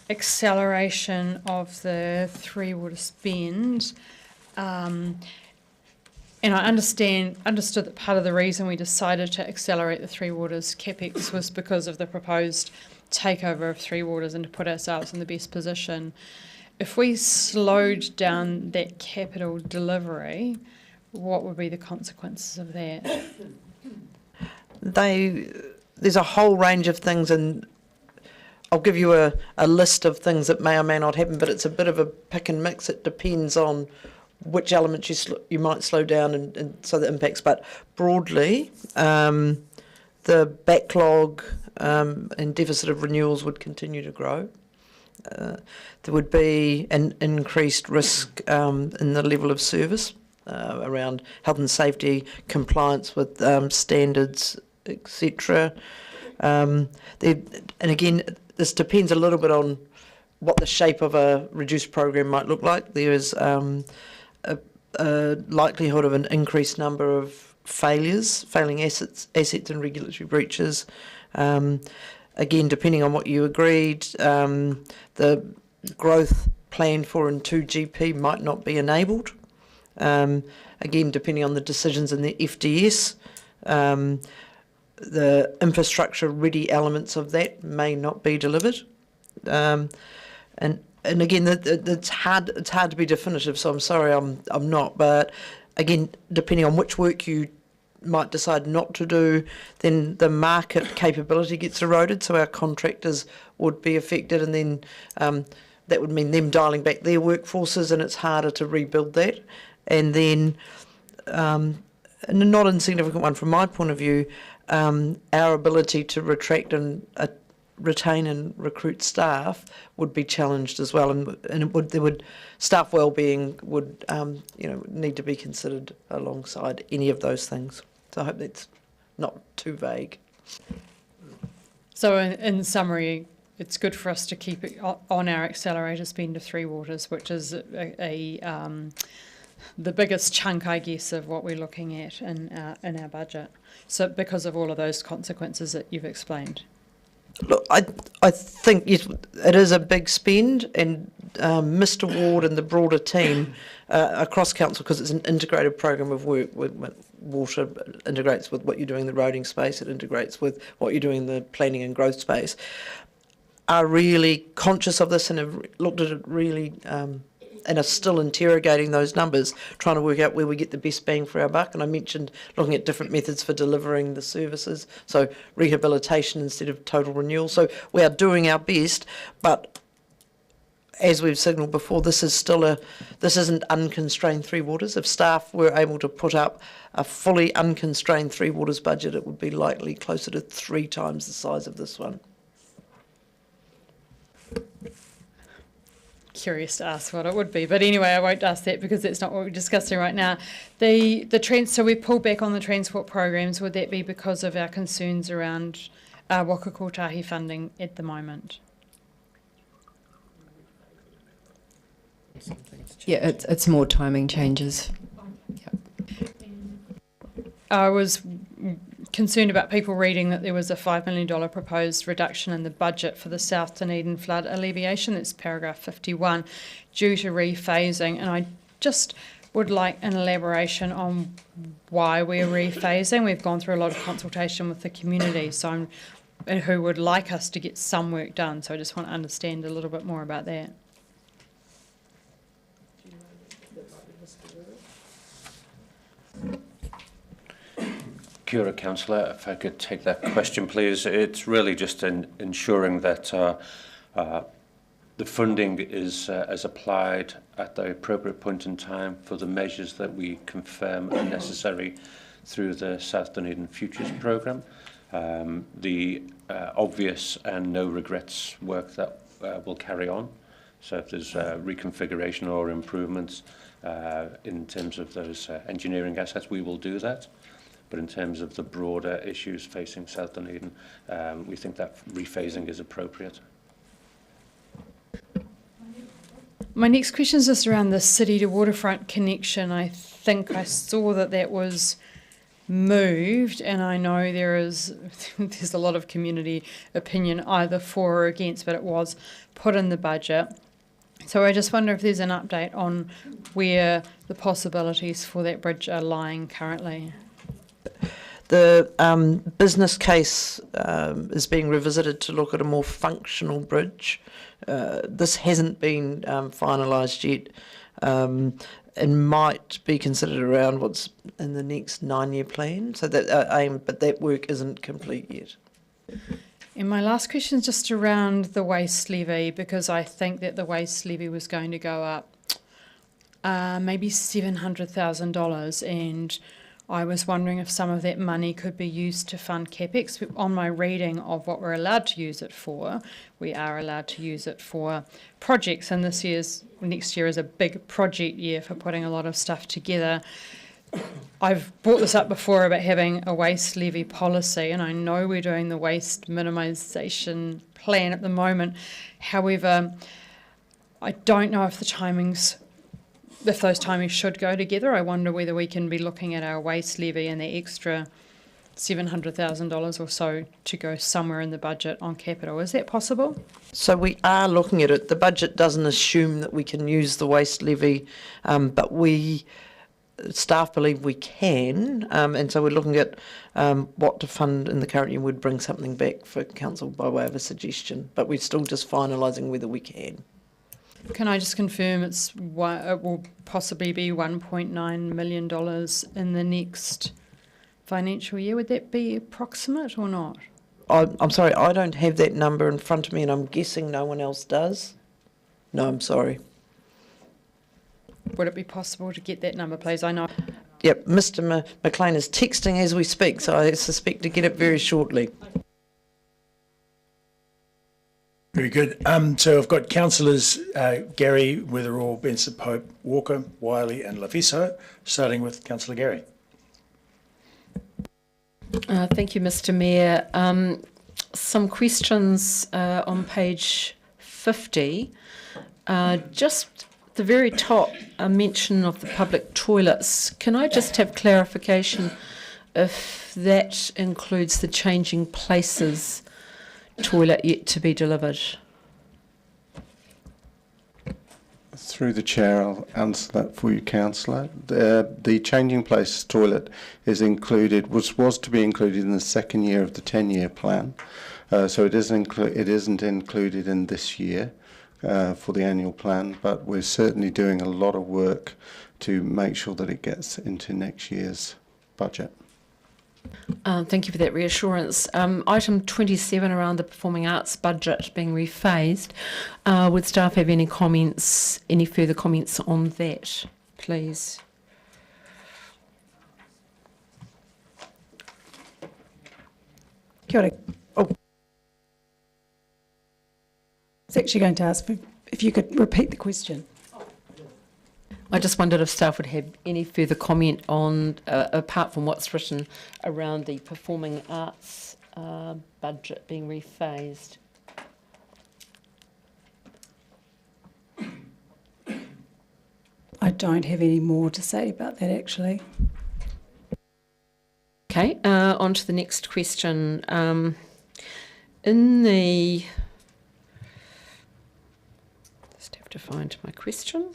acceleration of the Three Water spend. And I understood that part of the reason we decided to accelerate the Three Waters CapEx was because of the proposed takeover of Three Waters and to put ourselves in the best position. If we slowed down that capital delivery, what would be the consequences of that? There's a whole range of things, and I'll give you a list of things that may or may not happen, but it's a bit of a pick and mix. It depends on which elements you might slow down and so that impacts. But broadly, the backlog and deficit of renewals would continue to grow. There would be an increased risk in the level of service around health and safety, compliance with standards, etc. And again, this depends a little bit on what the shape of a reduced program might look like. There is a likelihood of an increased number of failing assets and regulatory breaches. Again, depending on what you agreed, the growth planned for in 2GP might not be enabled. Again, depending on the decisions in the FDS, the infrastructure ready elements of that may not be delivered. And again, it's hard to be definitive, so I'm sorry I'm not. But again, depending on which work you might decide not to do, then the market capability gets eroded, so our contractors would be affected, and then that would mean them dialing back their workforces, and it's harder to rebuild that. And then, and a not insignificant one from my point of view, our ability to retain and recruit staff would be challenged as well, and staff wellbeing would need to be considered alongside any of those things. So I hope that's not too vague. So in summary, it's good for us to keep it on our accelerator spend of Three Waters, which is the biggest chunk, I guess, of what we're looking at in our budget. So because of all of those consequences that you've explained. Look, I think yes, it is a big spend, and Mr. Ward and the broader team across council, because it's an integrated program of work with water, integrates with what you're doing in the roading space, it integrates with what you're doing in the planning and growth space, are really conscious of this and have looked at it really and are still interrogating those numbers, trying to work out where we get the best bang for our buck. And I mentioned looking at different methods for delivering the services, so rehabilitation instead of total renewal. So we are doing our best, but as we've signalled before, this isn't unconstrained Three Waters. If staff were able to put up a fully unconstrained Three Waters budget, it would be likely closer to 3 times the size of this one. Curious to ask what it would be, but anyway, I won't ask that because that's not what we're discussing right now. So we've pulled back on the transport programs. Would that be because of our concerns around Waka Kotahi funding at the moment? Yeah, it's more timing changes. Yep. I was concerned about people reading that there was a $5 million proposed reduction in the budget for the South Dunedin flood alleviation. That's paragraph 51, due to rephasing. And I just would like an elaboration on why we're rephasing. We've gone through a lot of consultation with the community, who would like us to get some work done. So I just want to understand a little bit more about that. Kia ora, Councillor. If I could take that question, please. It's really just ensuring that the funding is applied at the appropriate point in time for the measures that we confirm are necessary through the South Dunedin Futures Programme. The obvious and no regrets work that will carry on. So if there's reconfiguration or improvements in terms of those engineering assets, we will do that. But in terms of the broader issues facing South Dunedin, we think that rephasing is appropriate. My next question is just around the city to waterfront connection. I think I saw that was moved, and I know there's a lot of community opinion either for or against, but it was put in the budget. So I just wonder if there's an update on where the possibilities for that bridge are lying currently. The business case is being revisited to look at a more functional bridge. This hasn't been finalised yet and might be considered around what's in the next 9-year plan. So that aim, but that work isn't complete yet. And my last question is just around the waste levy, because I think that the waste levy was going to go up maybe $700,000, and I was wondering if some of that money could be used to fund CapEx. On my reading of what we're allowed to use it for, we are allowed to use it for projects, and next year is a big project year for putting a lot of stuff together. I've brought this up before about having a waste levy policy, and I know we're doing the waste minimisation plan at the moment. However, I don't know if those timings should go together. I wonder whether we can be looking at our waste levy and the extra $700,000 or so to go somewhere in the budget on capital. Is that possible? So we are looking at it. The budget doesn't assume that we can use the waste levy, but staff believe we can, and so we're looking at what to fund in the current year. Would bring something back for council by way of a suggestion, but we're still just finalising whether we can. Can I just confirm it will possibly be $1.9 million in the next financial year? Would that be approximate or not? I'm sorry, I don't have that number in front of me, and I'm guessing no one else does. No, I'm sorry. Would it be possible to get that number, please? I know. Yep, Mr. McLean is texting as we speak, so I suspect to get it very shortly. Very good. So I've got councillors Gary, Wetherall, Benson, Pope, Walker, Wiley and Laviso, starting with councillor Gary. Thank you, Mr. Mayor. Some questions on page 50. Just the very top, a mention of the public toilets. Can I just have clarification if that includes the changing places toilet yet to be delivered? Through the chair, I'll answer that for you, councillor. The changing places toilet is included, was to be included in the second year of the 10-year plan, so it isn't included in this year for the annual plan, but we're certainly doing a lot of work to make sure that it gets into next year's budget. Thank you for that reassurance. Item 27 around the performing arts budget being rephased. Would staff have any further comments on that, please? Kia ora. I was actually going to ask if you could repeat the question. I just wondered if staff would have any further comment on, apart from what's written around the performing arts budget being rephased. I don't have any more to say about that, actually. Okay, on to the next question. Just have to find my question.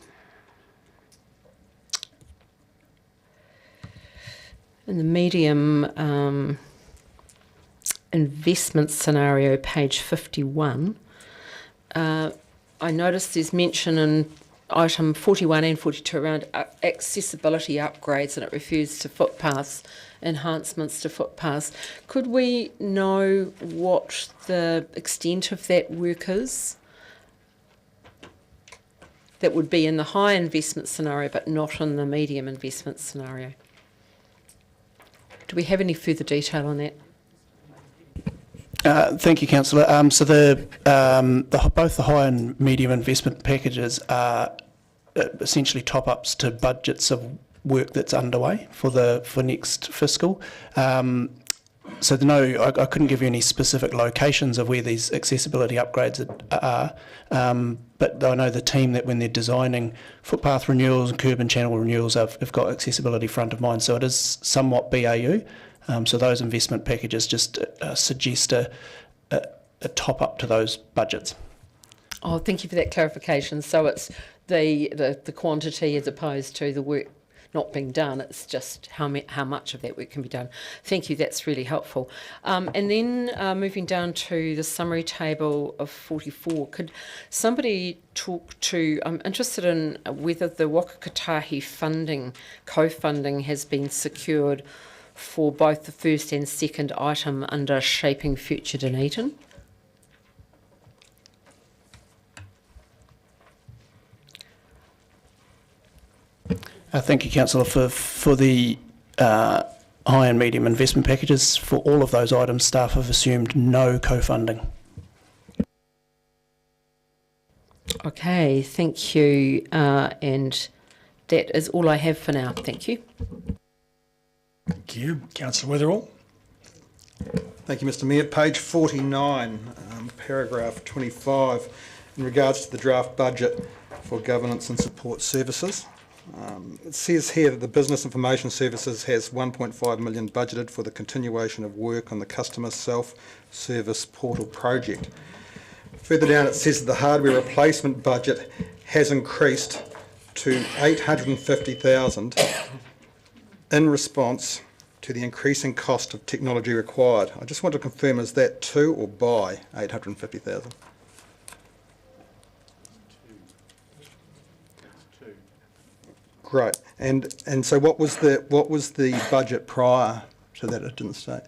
In the medium investment scenario, page 51, I noticed there's mention item 41 and 42 around accessibility upgrades, and it refers to footpaths, enhancements to footpaths. Could we know what the extent of that work is? That would be in the high investment scenario, but not in the medium investment scenario. Do we have any further detail on that? Thank you, Councillor. So both the high and medium investment packages are essentially top-ups to budgets of work that's underway for next fiscal. So no, I couldn't give you any specific locations of where these accessibility upgrades are, but I know the team that when they're designing footpath renewals and curb and channel renewals have got accessibility front of mind. So it is somewhat BAU. So those investment packages just suggest a top up to those budgets. Oh, thank you for that clarification. So it's the quantity as opposed to the work not being done. It's just how much of that work can be done. Thank you. That's really helpful. And then moving down to the summary table of 44, could somebody talk to? I'm interested in whether the Wakakatahi funding, co-funding, has been secured for both the first and second item under Shaping Future Dunedin. Thank you, Councillor, for the high and medium investment packages. For all of those items, staff have assumed no co-funding. Okay, thank you. And that is all I have for now. Thank you. Thank you. Councillor Witherall. Thank you, Mr Mayor. Page 49, paragraph 25, in regards to the draft budget for governance and support services. It says here that the Business Information Services has 1.5 million budgeted for the continuation of work on the customer self-service portal project. Further down it says that the hardware replacement budget has increased to 850,000 in response to the increasing cost of technology required. I just want to confirm, is that to or by 850,000? Great. And so what was the budget prior to that? It didn't state.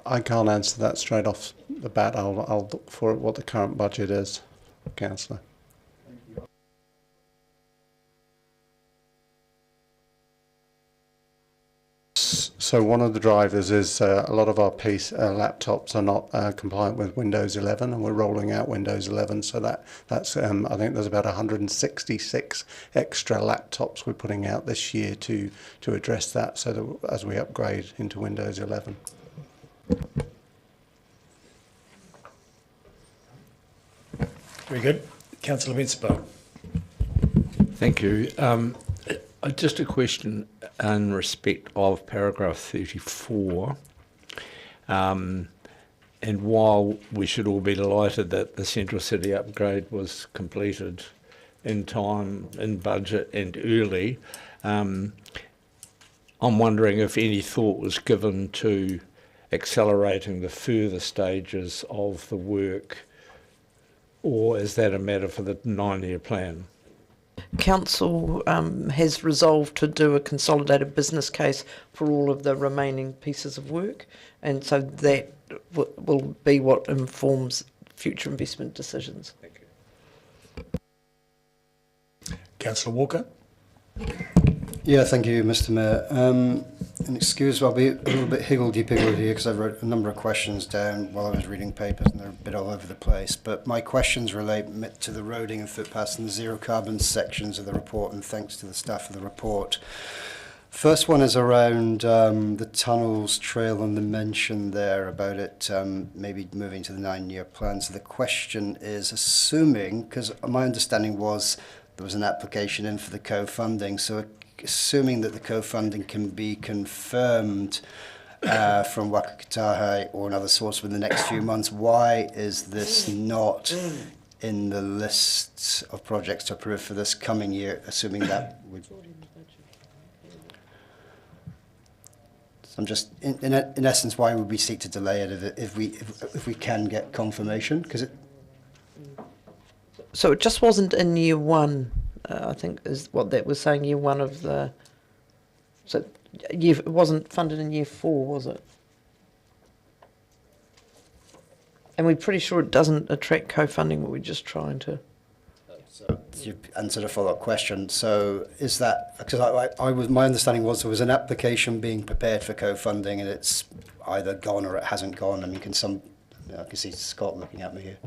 I can't answer that straight off the bat. I'll look for what the current budget is, Councillor. So one of the drivers is a lot of our laptops are not compliant with Windows 11, and we're rolling out Windows 11. So that's I think there's about 166 extra laptops we're putting out this year to address that. So that as we upgrade into Windows 11. Very good, Councillor Winslow. Thank you. Just a question in respect of paragraph 34. And while we should all be delighted that the Central City upgrade was completed in time, in budget and early, I'm wondering if any thought was given to accelerating the further stages of the work, or is that a matter for the 9-year plan? Council has resolved to do a consolidated business case for all of the remaining pieces of work, and so that will be what informs future investment decisions. Thank you. Councillor Walker. Yeah, thank you, Mr Mayor. And excuse me, I'll be a little bit higgledy-piggledy here because I wrote a number of questions down while I was reading papers and they're a bit all over the place. But my questions relate to the roading and footpaths and the zero carbon sections of the report, and thanks to the staff of the report. First one is around the tunnels trail and the mention there about it maybe moving to the 9-year plan. So the question is, assuming, because my understanding was there was an application in for the co-funding, so assuming that the co-funding can be confirmed from Wakakatahi or another source within the next few months, why is this not in the list of projects to approve for this coming year, assuming that would... So I'm just, in essence, why would we seek to delay it if we can get confirmation? Because it... So it just wasn't in year one, I think is what that was saying, year one of the... So it wasn't funded in year 4, was it? And we're pretty sure it doesn't attract co-funding, but we're just trying to... So you answered a follow-up question. So is that, because my understanding was there was an application being prepared for co-funding and it's either gone or it hasn't gone. I mean, I can see Scott looking at me here.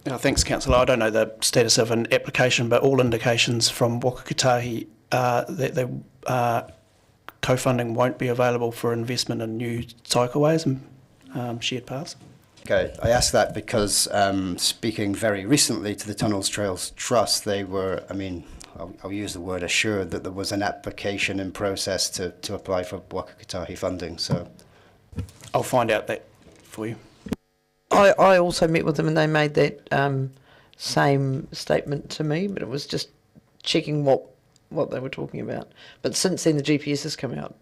Thanks, Councillor. I don't know the status of an application, but all indications from Waka Kotahi are that co-funding won't be available for investment in new cycleways and shared paths. Okay, I ask that because speaking very recently to the Tunnels Trails Trust, they were, I mean, I'll use the word assured that there was an application in process to apply for Waka Kotahi funding. So I'll find out that for you. I also met with them and they made that same statement to me, but it was just checking what they were talking about. But since then, the GPS has come out.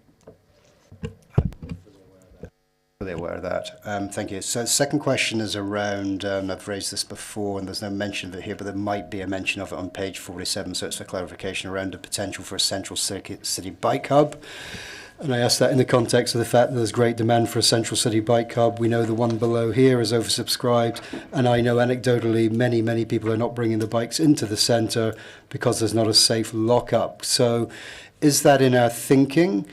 Fully aware of that. Thank you. So the second question is around, I've raised this before and there's no mention of it here, but there might be a mention of it on page 47, so it's for clarification around the potential for a central city bike hub. And I ask that in the context of the fact that there's great demand for a central city bike hub. We know the one below here is oversubscribed, and I know anecdotally many people are not bringing the bikes into the centre because there's not a safe lock-up. So is that in our thinking?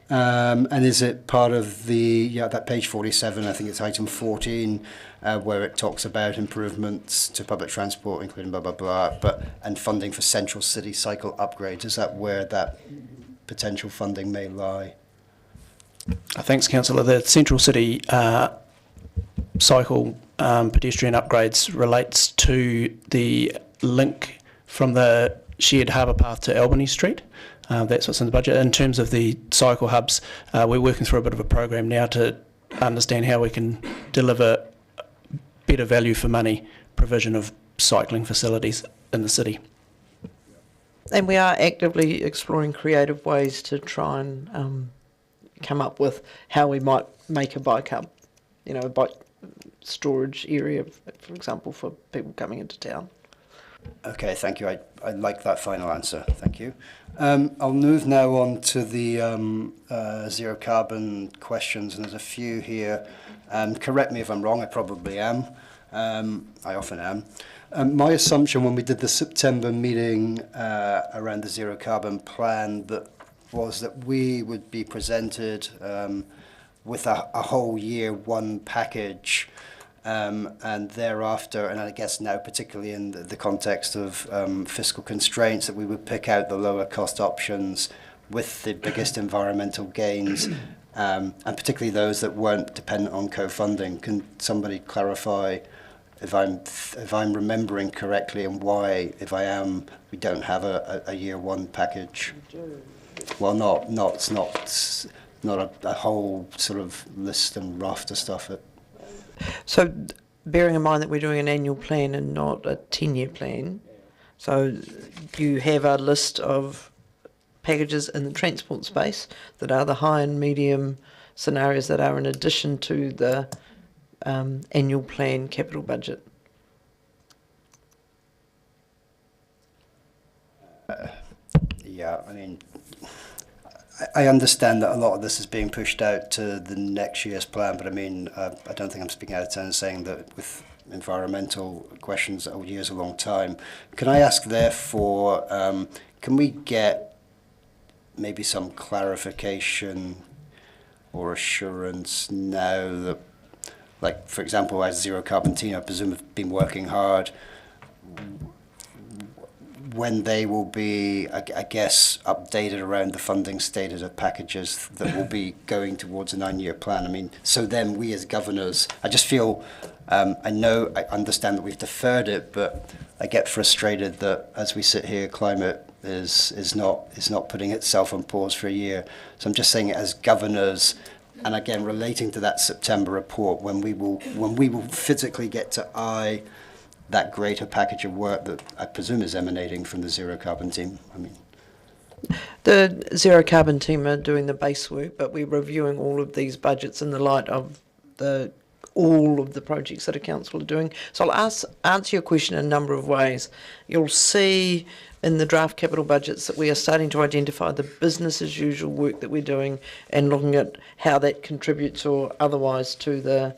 And is it part of that page 47, I think it's item 14, where it talks about improvements to public transport, including blah, blah, blah, and funding for central city cycle upgrades. Is that where that potential funding may lie? Thanks, Councillor. The Central City cycle pedestrian upgrades relates to the link from the shared harbour path to Albany Street. That's what's in the budget. In terms of the cycle hubs, we're working through a bit of a program now to understand how we can deliver better value for money provision of cycling facilities in the city. And we are actively exploring creative ways to try and come up with how we might make a bike hub, a bike storage area, for example, for people coming into town. Okay, thank you. I like that final answer. Thank you. I'll move now on to the zero carbon questions, and there's a few here. Correct me if I'm wrong, I probably am. I often am. My assumption when we did the September meeting around the zero carbon plan was that we would be presented with a whole year one package, and thereafter, and I guess now particularly in the context of fiscal constraints, that we would pick out the lower cost options with the biggest environmental gains, and particularly those that weren't dependent on co-funding. Can somebody clarify if I'm remembering correctly, and why, if I am, we don't have a year one package? Well, it's not a whole sort of list and raft of stuff. So, bearing in mind that we're doing an annual plan and not a 10-year plan, so you have a list of packages in the transport space that are the high and medium scenarios that are in addition to the annual plan capital budget. Yeah, I mean, I understand that a lot of this is being pushed out to the next year's plan, but I mean, I don't think I'm speaking out of turn saying that with environmental questions, a year's a long time. Can I ask, therefore, can we get maybe some clarification or assurance now that, like, for example, as Zero Carbon Team, I presume, have been working hard, when they will be, I guess, updated around the funding status of packages that will be going towards a 9-year plan? I mean, so then we as governors, I just feel, I understand that we've deferred it, but I get frustrated that as we sit here, climate is not putting itself on pause for a year. So I'm just saying, as governors, and again, relating to that September report, when we will physically get to eye that greater package of work that I presume is emanating from the Zero Carbon Team. I mean, the Zero Carbon Team are doing the base work, but we're reviewing all of these budgets in the light of the all of the projects that a council are doing. So I'll answer your question in a number of ways. You'll see in the draft capital budgets that we are starting to identify the business as usual work that we're doing and looking at how that contributes or otherwise to the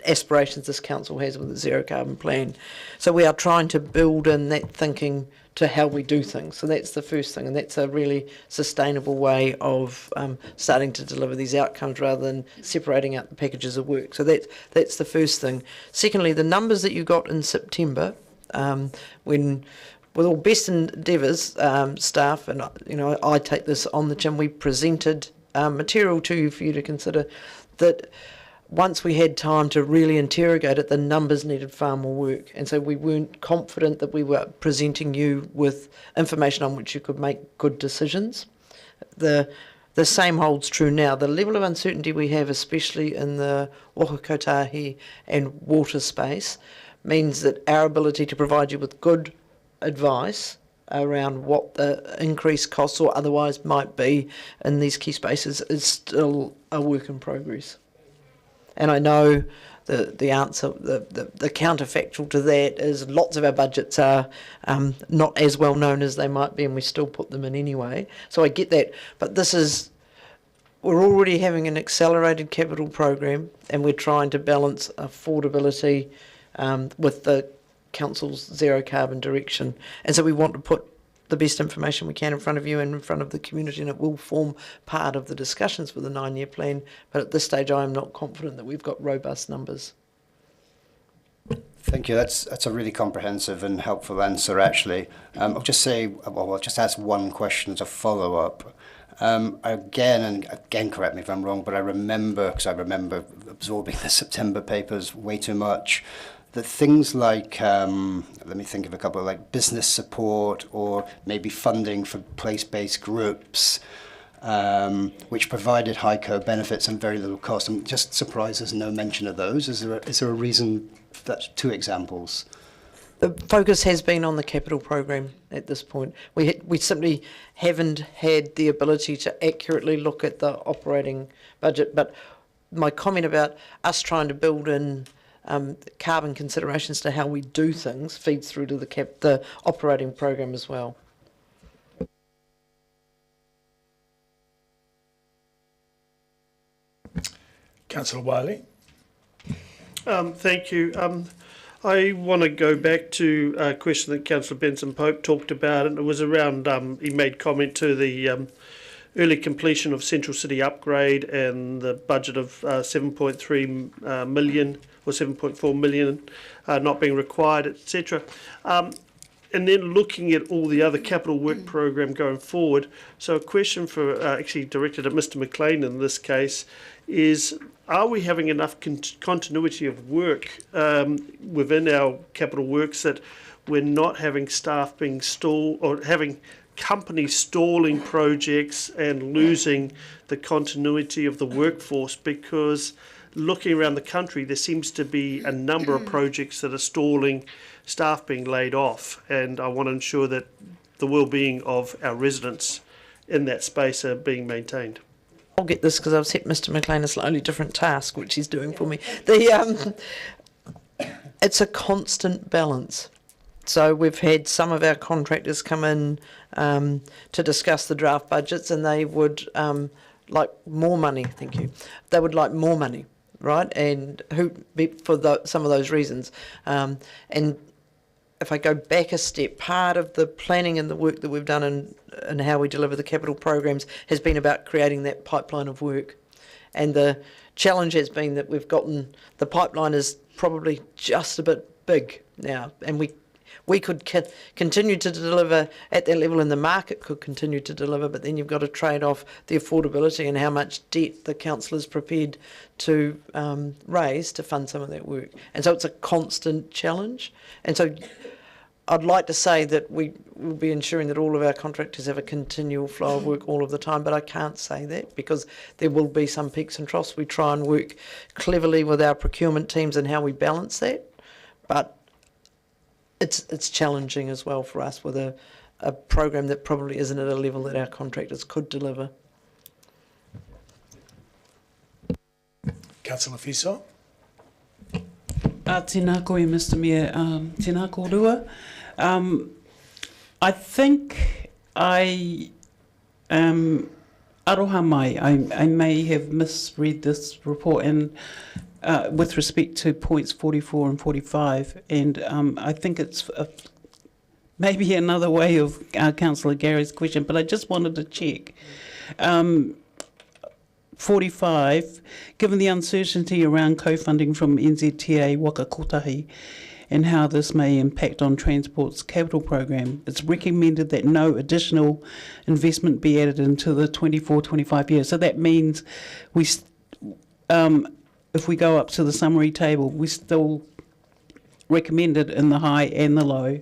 aspirations this council has with the zero carbon plan. So we are trying to build in that thinking to how we do things. So that's the first thing, and that's a really sustainable way of starting to deliver these outcomes rather than separating out the packages of work. So that's the first thing. Secondly, the numbers that you got in September, when with all best endeavours, staff, and I take this on the chin, we presented material to you for you to consider that once we had time to really interrogate it, the numbers needed far more work. And so we weren't confident that we were presenting you with information on which you could make good decisions. The same holds true now. The level of uncertainty we have, especially in the waka kotahi and water space, means that our ability to provide you with good advice around what the increased costs or otherwise might be in these key spaces is still a work in progress. And I know the answer, the counterfactual to that is lots of our budgets are not as well known as they might be, and we still put them in anyway. So I get that, but we're already having an accelerated capital program, and we're trying to balance affordability with the council's zero carbon direction. And so we want to put the best information we can in front of you and in front of the community, and it will form part of the discussions for the 9-year plan. But at this stage, I am not confident that we've got robust numbers. Thank you. That's a really comprehensive and helpful answer, actually. I'll just ask one question as a follow-up. Again, correct me if I'm wrong, but I remember absorbing the September papers way too much, that things like, let me think of a couple, like business support or maybe funding for place-based groups, which provided high co-benefits and very little cost. I'm just surprised there's no mention of those. Is there a reason? That's two examples. The focus has been on the capital program at this point. We simply haven't had the ability to accurately look at the operating budget. But my comment about us trying to build in carbon considerations to how we do things feeds through to the operating program as well. Councillor Wiley. Thank you. I want to go back to a question that Councillor Benson Pope talked about, and it was around, he made comment to the early completion of Central City upgrade and the budget of 7.3 million or 7.4 million not being required, etc. And then looking at all the other capital work program going forward. So a question for actually directed at Mr. McLean in this case is, are we having enough continuity of work within our capital works that we're not having staff being stalled or having companies stalling projects and losing the continuity of the workforce? Because looking around the country, there seems to be a number of projects that are stalling, staff being laid off, and I want to ensure that the well-being of our residents in that space are being maintained. I'll get this because I've set Mr. McLean a slightly different task, which he's doing for me. It's a constant balance. So we've had some of our contractors come in to discuss the draft budgets, and they would like more money. Thank you. They would like more money, right? And some of those reasons. And if I go back a step, part of the planning and the work that we've done and how we deliver the capital programs has been about creating that pipeline of work. And the challenge has been that we've gotten, the pipeline is probably just a bit big now, and we could continue to deliver at that level, and the market could continue to deliver, but then you've got to trade off the affordability and how much debt the council is prepared to raise to fund some of that work. And so it's a constant challenge. And so I'd like to say that we will be ensuring that all of our contractors have a continual flow of work all of the time, but I can't say that because there will be some peaks and troughs. We try and work cleverly with our procurement teams and how we balance that, but it's challenging as well for us with a program that probably isn't at a level that our contractors could deliver. Councillor Fiso. Tēnā koe, Mr. Mayor. Tēnā kōrua. I think I aroha mai. I may have misread this report and with respect to points 44 and 45, and I think it's maybe another way of Councillor Gary's question, but I just wanted to check. 45, given the uncertainty around co-funding from NZTA Waka Kotahi and how this may impact on Transport's capital program, it's recommended that no additional investment be added into the 24-25 years. So that means if we go up to the summary table, we still recommended in the high and the low,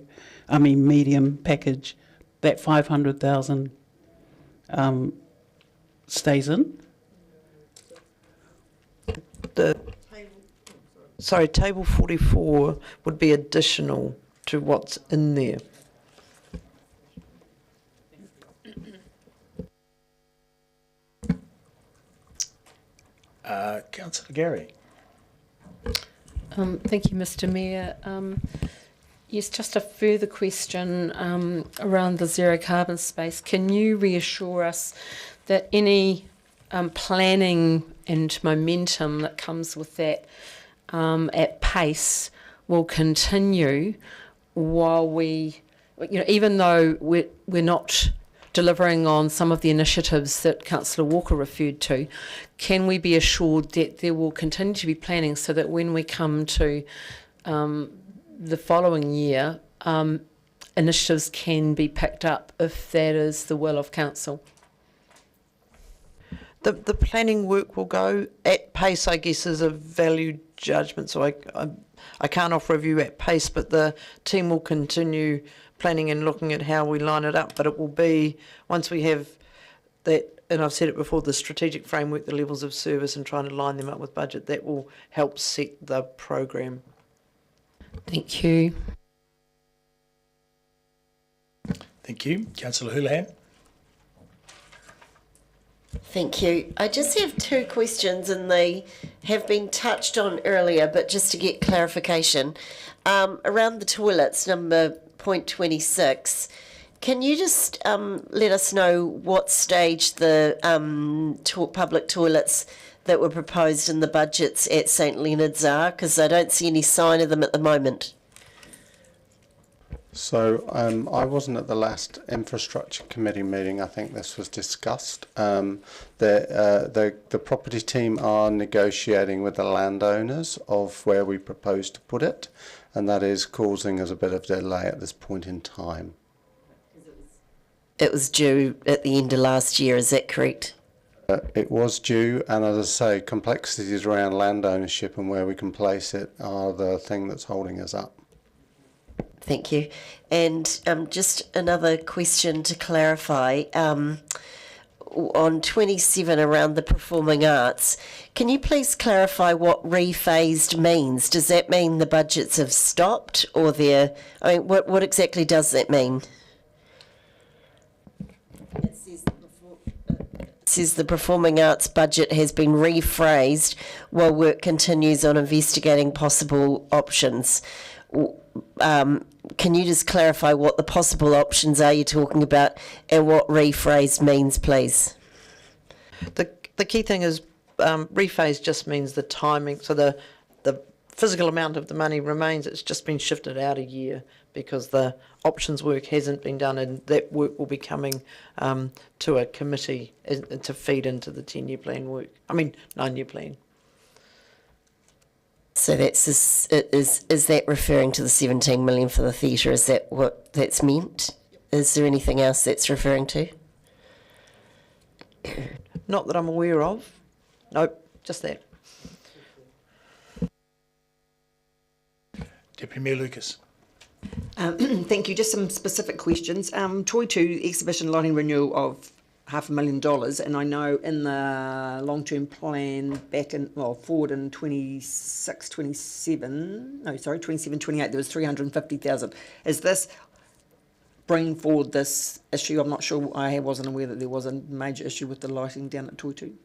medium package, that 500,000 stays in. Table 44 would be additional to what's in there. Councillor Gary. Thank you, Mr. Mayor. Yes, just a further question around the zero carbon space. Can you reassure us that any planning and momentum that comes with that at pace will continue while we, even though we're not delivering on some of the initiatives that Councillor Walker referred to, can we be assured that there will continue to be planning so that when we come to the following year, initiatives can be picked up if that is the will of Council? The planning work will go at pace, I guess, is a valued judgment, so I can't offer a view at pace, but the team will continue planning and looking at how we line it up. But it will be, once we have that, and I've said it before, the strategic framework, the levels of service and trying to line them up with budget, that will help set the program. Thank you. Thank you. Councillor Houlihan. Thank you. I just have two questions, and they have been touched on earlier, but just to get clarification. Around the toilets, number point 26, can you just let us know what stage the public toilets that were proposed in the budgets at St Leonard's are? Because I don't see any sign of them at the moment. So I wasn't at the last infrastructure committee meeting. I think this was discussed. The property team are negotiating with the landowners of where we propose to put it, and that is causing us a bit of delay at this point in time. It was due at the end of last year, is that correct? It was due, and as I say, complexities around land ownership and where we can place it are the thing that's holding us up. Thank you. And just another question to clarify. On 27 around the performing arts, can you please clarify what rephased means? Does that mean the budgets have stopped, or what exactly does that mean? It says the performing arts budget has been rephrased while work continues on investigating possible options. Can you just clarify what the possible options are you're talking about and what rephrased means, please? The key thing is rephase just means the timing, so the physical amount of the money remains, it's just been shifted out a year because the options work hasn't been done, and that work will be coming to a committee to feed into the 10-year plan work, 9-year plan. So is that referring to the 17 million for the theatre? Is that what that's meant? Is there anything else that's referring to? Not that I'm aware of. Nope, just that. Deputy Mayor Lucas. Thank you. Just some specific questions. Toy 2 exhibition lighting renewal of $500,000, and I know in the long-term plan forward in 27, 28, there was 350,000. Is this bringing forward this issue? I'm not sure. I wasn't aware that there was a major issue with the lighting down at Toy 2.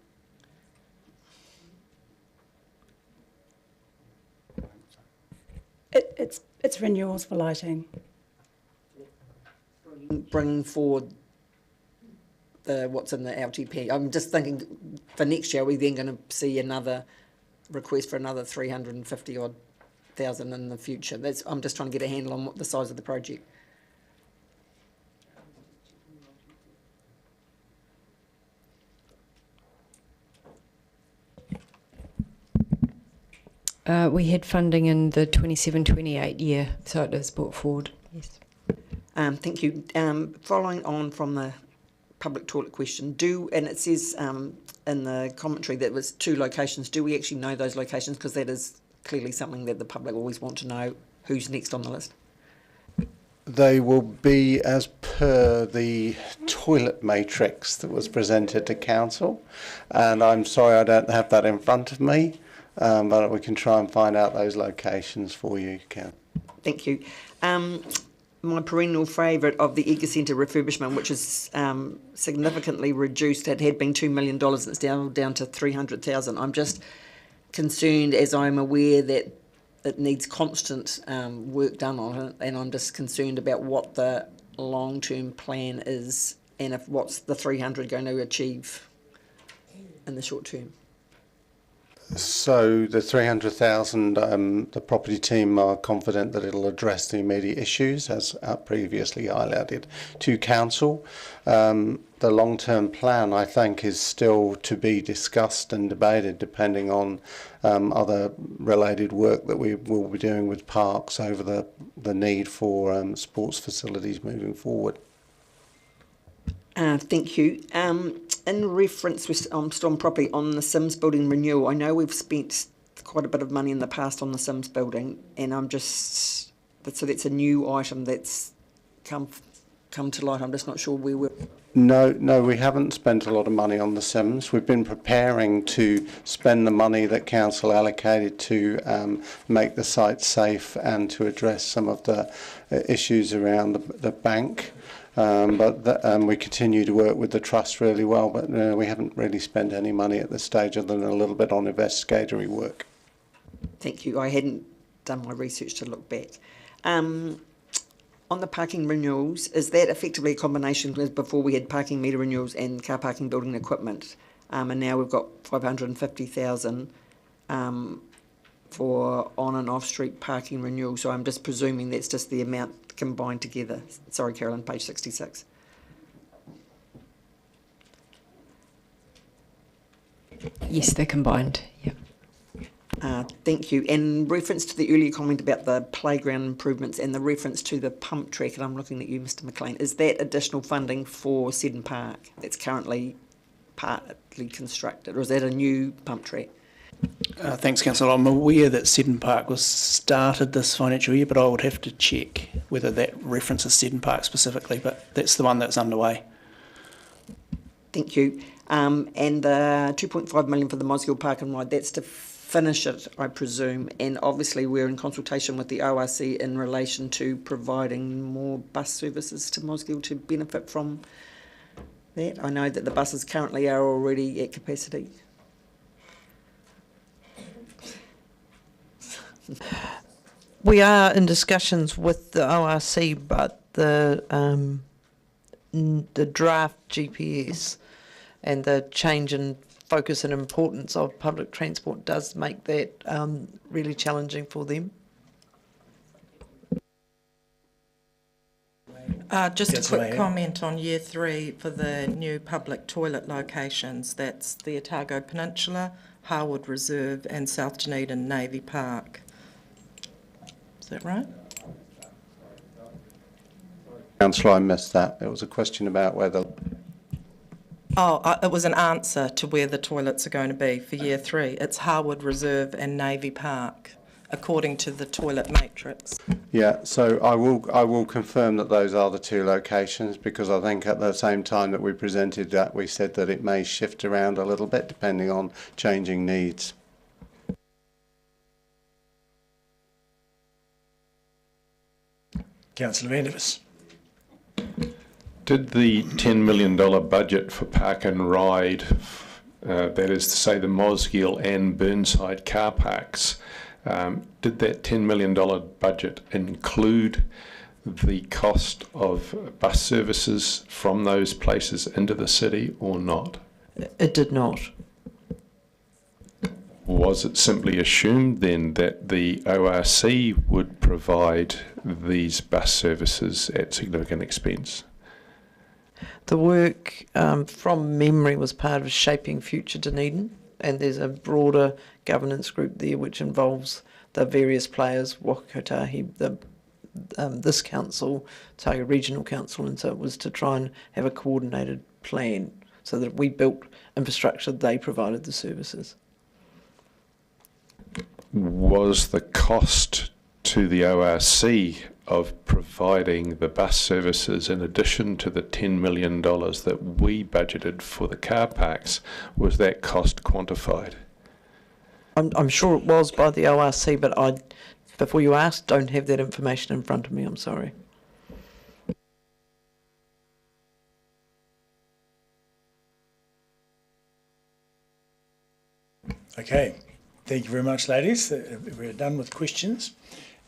it's renewals for lighting. Bring forward what's in the LTP. I'm just thinking for next year, are we then going to see another request for another 350 odd thousand in the future? I'm just trying to get a handle on what the size of the project. We had funding in the 27-28 year, so it is brought forward. Yes. Thank you. Following on from the public toilet question, and it says in the commentary that it was 2 locations. Do we actually know those locations? Because that is clearly something that the public always want to know. Who's next on the list? They will be as per the toilet matrix that was presented to council, and I'm sorry I don't have that in front of me, but we can try and find out those locations for you, Ken. Thank you. My perennial favourite of the Eager Centre refurbishment, which is significantly reduced. It had been $2 million and it's down to $300,000. I'm just concerned, as I'm aware, that it needs constant work done on it, and I'm just concerned about what the long-term plan is and if what's the 300 going to achieve in the short term. So the 300,000, the property team are confident that it'll address the immediate issues, as previously highlighted to council. The long-term plan, I think, is still to be discussed and debated, depending on other related work that we will be doing with parks over the need for sports facilities moving forward. Thank you. In reference with Storm Property on the Sims building renewal, I know we've spent quite a bit of money in the past on the Sims building, and so that's a new item that's come to light. I'm just not sure where we're... No, we haven't spent a lot of money on the Sims. We've been preparing to spend the money that council allocated to make the site safe and to address some of the issues around the bank. But we continue to work with the trust really well, but we haven't really spent any money at this stage other than a little bit on investigatory work. Thank you. I hadn't done my research to look back. On the parking renewals, is that effectively a combination, because before we had parking meter renewals and car parking building equipment, and now we've got 550,000 for on and off street parking renewal, so I'm just presuming that's just the amount combined together. Sorry, Carolyn, page 66. Yes, they're combined. Yep. Thank you. In reference to the earlier comment about the playground improvements and the reference to the pump track, and I'm looking at you, Mr. McLean, is that additional funding for Seddon Park that's currently partly constructed, or is that a new pump track? Thanks, Councillor. I'm aware that Seddon Park was started this financial year, but I would have to check whether that references Seddon Park specifically, but that's the one that's underway. Thank you. And the 2.5 million for the Mosgiel Park and Ride, that's to finish it, I presume, and obviously we're in consultation with the ORC in relation to providing more bus services to Mosgiel to benefit from that. I know that the buses currently are already at capacity. We are in discussions with the ORC, but the draft GPS and the change in focus and importance of public transport does make that really challenging for them. Just a quick comment on year 3 for the new public toilet locations. That's the Otago Peninsula, Harwood Reserve and South Dunedin Navy Park. Is that right? Councillor, I missed that. There was a question about whether... Oh, it was an answer to where the toilets are going to be for year 3. It's Harwood Reserve and Navy Park, according to the toilet matrix. Yeah, so I will confirm that those are the 2 locations, because I think at the same time that we presented that, we said that it may shift around a little bit depending on changing needs. Councillor Vandervis. Did the $10 million budget for Park and Ride, that is to say the Mosgiel and Burnside car parks, Did that $10 million budget include the cost of bus services from those places into the city or not? It did not. Was it simply assumed then that the ORC would provide these bus services at significant expense? The work from memory was part of Shaping Future Dunedin, and there's a broader governance group there which involves the various players, Waka Kotahi, this council, Otago Regional Council, and so it was to try and have a coordinated plan so that we built infrastructure, they provided the services. Was the cost to the ORC of providing the bus services, in addition to the $10 million that we budgeted for the car parks, was that cost quantified? I'm sure it was by the ORC, but I, before you ask, don't have that information in front of me, I'm sorry. Okay, thank you very much, ladies. We're done with questions.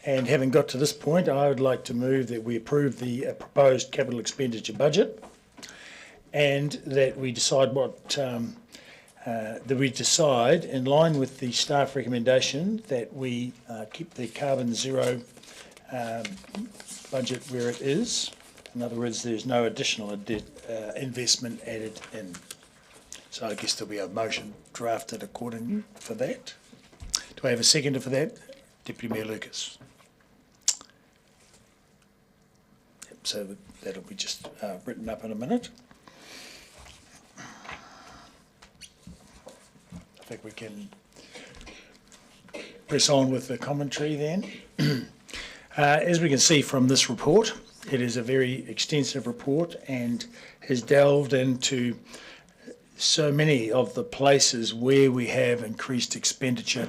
And having got to this point, I would like to move that we approve the proposed capital expenditure budget, and that we decide in line with the staff recommendation that we keep the carbon zero budget where it is. In other words, there's no additional investment added in. So I guess there'll be a motion drafted according for that. Do I have a seconder for that? Deputy Mayor Lucas. Yep, so that'll be just written up in a minute. I think we can press on with the commentary then. As we can see from this report, it is a very extensive report and has delved into so many of the places where we have increased expenditure,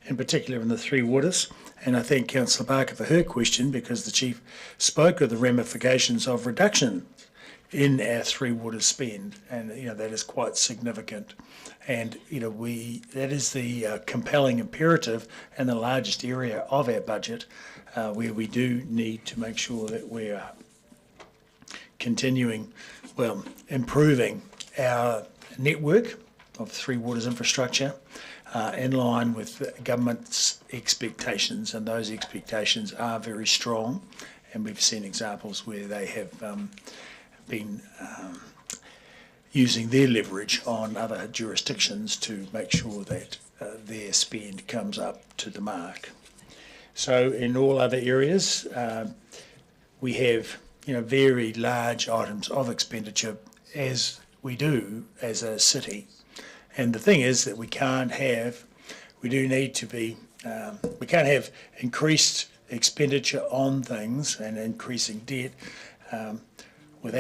in particular in the Three Waters. And I thank Councillor Barker for her question, because the Chief spoke of the ramifications of reduction in our Three Waters spend, and that is quite significant. And that is the compelling imperative and the largest area of our budget, where we do need to make sure that we're improving our network of Three Waters infrastructure in line with the government's expectations, and those expectations are very strong, and we've seen examples where they have been using their leverage on other jurisdictions to make sure that their spend comes up to the mark. So in all other areas, we have very large items of expenditure, as we do as a city. And the thing is that we can't have increased expenditure on things and increasing debt we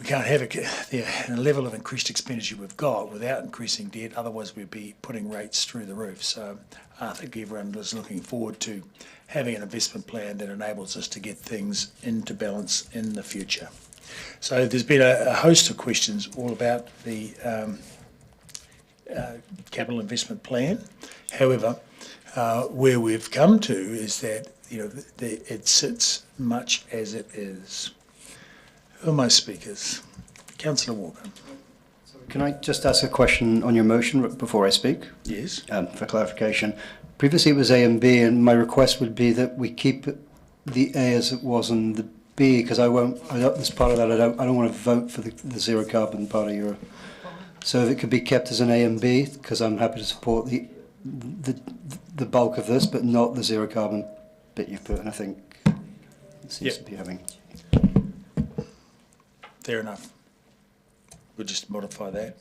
can't have the level of increased expenditure we've got without increasing debt, otherwise we'd be putting rates through the roof. So I think everyone is looking forward to having an investment plan that enables us to get things into balance in the future. So there's been a host of questions all about the capital investment plan. However, where we've come to is that it sits much as it is. Who are my speakers? Councillor Walker. Can I just ask a question on your motion before I speak? Yes. For clarification. Previously it was A and B, and my request would be that we keep the A as it was and the B, because this part of that, I don't want to vote for the zero carbon part of your. So if it could be kept as an A and B, because I'm happy to support the bulk of this, but not the zero carbon bit you've put, and I think it seems to be having. Fair enough. We'll just modify that.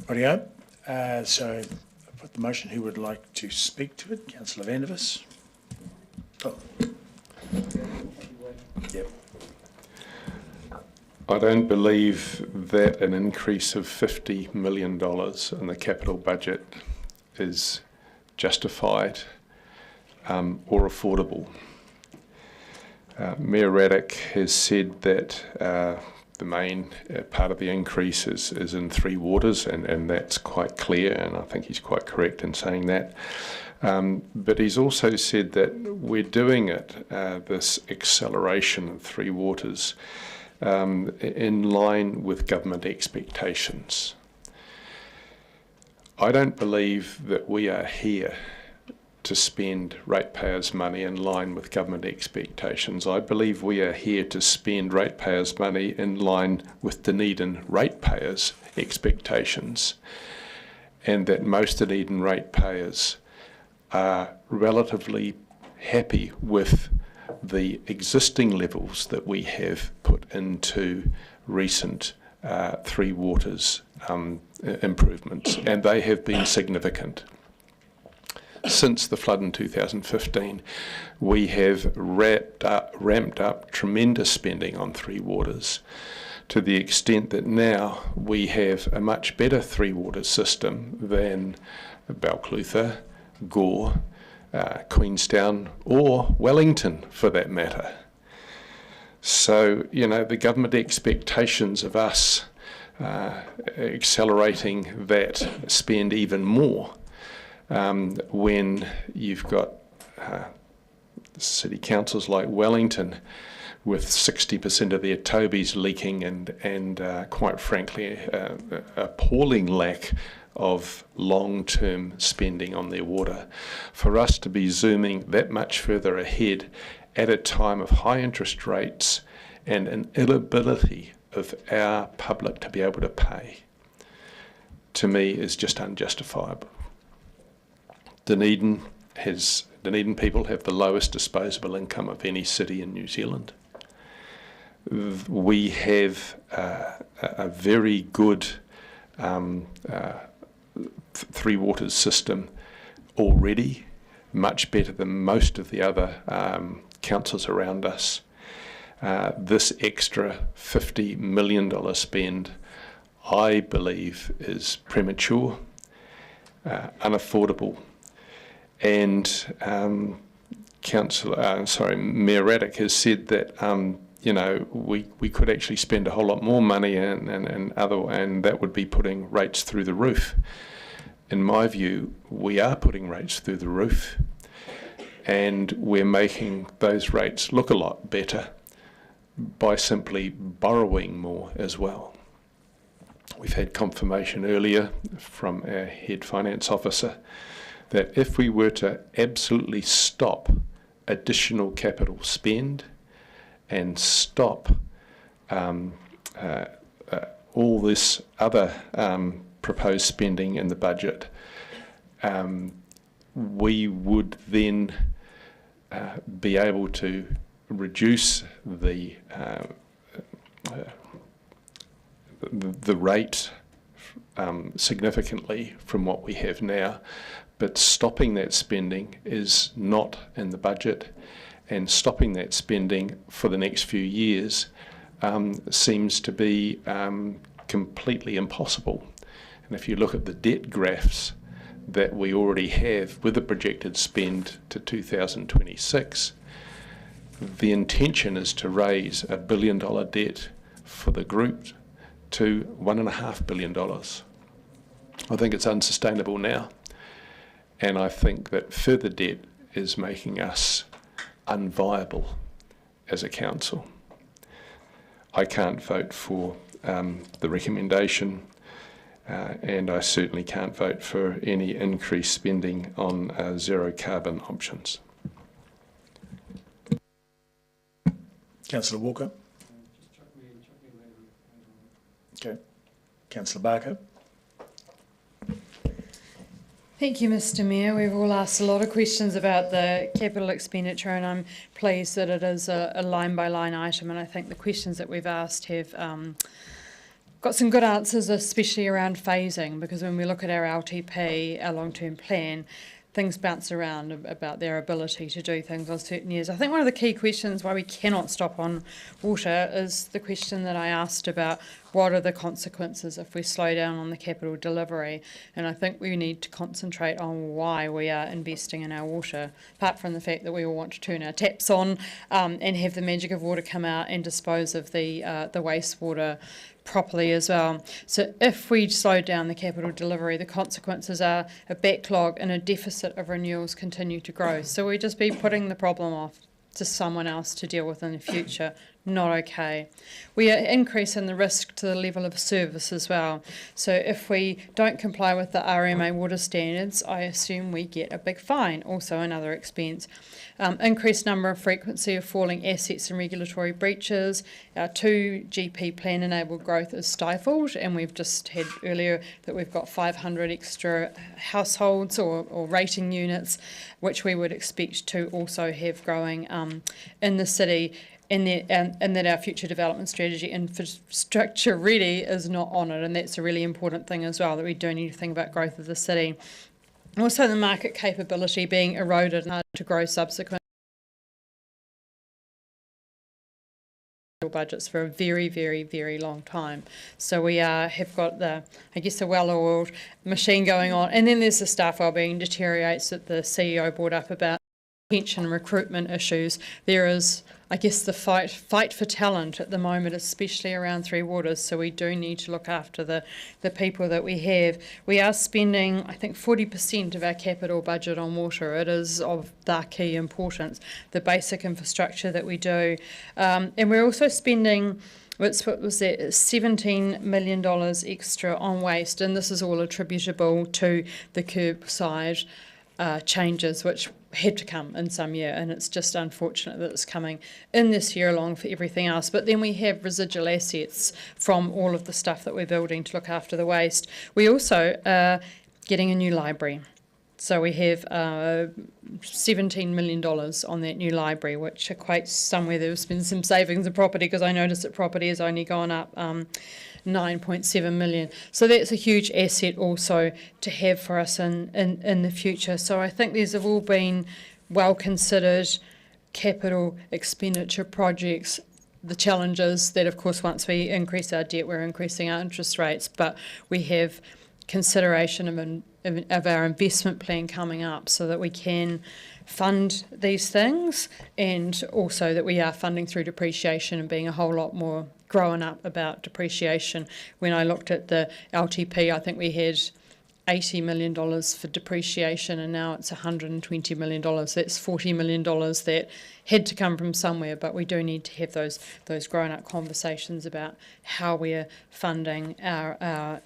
Rightio. So I put the motion. Who would like to speak to it? Councillor Vandervis. Oh. Yep. I don't believe that an increase of $50 million in the capital budget is justified or affordable. Mayor Raddick has said that the main part of the increase is in Three Waters, and that's quite clear, and I think he's quite correct in saying that. But he's also said that we're doing it, this acceleration of Three Waters, in line with government expectations. I don't believe that we are here to spend ratepayers' money in line with government expectations. I believe we are here to spend ratepayers' money in line with Dunedin ratepayers' expectations, and that most Dunedin ratepayers are relatively happy with the existing levels that we have put into recent Three Waters improvements, and they have been significant. Since the flood in 2015, we have ramped up tremendous spending on Three Waters, to the extent that now we have a much better Three Waters system than Balclutha, Gore, Queenstown, or Wellington for that matter. So, you know, the government expectations of us accelerating that spend even more when you've got city councils like Wellington with 60% of their tobies leaking and quite frankly appalling lack of long-term spending on their water. For us to be zooming that much further ahead at a time of high interest rates and an inability of our public to be able to pay, to me is just unjustifiable. Dunedin people have the lowest disposable income of any city in New Zealand. We have a very good Three Waters system already, much better than most of the other councils around us. This extra $50 million spend, I believe, is premature, unaffordable, and Mayor Raddick has said that you know, we could actually spend a whole lot more money and that would be putting rates through the roof. In my view, we are putting rates through the roof, and we're making those rates look a lot better by simply borrowing more as well. We've had confirmation earlier from our head finance officer that if we were to absolutely stop additional capital spend and stop all this other proposed spending in the budget, we would then be able to reduce the rate significantly from what we have now. But stopping that spending is not in the budget, and stopping that spending for the next few years seems to be completely impossible. And if you look at the debt graphs that we already have with the projected spend to 2026, the intention is to raise $1 billion debt for the group to $1.5 billion. I think it's unsustainable now, and I think that further debt is making us unviable as a council. I can't vote for the recommendation, and I certainly can't vote for any increased spending on zero carbon options. Councillor Walker. Okay. Councillor Barker. Thank you, Mr. Mayor. We've all asked a lot of questions about the capital expenditure, and I'm pleased that it is a line-by-line item, and I think the questions that we've asked have got some good answers, especially around phasing, because when we look at our LTP, our long-term plan, things bounce around about their ability to do things on certain years. I think one of the key questions why we cannot stop on water is the question that I asked about what are the consequences if we slow down on the capital delivery. And I think we need to concentrate on why we are investing in our water, apart from the fact that we all want to turn our taps on and have the magic of water come out and dispose of the wastewater properly as well. So if we slow down the capital delivery, the consequences are a backlog and a deficit of renewals continue to grow. So we just be putting the problem off to someone else to deal with in the future. Not okay. We are increasing the risk to the level of service as well. So if we don't comply with the RMA water standards, I assume we get a big fine, also another expense. Increased number of frequency of falling assets and regulatory breaches. Our 2 GP plan enabled growth is stifled, and we've just had earlier that we've got 500 extra households or rating units, which we would expect to also have growing in the city. And that our future development strategy infrastructure really is not honoured, and that's a really important thing as well, that we do need to think about growth of the city. Also, the market capability being eroded and hard to grow subsequent budgets for a very, very, very long time. So we have got the, I guess, a well-oiled machine going on. And then there's the staff wellbeing deteriorates that the CEO brought up about pension recruitment issues. There is, I guess, the fight for talent at the moment, especially around Three Waters, so we do need to look after the people that we have. We are spending, I think, 40% of our capital budget on water. It is of the key importance, the basic infrastructure that we do. And we're also spending, what was that, $17 million extra on waste, and this is all attributable to the curbside changes, which had to come in some year, and it's just unfortunate that it's coming in this year along for everything else. But then we have residual assets from all of the stuff that we're building to look after the waste. We also are getting a new library. So we have $17 million on that new library, which equates somewhere there's been some savings in property, because I noticed that property has only gone up 9.7 million. So that's a huge asset also to have for us in the future. So I think these have all been well considered capital expenditure projects. The challenge is that, of course, once we increase our debt, we're increasing our interest rates, but we have consideration of our investment plan coming up so that we can fund these things, and also that we are funding through depreciation and being a whole lot more grown up about depreciation. When I looked at the LTP, I think we had $80 million for depreciation, and now it's $120 million. That's $40 million that had to come from somewhere, but we do need to have those grown-up conversations about how we're funding our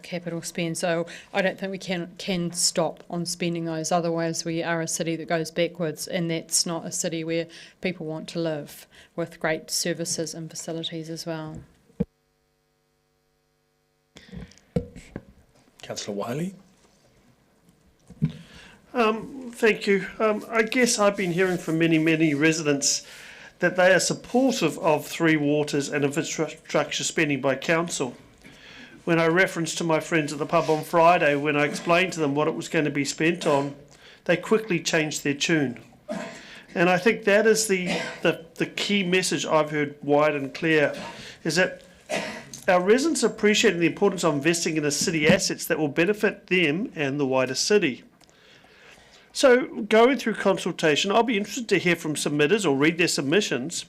capital spend. So I don't think we can stop on spending those. Otherwise, we are a city that goes backwards, and that's not a city where people want to live, with great services and facilities as well. Councillor Wiley. Thank you. I guess I've been hearing from many residents that they are supportive of Three Waters and infrastructure spending by council. When I referenced to my friends at the pub on Friday, when I explained to them what it was going to be spent on, they quickly changed their tune. And I think that is the key message I've heard wide and clear, is that our residents are appreciating the importance of investing in the city assets that will benefit them and the wider city. So, going through consultation, I'll be interested to hear from submitters or read their submissions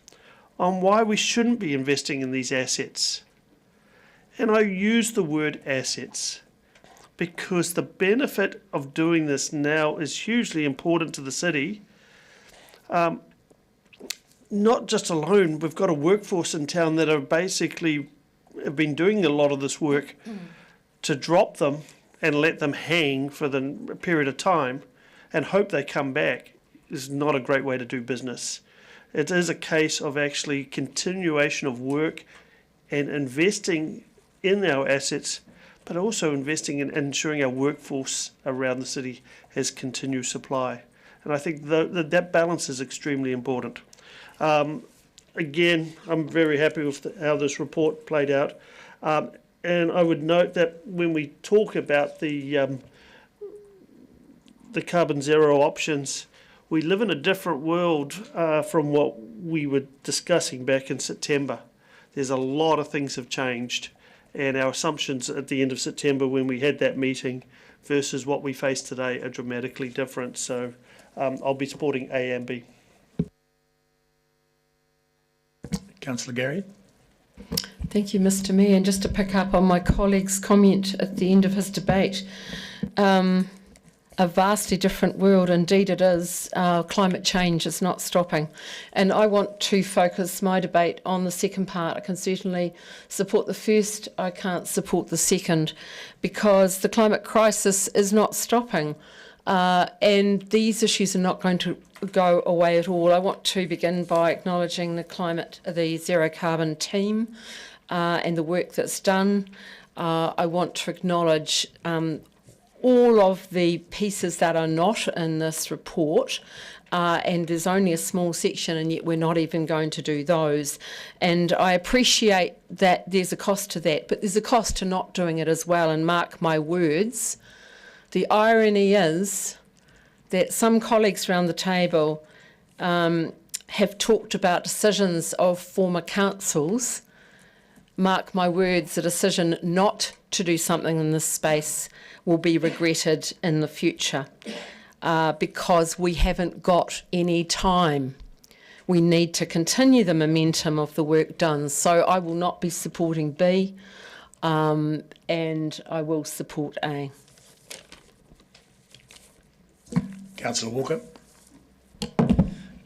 on why we shouldn't be investing in these assets. And I use the word assets because the benefit of doing this now is hugely important to the city. Not just alone, we've got a workforce in town that are basically have been doing a lot of this work. To drop them and let them hang for the period of time and hope they come back is not a great way to do business. It is a case of actually continuation of work and investing in our assets, but also investing in ensuring our workforce around the city has continued supply. And I think that balance is extremely important. Again, I'm very happy with how this report played out. And I would note that when we talk about the carbon zero options, we live in a different world from what we were discussing back in September. There's a lot of things have changed, and our assumptions at the end of September when we had that meeting versus what we face today are dramatically different. So I'll be supporting A and B. Councillor Gary. Thank you, Mr. Mayor. And just to pick up on my colleague's comment at the end of his debate, a vastly different world, indeed it is. Climate change is not stopping. And I want to focus my debate on the second part. I can certainly support the first, I can't support the second, because the climate crisis is not stopping. And these issues are not going to go away at all. I want to begin by acknowledging the zero carbon team and the work that's done. I want to acknowledge all of the pieces that are not in this report, and there's only a small section, and yet we're not even going to do those. And I appreciate that there's a cost to that, but there's a cost to not doing it as well. And mark my words, the irony is that some colleagues around the table have talked about decisions of former councils. Mark my words, the decision not to do something in this space will be regretted in the future because we haven't got any time. We need to continue the momentum of the work done. So I will not be supporting B, and I will support A. Councillor Walker.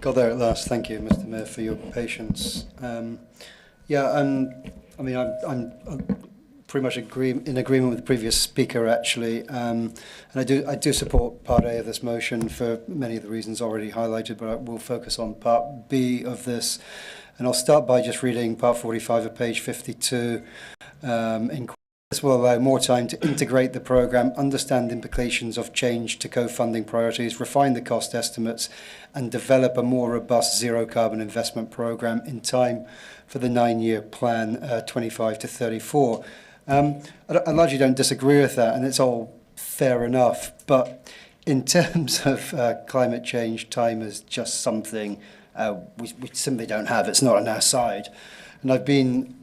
Got there at last. Thank you, Mr. Mayor, for your patience. I'm pretty much in agreement with the previous speaker, actually, and I do support Part A of this motion for many of the reasons already highlighted, but I will focus on Part B of this, and I'll start by just reading Part 45 of page 52. This will allow more time to integrate the programme, understand implications of change to co-funding priorities, refine the cost estimates, and develop a more robust zero-carbon investment programme in time for the 9-year plan 25 to 34. I largely don't disagree with that, and it's all fair enough. But in terms of climate change, time is just something we simply don't have. It's not on our side. And I've been,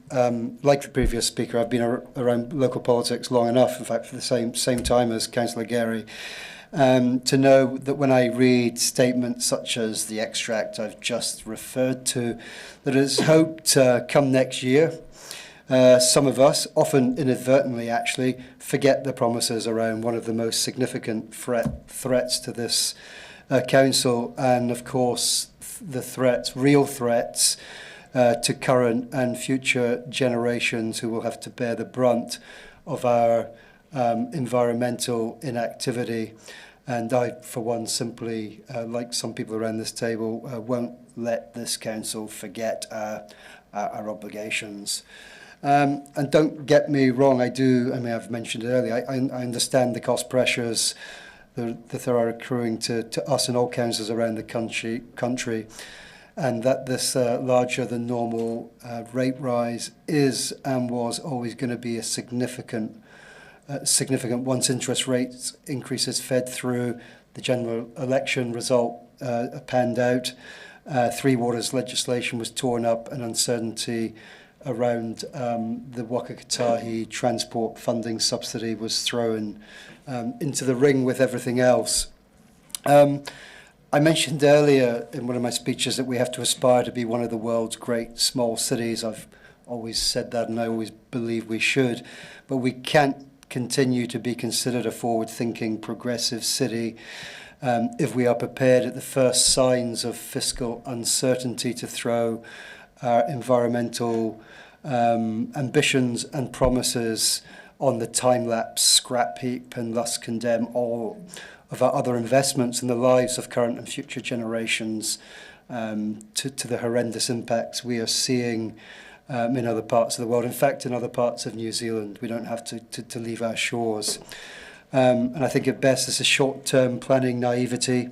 like the previous speaker, I've been around local politics long enough, in fact, for the same time as Councillor Gary, to know that when I read statements such as the extract I've just referred to, that it's hoped come next year, some of us, often inadvertently actually, forget the promises around one of the most significant threats to this council, and of course the threats, real threats, to current and future generations who will have to bear the brunt of our environmental inactivity. And I, for one, simply, like some people around this table, won't let this council forget our obligations. And don't get me wrong, I've mentioned it earlier, I understand the cost pressures that are accruing to us and all councils around the country, and that this larger than normal rate rise is and was always going to be a significant once interest rates increases fed through, the general election result panned out, Three Waters legislation was torn up, and uncertainty around the Waka Kotahi transport funding subsidy was thrown into the ring with everything else. I mentioned earlier in one of my speeches that we have to aspire to be one of the world's great small cities. I've always said that, and I always believe we should, but we can't continue to be considered a forward-thinking, progressive city if we are prepared at the first signs of fiscal uncertainty to throw our environmental ambitions and promises on the time-lapse scrap heap and thus condemn all of our other investments in the lives of current and future generations to the horrendous impacts we are seeing in other parts of the world. In fact, in other parts of New Zealand, we don't have to leave our shores. And I think at best it's a short-term planning naivety,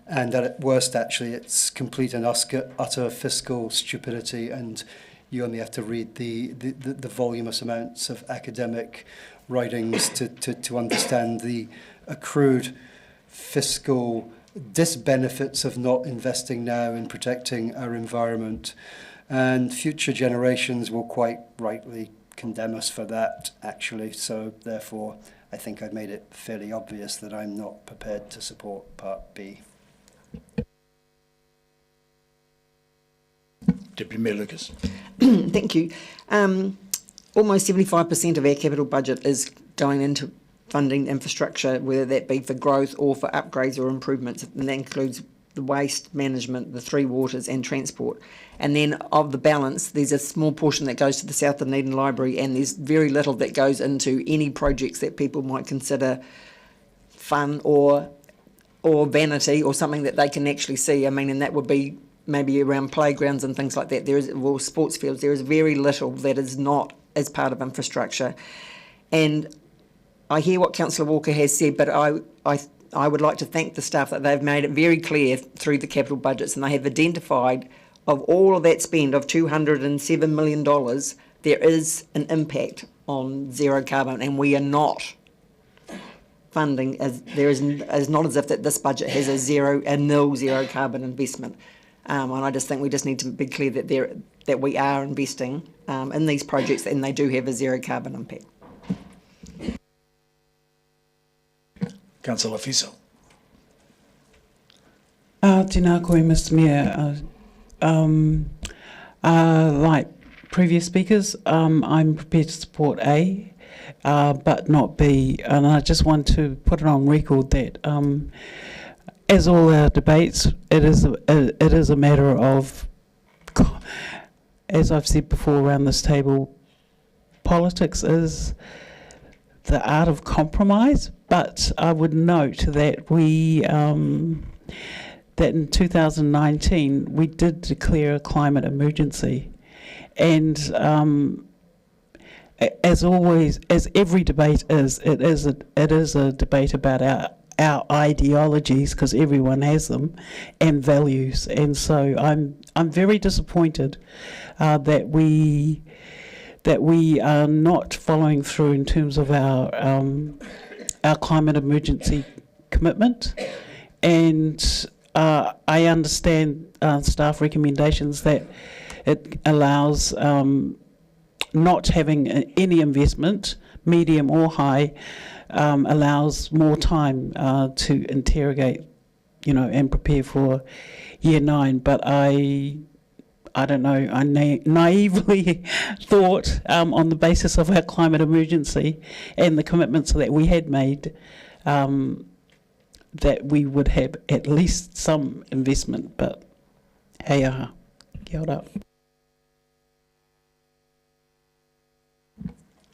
and at worst, actually, it's complete and utter fiscal stupidity. And you only have to read the voluminous amounts of academic writings to understand the accrued fiscal disbenefits of not investing now in protecting our environment. And future generations will quite rightly condemn us for that, actually. So therefore, I think I've made it fairly obvious that I'm not prepared to support Part B. Deputy Mayor Lucas. Thank you. Almost 75% of our capital budget is going into funding infrastructure, whether that be for growth or for upgrades or improvements, and that includes the waste management, the three waters and transport. And then of the balance, there's a small portion that goes to the South Dunedin Library, and there's very little that goes into any projects that people might consider fun or vanity or something that they can actually see. I mean, and that would be maybe around playgrounds and things like that. There is, well, sports fields, there is very little that is not as part of infrastructure. And I hear what Councillor Walker has said, but I would like to thank the staff that they've made it very clear through the capital budgets, and they have identified of all of that spend of $207 million, there is an impact on zero carbon, and we are not funding, as there is not as if that this budget has a nil zero carbon investment. And I just think we just need to be clear that we are investing in these projects, and they do have a zero carbon impact. Councillor Fiso. Tēnā koe, Mr Mayor. Like previous speakers, I'm prepared to support A, but not B. And I just want to put it on record that, as all our debates, it is a matter of, as I've said before around this table, politics is the art of compromise. But I would note that that in 2019 we did declare a climate emergency, and as always, as every debate is, it is a debate about our ideologies, because everyone has them, and values. And so I'm very disappointed that we are not following through in terms of our climate emergency commitment. And I understand staff recommendations that it allows not having any investment, medium or high, allows more time to interrogate, and prepare for year 9. But I don't know, I naively thought, on the basis of our climate emergency and the commitments that we had made, that we would have at least some investment. But hey, kia ora.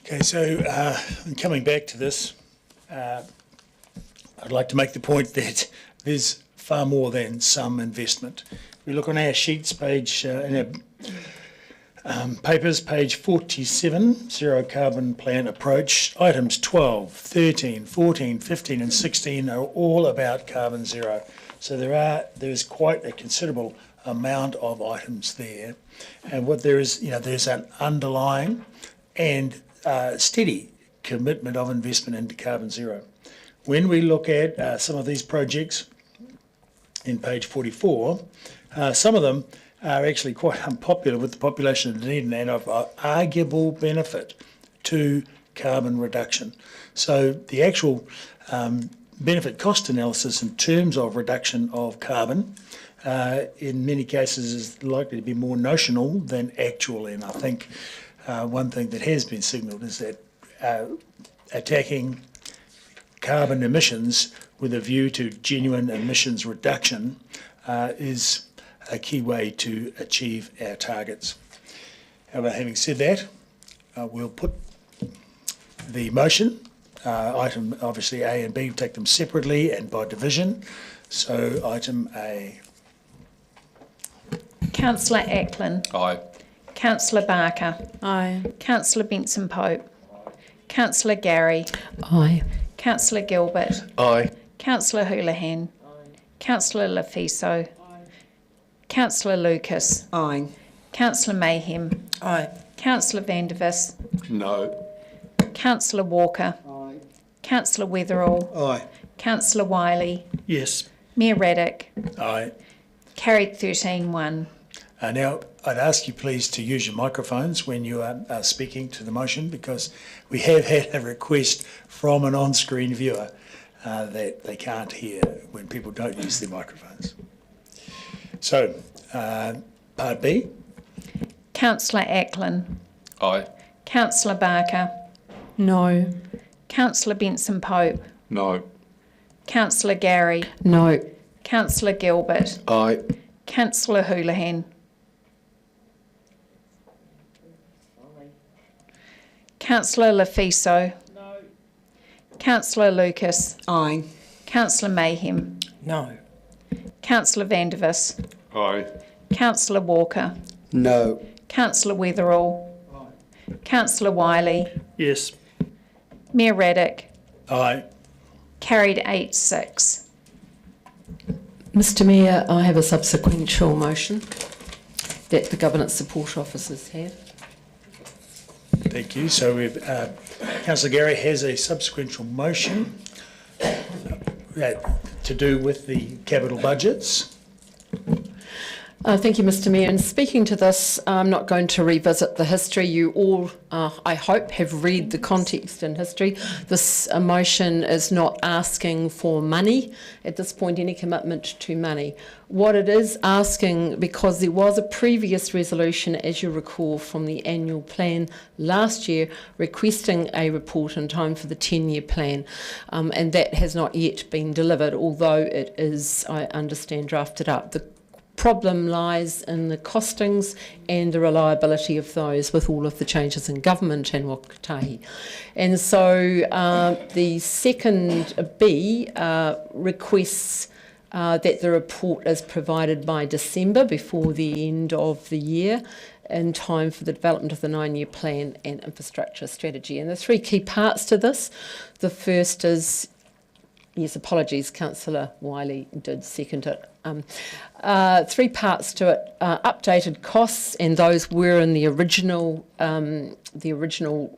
Okay, so coming back to this, I'd like to make the point that there's far more than some investment. We look on our sheets, in our papers, page 47, Zero Carbon Plan Approach, items 12, 13, 14, 15 and 16 are all about carbon zero. So there's quite a considerable amount of items there. And what there is, there's an underlying and steady commitment of investment into carbon zero. When we look at some of these projects in page 44, some of them are actually quite unpopular with the population of Dunedin and of arguable benefit to carbon reduction. So the actual benefit cost analysis in terms of reduction of carbon in many cases is likely to be more notional than actual. And I think one thing that has been signalled is that attacking carbon emissions with a view to genuine emissions reduction is a key way to achieve our targets. However, having said that, we'll put the motion, item obviously A and B, take them separately and by division. So item A. Councillor Ackland. Aye. Councillor Barker. Aye. Councillor Benson Pope. Councillor Gary. Aye. Councillor Gilbert. Aye. Councillor Houlihan. Councillor Lafiso. Councillor Lucas. Aye. Councillor Mayhem. Aye. Councillor Van der Vis. No. Councillor Walker. Aye. Councillor Weatherall. Aye. Councillor Wiley. Yes. Mayor Raddick. Aye. Carried 13-1. Now, I'd ask you please to use your microphones when you are speaking to the motion, because we have had a request from an on-screen viewer that they can't hear when people don't use their microphones. So, Part B. Councillor Ackland. Aye. Councillor Barker. No. Councillor Benson Pope. No. Councillor Gary. No. Councillor Gilbert. Aye. Councillor Houlihan. Councillor Lafiso. No. Councillor Lucas. Aye. Councillor Mayhem. No. Councillor Van der Vis. Aye. Councillor Walker. No. Councillor Weatherall. Councillor Wiley. Yes. Mayor Raddick. Aye. Carried 8-6. Mr Mayor, I have a subsequential motion that the Governance Support Officers have. Thank you. So we've, Councillor Gary has a subsequential motion to do with the capital budgets. Thank you, Mr Mayor. In speaking to this, I'm not going to revisit the history. You all, I hope, have read the context and history. This motion is not asking for money at this point, any commitment to money. What it is asking, because there was a previous resolution, as you recall, from the annual plan last year, requesting a report in time for the 10-year plan, and that has not yet been delivered, although it is, I understand, drafted up. The problem lies in the costings and the reliability of those with all of the changes in government and Whakatahi. And so the second B requests that the report is provided by December, before the end of the year, in time for the development of the 9-year plan and infrastructure strategy. And the three key parts to this, the first is, yes, apologies, Councillor Wiley did second it. 3 parts to it: updated costs, and those were in the original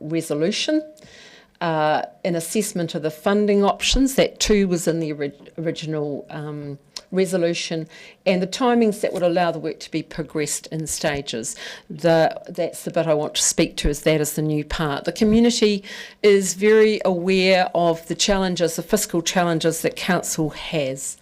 resolution. An assessment of the funding options, that too was in the original resolution, and the timings that would allow the work to be progressed in stages. That's the bit I want to speak to, is that is the new part. The community is very aware of the challenges, the fiscal challenges that Council has.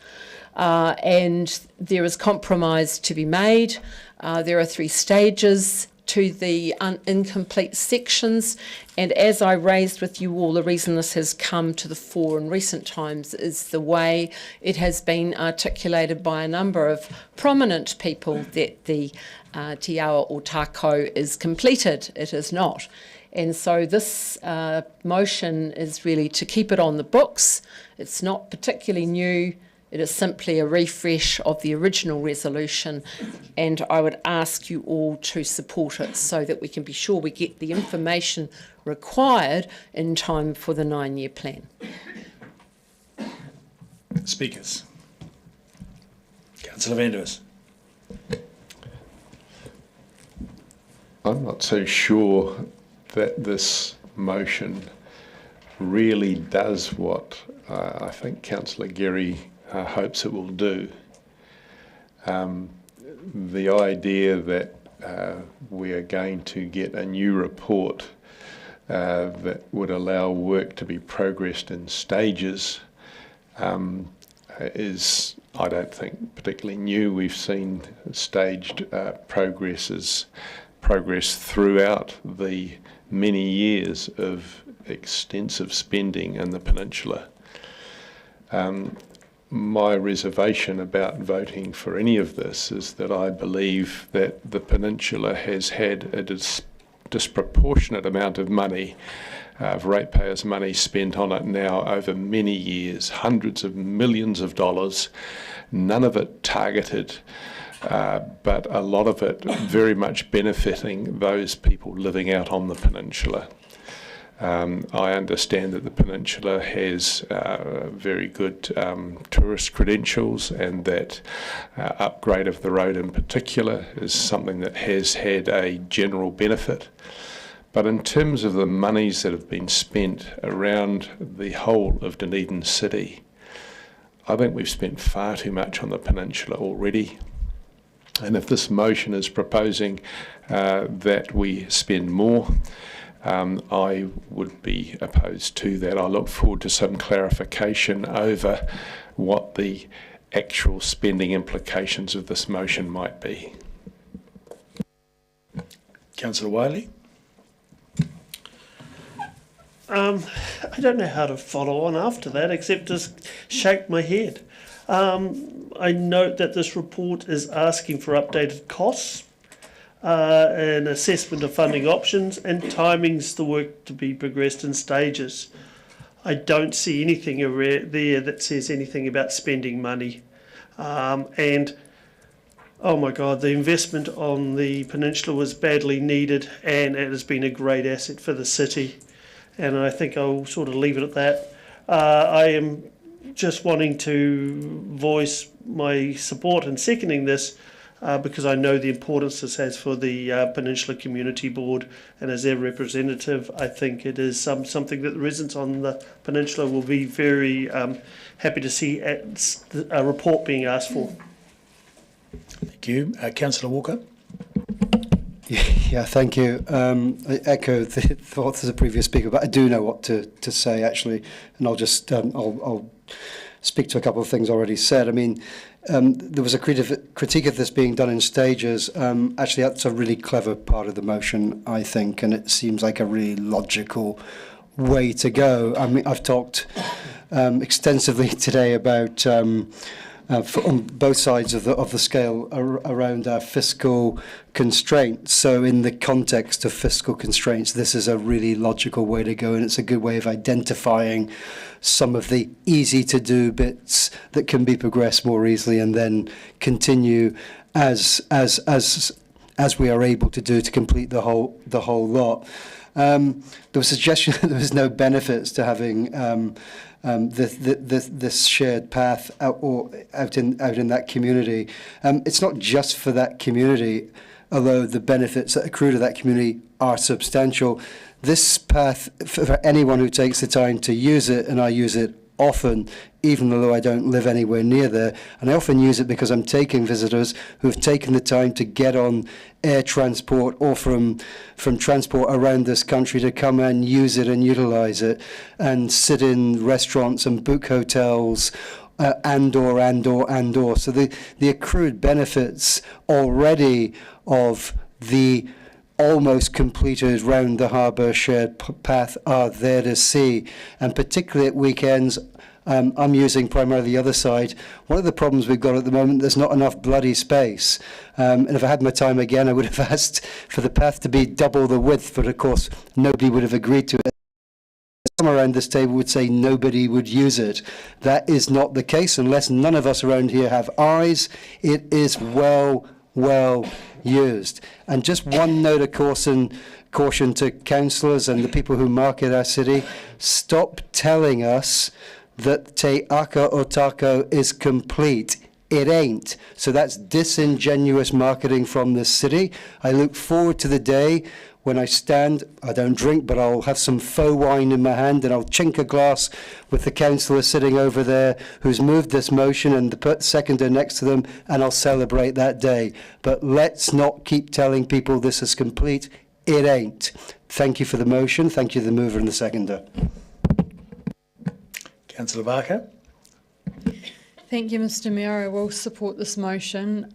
And there is compromise to be made. There are 3 stages to the incomplete sections, and as I raised with you all, the reason this has come to the fore in recent times is the way it has been articulated by a number of prominent people that the te awa o tākau is completed. It is not. And so this motion is really to keep it on the books. It's not particularly new. It is simply a refresh of the original resolution, and I would ask you all to support it so that we can be sure we get the information required in time for the 9-year plan. Speakers. Councillor Van der Vis. I'm not so sure that this motion really does what I think Councillor Gary hopes it will do. The idea that we are going to get a new report that would allow work to be progressed in stages is, I don't think, particularly new. We've seen staged progress throughout the many years of extensive spending in the peninsula. My reservation about voting for any of this is that I believe that the peninsula has had a disproportionate amount of money, of ratepayers' money spent on it now over many years, hundreds of millions of dollars, none of it targeted, but a lot of it very much benefiting those people living out on the peninsula. I understand that the peninsula has very good tourist credentials, and that upgrade of the road in particular is something that has had a general benefit. But in terms of the monies that have been spent around the whole of Dunedin City, I think we've spent far too much on the peninsula already. And if this motion is proposing that we spend more, I would be opposed to that. I look forward to some clarification over what the actual spending implications of this motion might be. Councillor Wiley. I don't know how to follow on after that except just shake my head. I note that this report is asking for updated costs, an assessment of funding options, and timings the work to be progressed in stages. I don't see anything there that says anything about spending money. And oh my God, the investment on the peninsula was badly needed, and it has been a great asset for the city. And I think I'll sort of leave it at that. I am just wanting to voice my support in seconding this because I know the importance this has for the Peninsula Community Board, and as their representative, I think it is something that the residents on the peninsula will be very happy to see a report being asked for. Thank you. Councillor Walker. Yeah, thank you. I echo the thoughts of the previous speaker, but I do know what to say actually, and I'll just I'll speak to a couple of things already said. I mean, there was a critique of this being done in stages. Actually, that's a really clever part of the motion, I think, and it seems like a really logical way to go. I mean, I've talked extensively today about on both sides of the scale around our fiscal constraints. So in the context of fiscal constraints, this is a really logical way to go, and it's a good way of identifying some of the easy to do bits that can be progressed more easily, and then continue as we are able to do to complete the whole lot. There was a suggestion that there was no benefits to having this shared path out in that community. It's not just for that community, although the benefits that accrue to that community are substantial. This path, for anyone who takes the time to use it, and I use it often, even though I don't live anywhere near there, and I often use it because I'm taking visitors who have taken the time to get on air transport or from transport around this country to come and use it and utilise it, and sit in restaurants and book hotels, and/or. So the accrued benefits already of the almost completed round the harbour shared path are there to see, and particularly at weekends. I'm using primarily the other side. One of the problems we've got at the moment, there's not enough bloody space. And if I had my time again, I would have asked for the path to be double the width, but of course nobody would have agreed to it. Some around this table would say nobody would use it. That is not the case unless none of us around here have eyes. It is well used. And just one note of caution to councillors and the people who market our city: stop telling us that Te Aka Otako is complete. It ain't. So that's disingenuous marketing from this city. I look forward to the day when I stand, I don't drink, but I'll have some faux wine in my hand, and I'll chink a glass with the councillor sitting over there who's moved this motion and the seconder next to them, and I'll celebrate that day. But let's not keep telling people this is complete. It ain't. Thank you for the motion. Thank you to the mover and the seconder. Councillor Barker. Thank you, Mr Mayor. I will support this motion.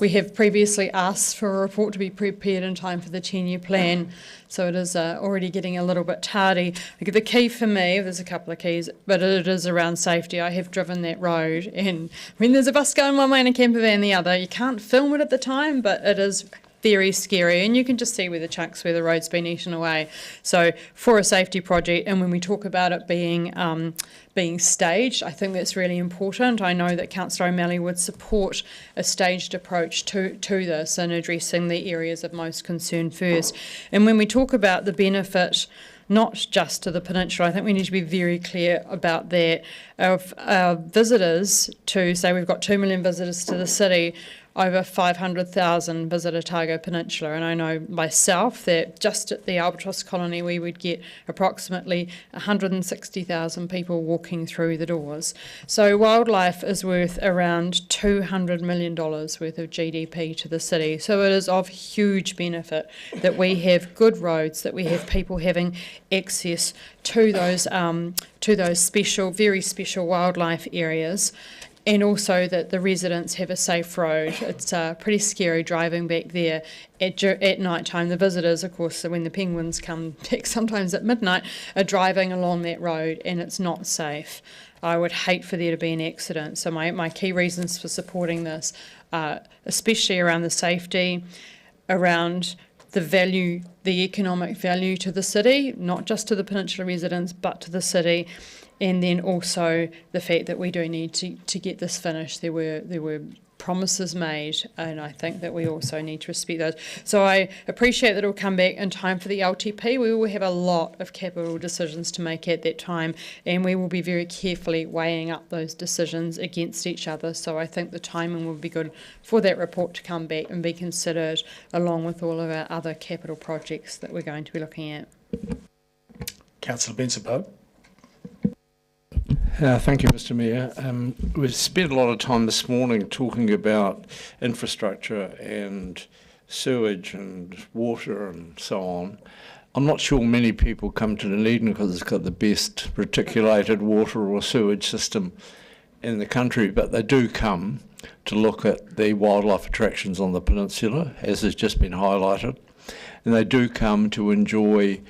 We have previously asked for a report to be prepared in time for the 10-year plan, so it is already getting a little bit tardy. The key for me, there's a couple of keys, but it is around safety. I have driven that road, and when there's a bus going one way and a camper van the other, you can't film it at the time, but it is very scary, and you can just see where the chunks where the road's been eaten away. So for a safety project, and when we talk about it being staged, I think that's really important. I know that Councillor O'Malley would support a staged approach to this and addressing the areas of most concern first. And when we talk about the benefit not just to the peninsula. I think we need to be very clear about that. Our visitors to, say we've got 2 million visitors to the city, over 500,000 visit Otago Peninsula, and I know myself that just at the Albatross colony we would get approximately 160,000 people walking through the doors. So wildlife is worth around $200 million worth of GDP to the city. So it is of huge benefit that we have good roads, that we have people having access to those special, very special wildlife areas. And also that the residents have a safe road. It's pretty scary driving back there at night time. The visitors, of course, when the penguins come back sometimes at midnight, are driving along that road and it's not safe. I would hate for there to be an accident. So my key reasons for supporting this, especially around the safety, around the value, the economic value to the city, not just to the peninsula residents, but to the city. And then also the fact that we do need to get this finished. There were promises made, and I think that we also need to respect those. So I appreciate that it will come back in time for the LTP. We will have a lot of capital decisions to make at that time, and we will be very carefully weighing up those decisions against each other. So I think the timing will be good for that report to come back and be considered along with all of our other capital projects that we're going to be looking at. Councillor Benson-Pope. Thank you, Mr. Mayor. We've spent a lot of time this morning talking about infrastructure and sewage and water and so on. I'm not sure many people come to Dunedin because it's got the best reticulated water or sewage system in the country, but they do come to look at the wildlife attractions on the peninsula, as has just been highlighted, and they do come to enjoy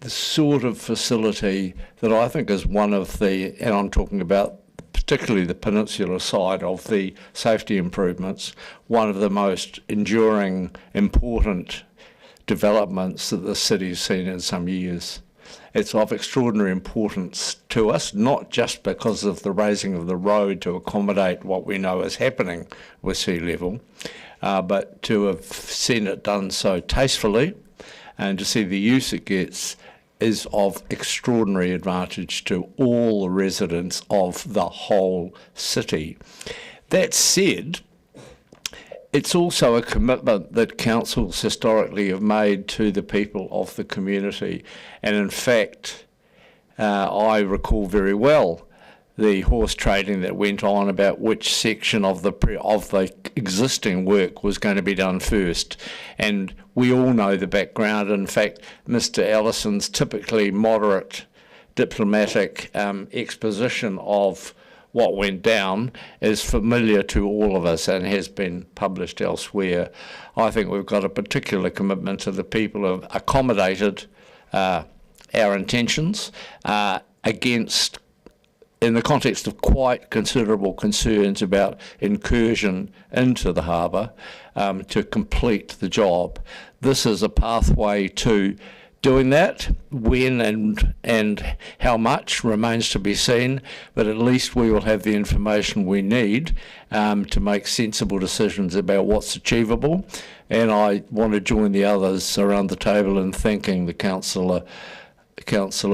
the sort of facility that I think is one of the, and I'm talking about particularly the peninsula side of the safety improvements, one of the most enduring, important developments that the city's seen in some years. It's of extraordinary importance to us, not just because of the raising of the road to accommodate what we know is happening with sea level, but to have seen it done so tastefully and to see the use it gets is of extraordinary advantage to all the residents of the whole city. That said, it's also a commitment that councils historically have made to the people of the community. And in fact, I recall very well the horse trading that went on about which section of the existing work was going to be done first. And we all know the background. In fact, Mr. Ellison's typically moderate diplomatic exposition of what went down is familiar to all of us and has been published elsewhere. I think we've got a particular commitment to the people who have accommodated our intentions against, in the context of quite considerable concerns about incursion into the harbour to complete the job. This is a pathway to doing that. When and how much remains to be seen, but at least we will have the information we need to make sensible decisions about what's achievable. And I want to join the others around the table in thanking the councillor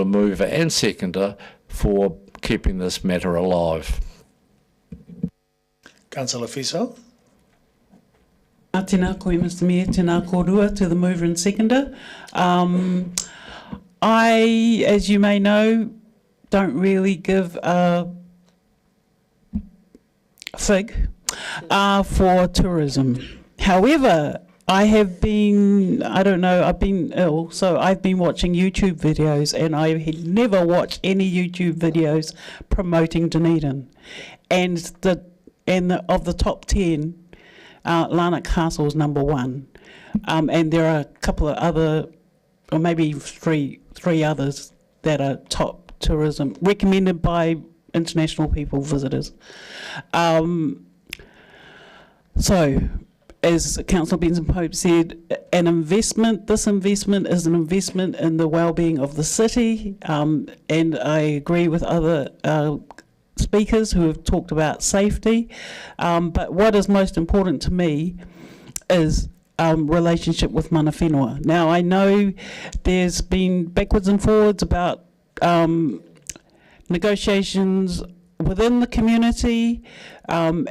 mover and seconder for keeping this matter alive. Councillor Fiso. Tēnā koe, Mr. Mayor, tēnā kōrua to the mover and seconder. I, as you may know, don't really give a fig for tourism. However, I have been, I've been ill, so I've been watching YouTube videos, and I had never watched any YouTube videos promoting Dunedin. And of the top 10, Larnac Castle is number 1. And there are a couple of other, or maybe three others that are top tourism, recommended by international people, visitors. So, as Councillor Benson-Pope said, this investment is an investment in the well-being of the city, and I agree with other speakers who have talked about safety, but what is most important to me is relationship with mana whenua. Now, I know there's been backwards and forwards about negotiations within the community and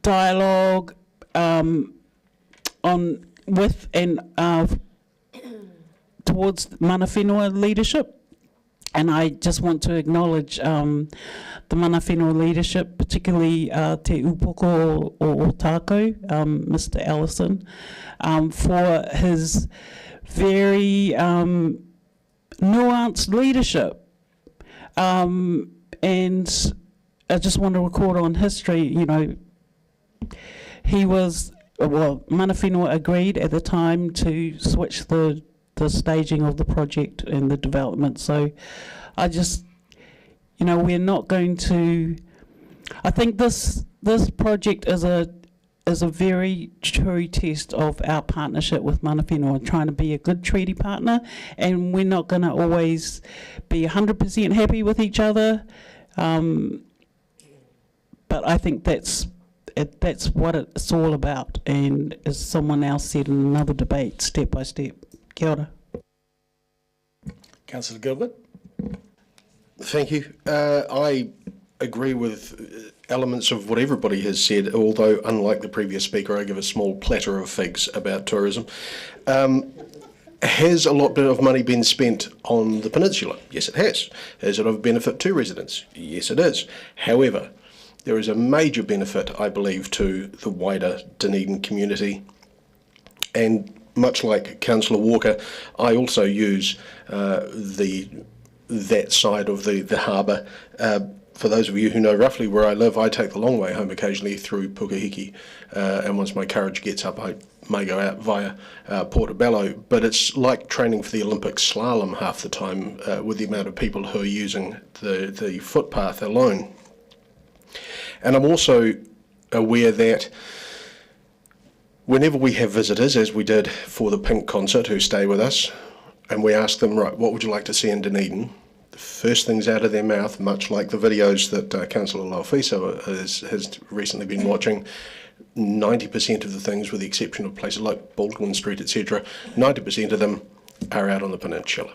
dialogue on with and towards mana whenua leadership. And I just want to acknowledge the mana whenua leadership, particularly Te Upoko o Tākou, Mr. Ellison, for his very nuanced leadership. And I just want to record on history, you know, he was, well, mana whenua agreed at the time to switch the staging of the project and the development. So I just, you know, we're not going to, I think this project is a very true test of our partnership with mana whenua, trying to be a good treaty partner, and we're not going to always be 100% happy with each other, but I think that's what it's all about, and as someone else said in another debate, step by step. Kia ora. Councillor Gilbert. Thank you. I agree with elements of what everybody has said, although unlike the previous speaker, I give a small platter of figs about tourism. Has a lot of money been spent on the peninsula? Yes, it has. Is it of benefit to residents? Yes, it is. However, there is a major benefit, I believe, to the wider Dunedin community. And much like Councillor Walker, I also use that side of the harbour. For those of you who know roughly where I live, I take the long way home occasionally through Pukahiki, and once my courage gets up, I may go out via Portobello. But it's like training for the Olympic slalom half the time with the amount of people who are using the footpath alone. And I'm also aware that whenever we have visitors, as we did for the Pink concert, who stay with us, and we ask them, right, what would you like to see in Dunedin? The first things out of their mouth, much like the videos that Councillor Laufiso has recently been watching, 90% of the things, with the exception of places like Baldwin Street, etc., 90% of them are out on the peninsula.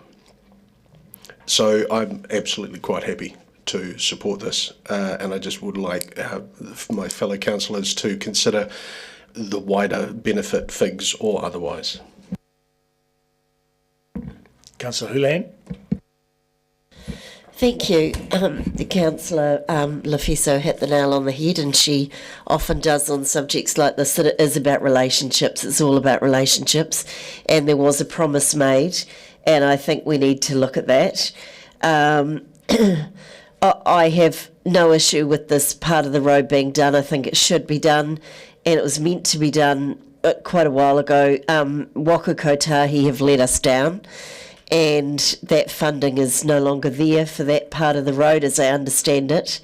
So I'm absolutely quite happy to support this, and I just would like my fellow councillors to consider the wider benefit, figs or otherwise. Councillor Hulan. Thank you. Councillor Laufiso hit the nail on the head, and she often does on subjects like this, that it is about relationships. It's all about relationships, and there was a promise made, and I think we need to look at that. I have no issue with this part of the road being done. I think it should be done, and it was meant to be done quite a while ago. Waka Kotahi have let us down, and that funding is no longer there for that part of the road as I understand it.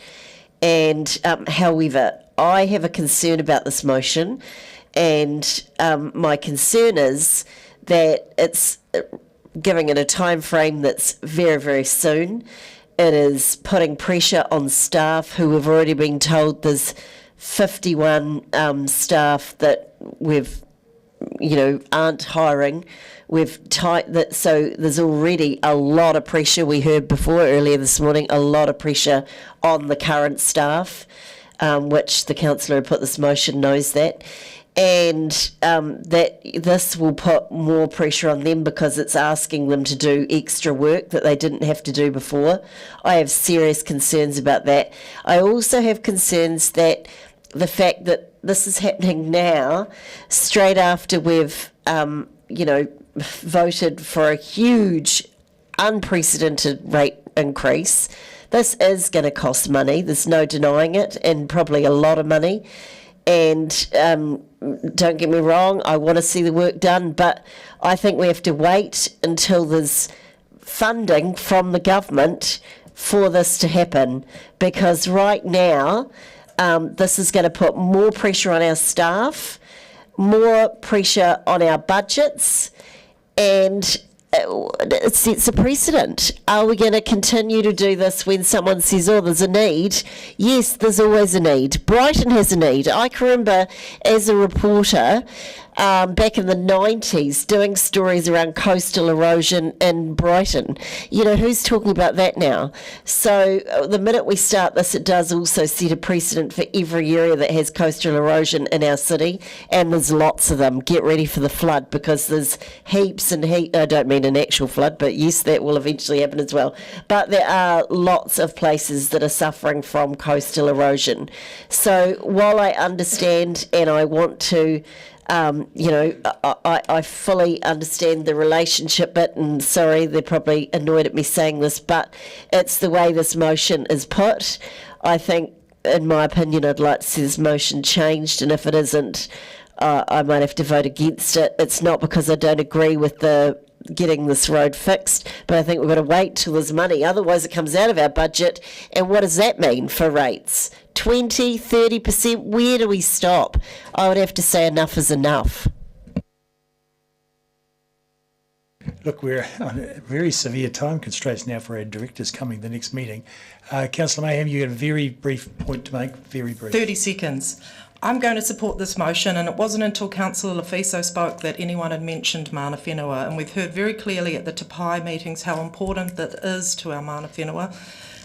And however, I have a concern about this motion, and my concern is that it's giving it a time frame that's very, very soon. It is putting pressure on staff who have already been told there's 51 staff that we've, aren't hiring. So there's already a lot of pressure. We heard before earlier this morning, a lot of pressure on the current staff, which the councillor who put this motion knows that. And that this will put more pressure on them because it's asking them to do extra work that they didn't have to do before. I have serious concerns about that. I also have concerns that the fact that this is happening now, straight after we've, voted for a huge, unprecedented rate increase. This is going to cost money. There's no denying it, and probably a lot of money. And don't get me wrong, I want to see the work done, but I think we have to wait until there's funding from the government for this to happen, because right now this is going to put more pressure on our staff, more pressure on our budgets, and it sets a precedent. Are we going to continue to do this when someone says, oh, there's a need? Yes, there's always a need. Brighton has a need. I can remember as a reporter back in the 90s doing stories around coastal erosion in Brighton. You know, who's talking about that now? So the minute we start this, it does also set a precedent for every area that has coastal erosion in our city, and there's lots of them. Get ready for the flood, because there's heaps and heaps. I don't mean an actual flood, but yes, that will eventually happen as well. But there are lots of places that are suffering from coastal erosion. So while I understand and I want to I fully understand the relationship bit, and sorry, they're probably annoyed at me saying this, but it's the way this motion is put. I think, in my opinion, I'd like to see this motion changed, and if it isn't, I might have to vote against it. It's not because I don't agree with the getting this road fixed, but I think we've got to wait till there's money. Otherwise, it comes out of our budget, and what does that mean for rates? 20, 30%? Where do we stop? I would have to say enough is enough. Look, we're on a very severe time constraints now for our directors coming the next meeting. Councillor Mayhem, you have a very brief point to make, very brief. 30 seconds. I'm going to support this motion, and it wasn't until Councillor Lefiso spoke that anyone had mentioned mana whenua, and we've heard very clearly at the Te Pai meetings how important that is to our mana whenua.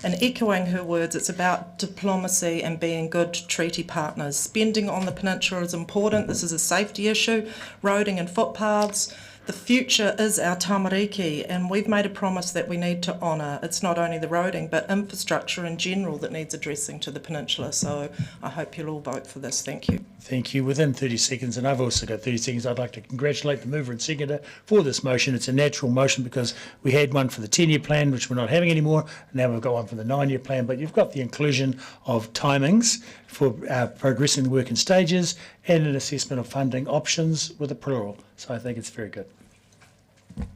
And echoing her words, it's about diplomacy and being good treaty partners. Spending on the peninsula is important. This is a safety issue, roading and footpaths. The future is our tamariki, and we've made a promise that we need to honour. It's not only the roading, but infrastructure in general that needs addressing to the peninsula. So I hope you'll all vote for this. Thank you. Thank you. Within 30 seconds, and I've also got 30 seconds, I'd like to congratulate the mover and seconder for this motion. It's a natural motion because we had one for the 10-year plan, which we're not having anymore, and now we've got one for the 9-year plan, but you've got the inclusion of timings for progressing the work in stages and an assessment of funding options with a plural. So I think it's very good.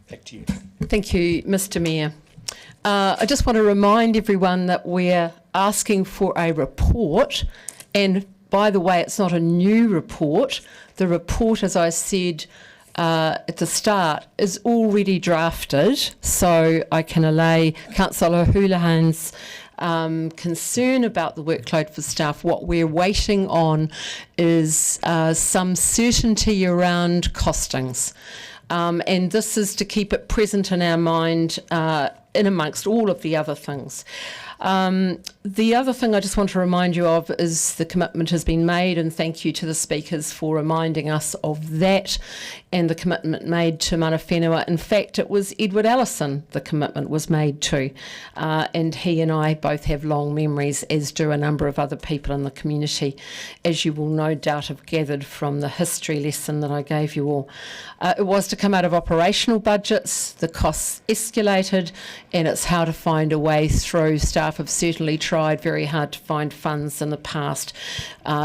Back to you. Thank you, Mr. Mayor. I just want to remind everyone that we're asking for a report, and by the way, it's not a new report. The report, as I said at the start, is already drafted, so I can allay Councillor Houlihan's concern about the workload for staff. What we're waiting on is some certainty around costings. And this is to keep it present in our mind in amongst all of the other things. The other thing I just want to remind you of is the commitment has been made, and thank you to the speakers for reminding us of that and the commitment made to mana whenua. In fact, it was Edward Allison the commitment was made to, and he and I both have long memories, as do a number of other people in the community, as you will no doubt have gathered from the history lesson that I gave you all. It was to come out of operational budgets, the costs escalated, and it's how to find a way through. Staff have certainly tried very hard to find funds in the past,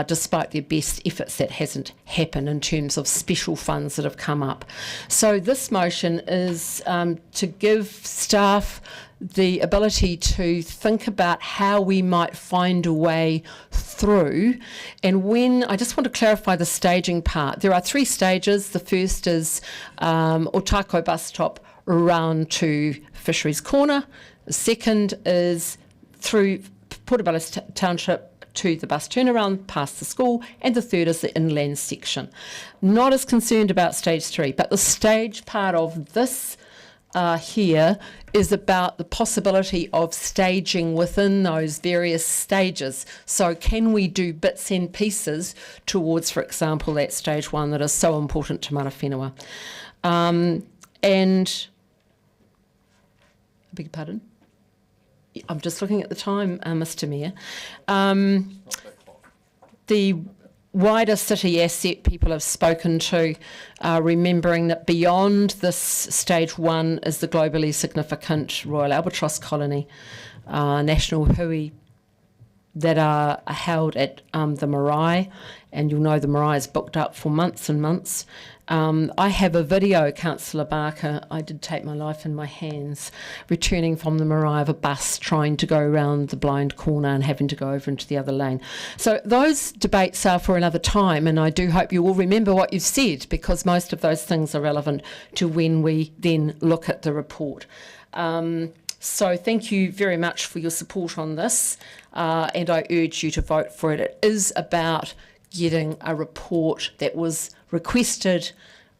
despite their best efforts. That hasn't happened in terms of special funds that have come up. So this motion is to give staff the ability to think about how we might find a way through. And when, I just want to clarify the staging part. There are 3 stages. The first is Otako bus stop around to Fisheries Corner. The second is through Portobello Township to the bus turnaround past the school, and the third is the inland section. Not as concerned about stage 3, but the stage part of this here is about the possibility of staging within those various stages. So can we do bits and pieces towards, for example, that stage 1 that is so important to mana whenua? And I beg your pardon? I'm just looking at the time, Mr. Mayor. The wider city asset people have spoken to, remembering that beyond this stage 1 is the globally significant Royal Albatross colony, National Hui that are held at the marae, and you'll know the marae is booked up for months and months. I have a video, Councillor Barker, I did take my life in my hands, returning from the marae of a bus, trying to go around the blind corner and having to go over into the other lane. So those debates are for another time, and I do hope you all remember what you've said, because most of those things are relevant to when we then look at the report. So thank you very much for your support on this, and I urge you to vote for it. It is about getting a report that was requested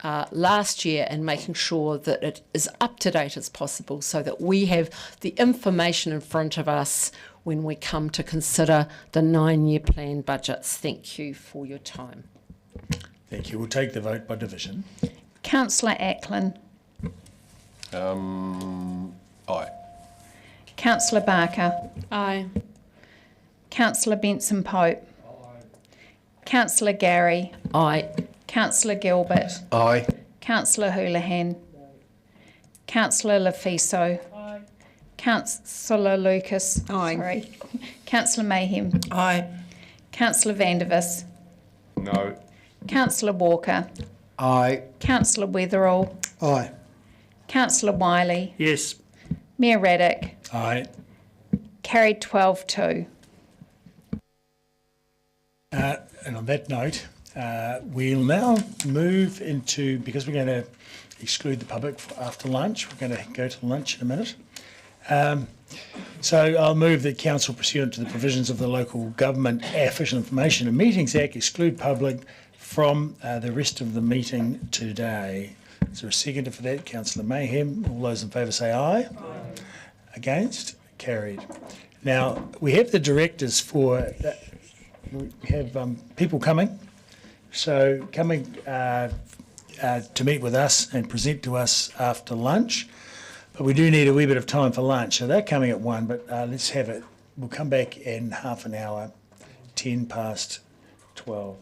last year and making sure that it is up to date as possible, so that we have the information in front of us when we come to consider the 9-year plan budgets. Thank you for your time. Thank you. We'll take the vote by division. Councillor Ackland. Aye. Councillor Barker. Aye. Councillor Benson Pope. Councillor Gary. Aye. Councillor Gilbert. Aye. Councillor Houlihan. Councillor Lafiso. Aye. Councillor Lucas. Aye. Sorry. Councillor Mayhem. Aye. Councillor Vandervis. No. Councillor Walker. Aye. Councillor Weatherall. Aye. Councillor Wiley. Yes. Mayor Raddick. Aye. Carried 12-2. And on that note, we'll now move into, because we're going to exclude the public for after lunch, we're going to go to lunch in a minute. So I'll move that council, pursuant to the provisions of the Local Government Official Information and Meetings Act, exclude public from the rest of the meeting today. Is there a seconder for that? Councillor Mayhem. All those in favour say aye. Aye. Against? Carried. Now, we have the directors for, we have people coming. So coming to meet with us and present to us after lunch. But we do need a wee bit of time for lunch. So they're coming at 1, but let's have it. We'll come back in half an hour, 10 past 12.